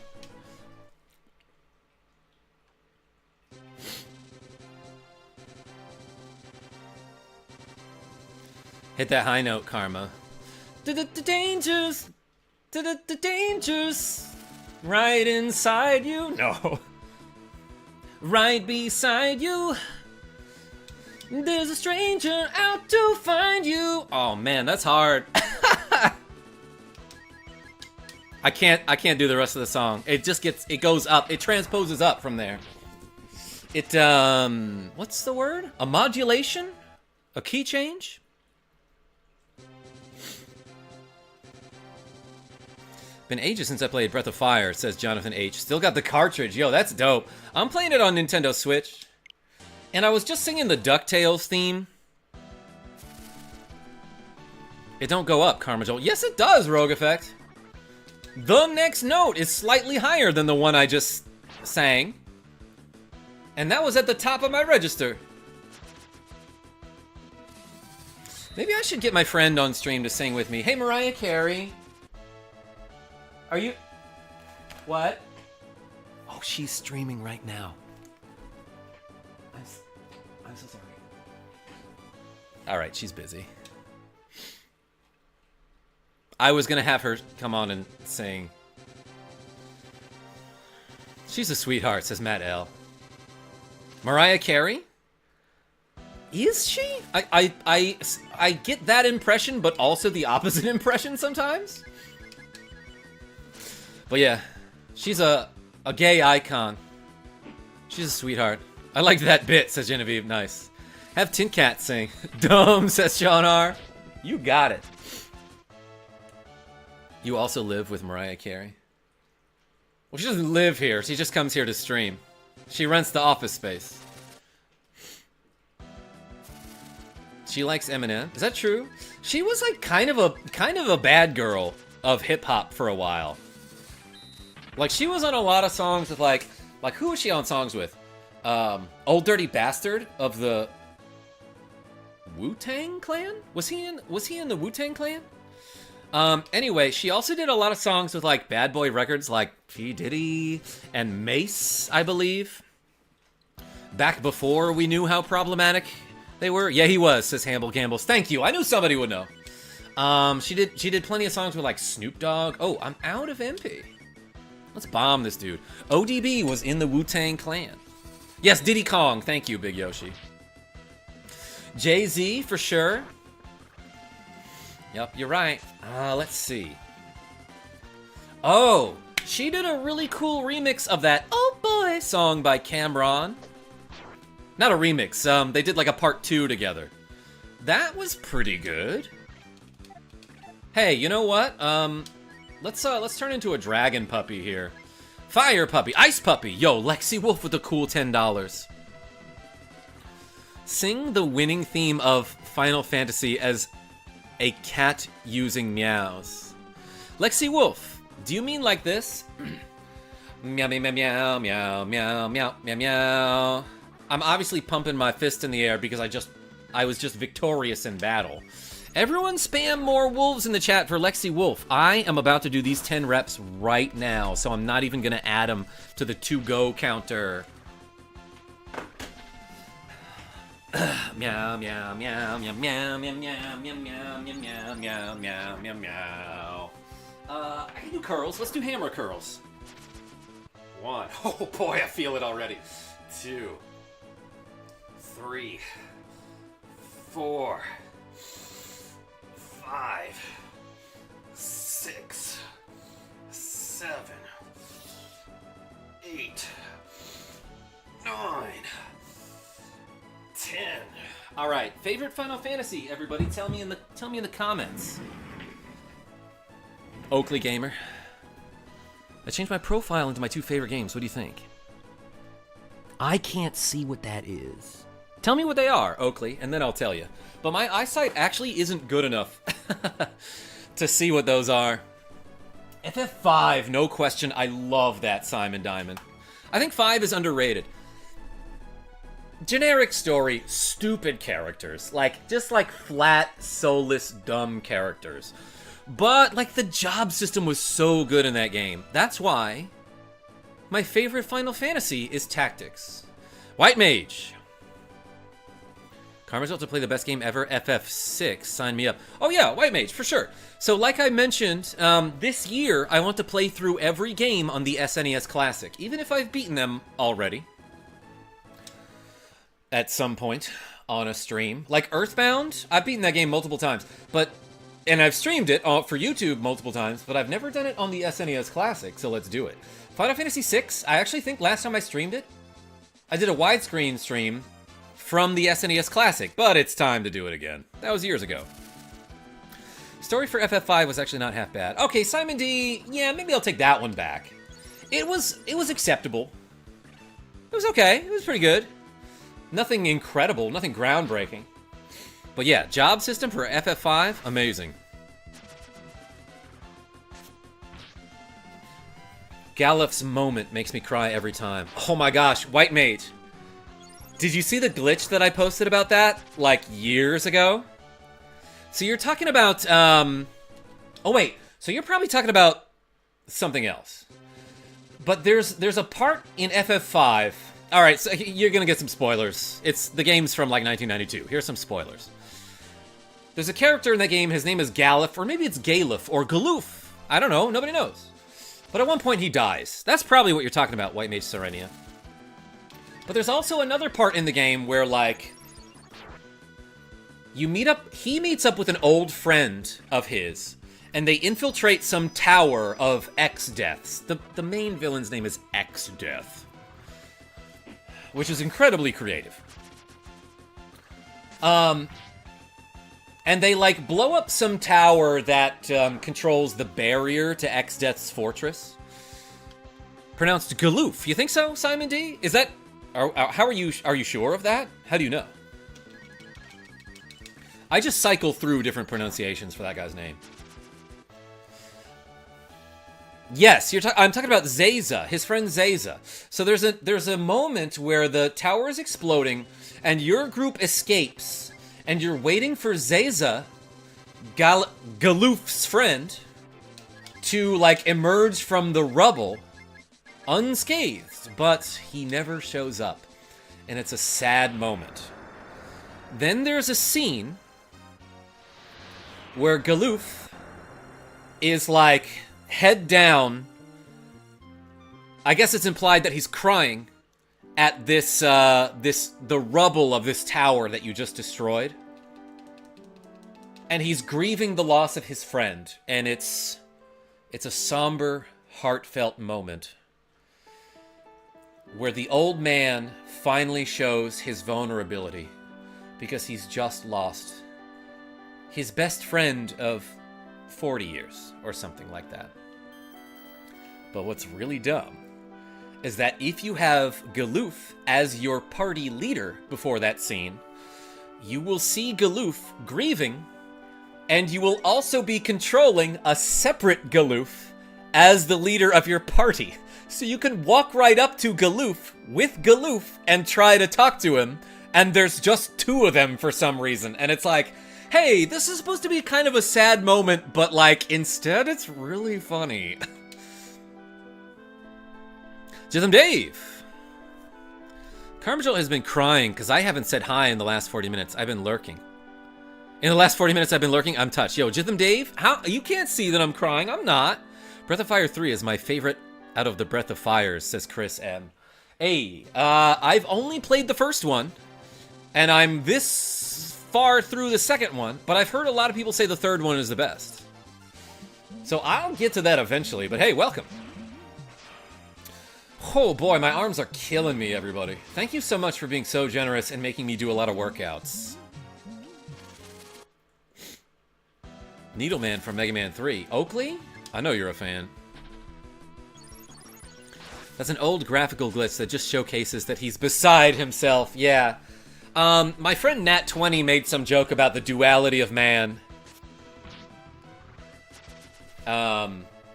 A: Hit that high note, Karma. Dangers, dangers, right inside you. No, right beside you. There's a stranger out to find you. Oh man, that's hard. I can't do the rest of the song. It just it goes up. It transposes up from there. It what's the word? A modulation? A key change? Been ages since I played Breath of Fire, says Jonathan H. Still got the cartridge. Yo, that's dope. I'm playing it on Nintendo Switch. And I was just singing the DuckTales theme. It don't go up, KarmaJolt. Yes, it does, Rogue Effect. The next note is slightly higher than the one I just sang. And that was at the top of my register. Maybe I should get my friend on stream to sing with me. Hey, Mariah Carey. Are you... What? Oh, she's streaming right now. I'm so sorry. Alright, she's busy. I was gonna have her come on and sing. She's a sweetheart, says Matt L. Mariah Carey? Is she? I get that impression, but also the opposite impression sometimes. But yeah, she's a gay icon. She's a sweetheart. I liked that bit, says Genevieve. Nice. Have Tin Cat sing. Dumb, says Sean R. You got it. You also live with Mariah Carey? Well, she doesn't live here. She just comes here to stream. She rents the office space. She likes Eminem. Is that true? She was like kind of a bad girl of hip hop for a while. Like she was on a lot of songs with like who was she on songs with? Old Dirty Bastard of the Wu-Tang Clan? Was he in the Wu-Tang Clan? Anyway, she also did a lot of songs with like Bad Boy Records like P. Diddy and Mace, I believe. Back before we knew how problematic they were. Yeah, he was, says Hamble Gambles. Thank you. I knew somebody would know. She did plenty of songs with like Snoop Dogg. Oh, I'm out of MP. Let's bomb this dude. ODB was in the Wu-Tang Clan. Yes, Diddy Kong. Thank you, Big Yoshi. Jay-Z, for sure. Yep, you're right. Let's see. Oh, she did a really cool remix of that Oh Boy song by Cameron. Not a remix. They did like a part 2 together. That was pretty good. Hey, you know what? Let's turn into a dragon puppy here. Fire puppy, ice puppy. Yo, LexiWolf with a cool $10. Sing the winning theme of Final Fantasy as a cat using meows. LexiWolf, do you mean like this? Meow, meow, meow, meow, meow, meow, meow, meow, meow. I'm obviously pumping my fist in the air because I was just victorious in battle. Everyone spam more wolves in the chat for LexiWolf. I am about to do these 10 reps right now, so I'm not even going to add them to the to-go counter. Meow, meow, meow, meow, meow, meow, meow, meow, meow, meow, meow, meow, meow, meow. I can do curls. Let's do hammer curls. 1. Oh boy, I feel it already. 2, 3, 4, 5, 6, 7, 8, 9, 10. All right, favorite Final Fantasy, everybody. Tell me in the comments. Oakley Gamer. I changed my profile into my 2 favorite games. What do you think? I can't see what that is. Tell me what they are, Oakley, and then I'll tell you. But my eyesight actually isn't good enough to see what those are. FF5, no question. I love that Simon Diamond. I think 5 is underrated. Generic story, stupid characters. Just flat, soulless, dumb characters. But, the job system was so good in that game. That's why my favorite Final Fantasy is Tactics. White Mage. KarmaJolt to play the best game ever, FF6. Sign me up. Oh yeah, White Mage, for sure. So like I mentioned, this year I want to play through every game on the SNES Classic, even if I've beaten them already. At some point on a stream. Like Earthbound, I've beaten that game multiple times, and I've streamed it for YouTube multiple times, but I've never done it on the SNES Classic, so let's do it. Final Fantasy VI, I actually think last time I streamed it, I did a widescreen stream from the SNES Classic, but it's time to do it again. That was years ago. Story for FF5 was actually not half bad. Okay, Simon D, yeah, maybe I'll take that one back. It was acceptable. It was okay, it was pretty good. Nothing incredible, nothing groundbreaking. But yeah, job system for FF5, amazing. Galuf's moment makes me cry every time. Oh my gosh, White Mage. Did you see the glitch that I posted about that, years ago? So you're talking about, oh wait, so you're probably talking about something else. But there's a part in FF5. All right, so you're gonna get some spoilers. The game's from 1992. Here's some spoilers. There's a character in that game, his name is Galuf, or maybe it's Galuf, or Galoof. I don't know, nobody knows. But at one point he dies. That's probably what you're talking about, White Mage Serenia. But there's also another part in the game where, he meets up with an old friend of his, and they infiltrate some tower of X-Deaths. The main villain's name is X-Death, which is incredibly creative. And they, blow up some tower that controls the barrier to X-Death's fortress. Pronounced Galoof. You think so, Simon D? Is that... Are you sure of that? How do you know? I just cycle through different pronunciations for that guy's name. Yes, I'm talking about Zayza, his friend Zayza. So there's a moment where the tower is exploding, and your group escapes, and you're waiting for Zayza, Galoof's friend, to emerge from the rubble unscathed, but he never shows up, and it's a sad moment. Then there's a scene where Galoof is head down. I guess it's implied that he's crying at the rubble of this tower that you just destroyed. And he's grieving the loss of his friend, and it's a somber, heartfelt moment where the old man finally shows his vulnerability because he's just lost his best friend of 40 years or something like that. But what's really dumb is that if you have Galoof as your party leader before that scene, you will see Galoof grieving, and you will also be controlling a separate Galoof as the leader of your party. So you can walk right up to Galoof with Galoof and try to talk to him and there's just 2 of them for some reason, and it's like, hey, this is supposed to be kind of a sad moment, but like, instead it's really funny. Jithem Dave! KarmaJolt has been crying because I haven't said hi in the last 40 minutes. I've been lurking. In the last 40 minutes I've been lurking, I'm touched. Yo, Jithem Dave, how you can't see that I'm crying. I'm not. Breath of Fire 3 is my favorite out of the Breath of Fires, says Chris M. Hey, I've only played the first one, and I'm this far through the second one, but I've heard a lot of people say the third one is the best. So I'll get to that eventually, but hey, welcome. Oh boy, my arms are killing me, everybody. Thank you so much for being so generous and making me do a lot of workouts. Needleman from Mega Man 3. Oakley? I know you're a fan. That's an old graphical glitch that just showcases that he's beside himself. Yeah. My friend Nat20 made some joke about the duality of man.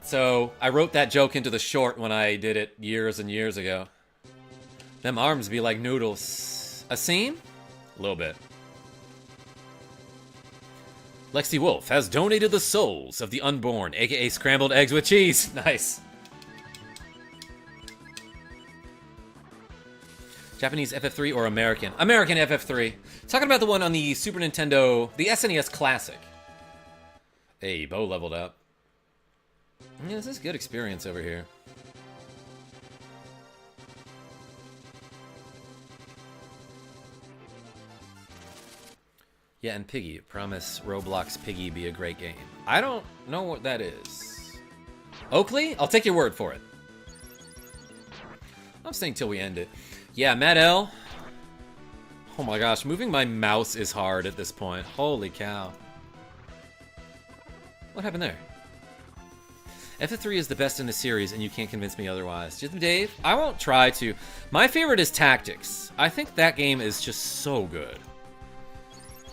A: So I wrote that joke into the short when I did it years and years ago. Them arms be like noodles. A seam? A little bit. LexiWolf has donated the souls of the unborn, aka scrambled eggs with cheese. Nice. Japanese FF3 or American? American FF3. Talking about the one on the Super Nintendo, the SNES Classic. Hey, Bo leveled up. Yeah, this is a good experience over here. Yeah, and Piggy. Promise Roblox Piggy be a great game. I don't know what that is. Oakley? I'll take your word for it. I'm staying till we end it. Yeah, Matt L. Oh my gosh, moving my mouse is hard at this point. Holy cow. What happened there? FF3 is the best in the series, and you can't convince me otherwise. Dave, I won't try to. My favorite is Tactics. I think that game is just so good.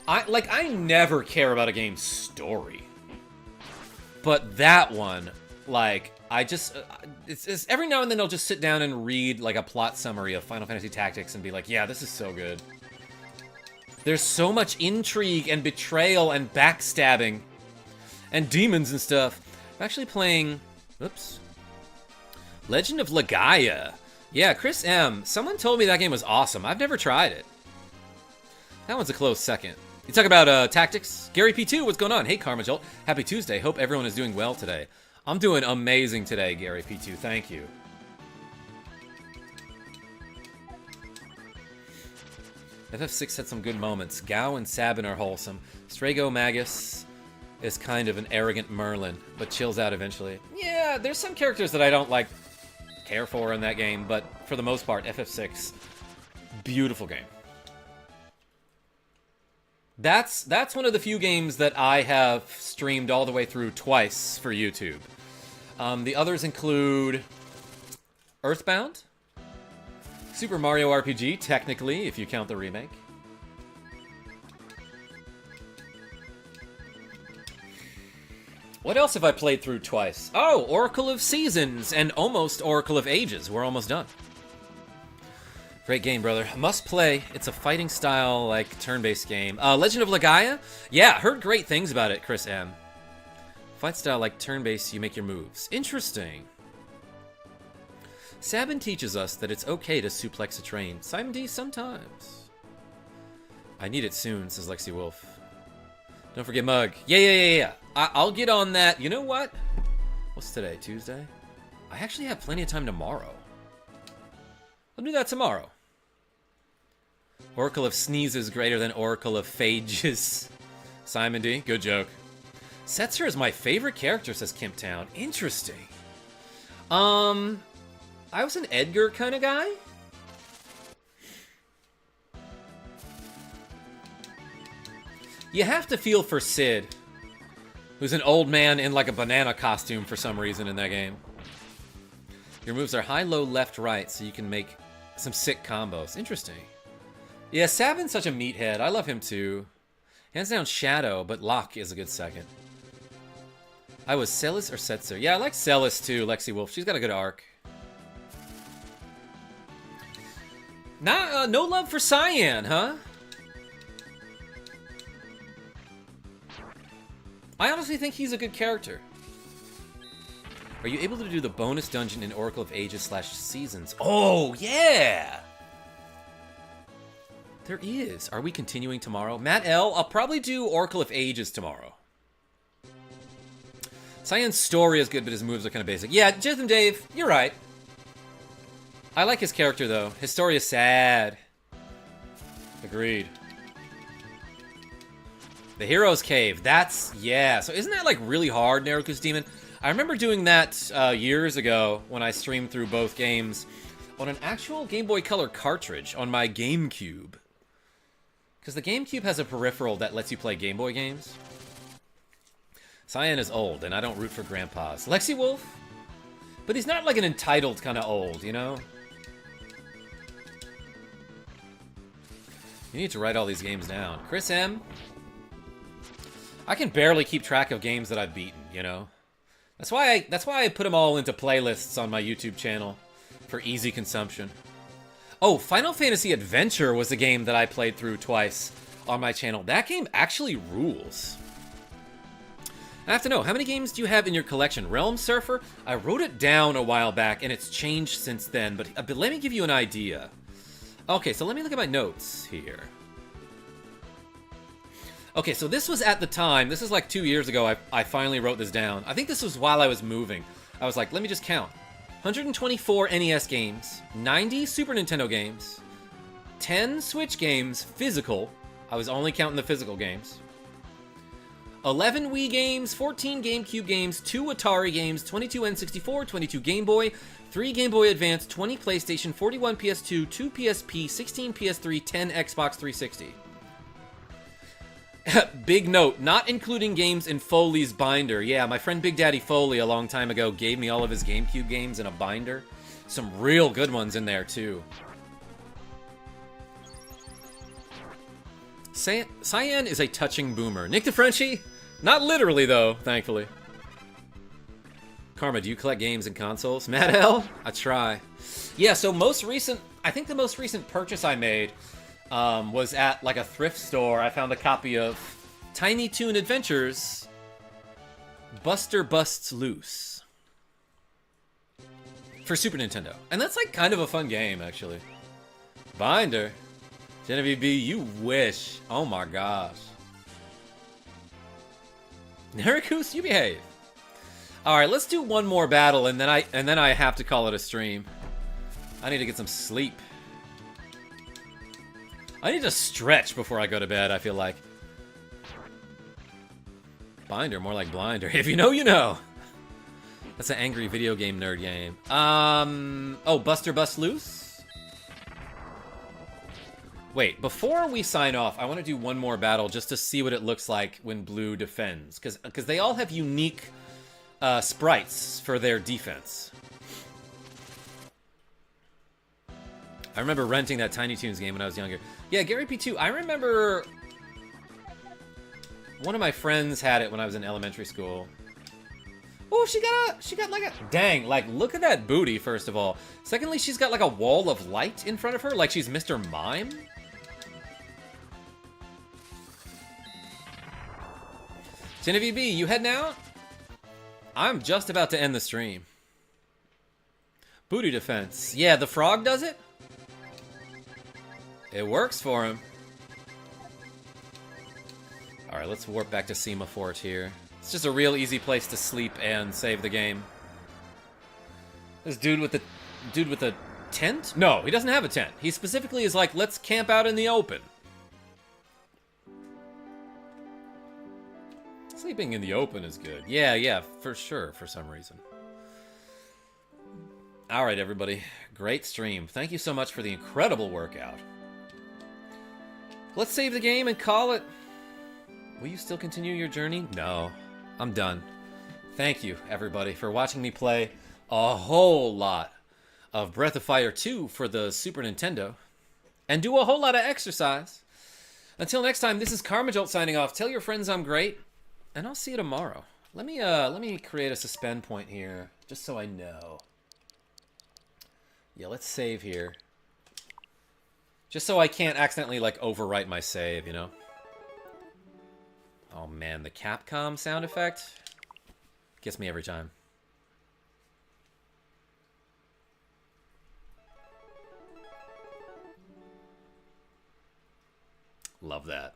A: I never care about a game's story. But that one, like, I just... It's every now and then I'll just sit down and read, like, a plot summary of Final Fantasy Tactics and be like, yeah, this is so good. There's so much intrigue and betrayal and backstabbing. And demons and stuff. I'm actually playing... Oops. Legend of Legaia. Yeah, Chris M. Someone told me that game was awesome. I've never tried it. That one's a close second. You talk about Tactics? Gary P2, what's going on? Hey, KarmaJolt. Happy Tuesday. Hope everyone is doing well today. I'm doing amazing today, Gary P2. Thank you. FF6 had some good moments. Gao and Sabin are wholesome. Strago Magus is kind of an arrogant Merlin, but chills out eventually. Yeah, there's some characters that I don't, like, care for in that game, but for the most part, FF6, beautiful game. That's one of the few games that I have streamed all the way through twice for YouTube. The others include Earthbound, Super Mario RPG, technically, if you count the remake. What else have I played through twice? Oh, Oracle of Seasons and almost Oracle of Ages. We're almost done. Great game, brother. Must play. It's a fighting style, like, turn-based game. Legend of Legaia? Yeah, heard great things about it, Chris M. Fight style, like, turn-based, you make your moves. Interesting. Sabin teaches us that it's okay to suplex a train. Simon D, sometimes. I need it soon, says LexiWolf. Don't forget Mug. Yeah. I'll get on that. You know what? What's today? Tuesday? I actually have plenty of time tomorrow. I'll do that tomorrow. Oracle of Sneezes greater than Oracle of Phages. Simon D, good joke. Setzer is my favorite character, says Kimptown. Interesting. I was an Edgar kind of guy. You have to feel for Sid, who's an old man in like a banana costume for some reason in that game. Your moves are high, low, left, right, so you can make some sick combos. Interesting. Yeah, Sabin's such a meathead. I love him too. Hands down Shadow, but Locke is a good second. I was Celis or Setzer. Yeah, I like Celis too, LexiWolf. She's got a good arc. No love for Cyan, huh? I honestly think he's a good character. Are you able to do the bonus dungeon in Oracle of Ages / Seasons? Oh, yeah! There is. Are we continuing tomorrow? Matt L., I'll probably do Oracle of Ages tomorrow. Cyan's story is good, but his moves are kind of basic. Yeah, Jithm Dave, you're right. I like his character, though. His story is sad. Agreed. The Hero's Cave. That's... yeah. So isn't that, like, really hard, Naruku's Demon? I remember doing that years ago when I streamed through both games on an actual Game Boy Color cartridge on my GameCube. Because the GameCube has a peripheral that lets you play Game Boy games. Cyan is old, and I don't root for grandpas. LexiWolf? But he's not like an entitled kind of old, you know? You need to write all these games down. Chris M? I can barely keep track of games that I've beaten, you know? That's why I put them all into playlists on my YouTube channel for easy consumption. Oh, Final Fantasy Adventure was a game that I played through twice on my channel. That game actually rules. I have to know, how many games do you have in your collection? Realm Surfer? I wrote it down a while back, and it's changed since then, but let me give you an idea. Okay, so let me look at my notes here. Okay, so this was at the time, this is like 2 years ago, I finally wrote this down. I think this was while I was moving. I was like, let me just count. 124 NES games, 90 Super Nintendo games, 10 Switch games, physical. I was only counting the physical games. 11 Wii games, 14 GameCube games, 2 Atari games, 22 N64, 22 Game Boy, 3 Game Boy Advance, 20 PlayStation, 41 PS2, 2 PSP, 16 PS3, 10 Xbox 360. Big note, not including games in Foley's binder. Yeah, my friend Big Daddy Foley a long time ago gave me all of his GameCube games in a binder. Some real good ones in there, too. Cyan is a touching boomer. Nick DeFrenchie? Not literally, though, thankfully. Karma, do you collect games and consoles? Matt L? I try. Yeah, so I think the most recent purchase I made was at like a thrift store. I found a copy of Tiny Toon Adventures Buster Busts Loose for Super Nintendo. And that's like kind of a fun game, actually. Binder. Genevieve B, you wish. Oh my gosh. Narakus, you behave. Alright, let's do one more battle and then I have to call it a stream. I need to get some sleep. I need to stretch before I go to bed, I feel like. Binder, more like blinder. If you know, you know. That's an angry video game nerd game. Oh, Buster Bust Loose? Wait, before we sign off, I want to do one more battle just to see what it looks like when blue defends. Because they all have unique sprites for their defense. I remember renting that Tiny Toons game when I was younger. Yeah, Gary P2, I remember one of my friends had it when I was in elementary school. Oh, she got like a, dang, like, look at that booty, first of all. Secondly, she's got like a wall of light in front of her, like she's Mr. Mime. Genevieve B, you heading out? I'm just about to end the stream. Booty defense. Yeah, the frog does it? It works for him. Alright, let's warp back to Semafort here. It's just a real easy place to sleep and save the game. This dude with the tent? No, he doesn't have a tent. He specifically is like, let's camp out in the open. Sleeping in the open is good. Yeah, for sure, for some reason. Alright, everybody. Great stream. Thank you so much for the incredible workout. Let's save the game and call it. Will you still continue your journey? No. I'm done. Thank you, everybody, for watching me play a whole lot of Breath of Fire 2 for the Super Nintendo. And do a whole lot of exercise. Until next time, this is KarmaJolt signing off. Tell your friends I'm great. And I'll see you tomorrow. Let me create a suspend point here, just so I know. Yeah, let's save here. Just so I can't accidentally, like, overwrite my save, you know? Oh, man, the Capcom sound effect gets me every time. Love that.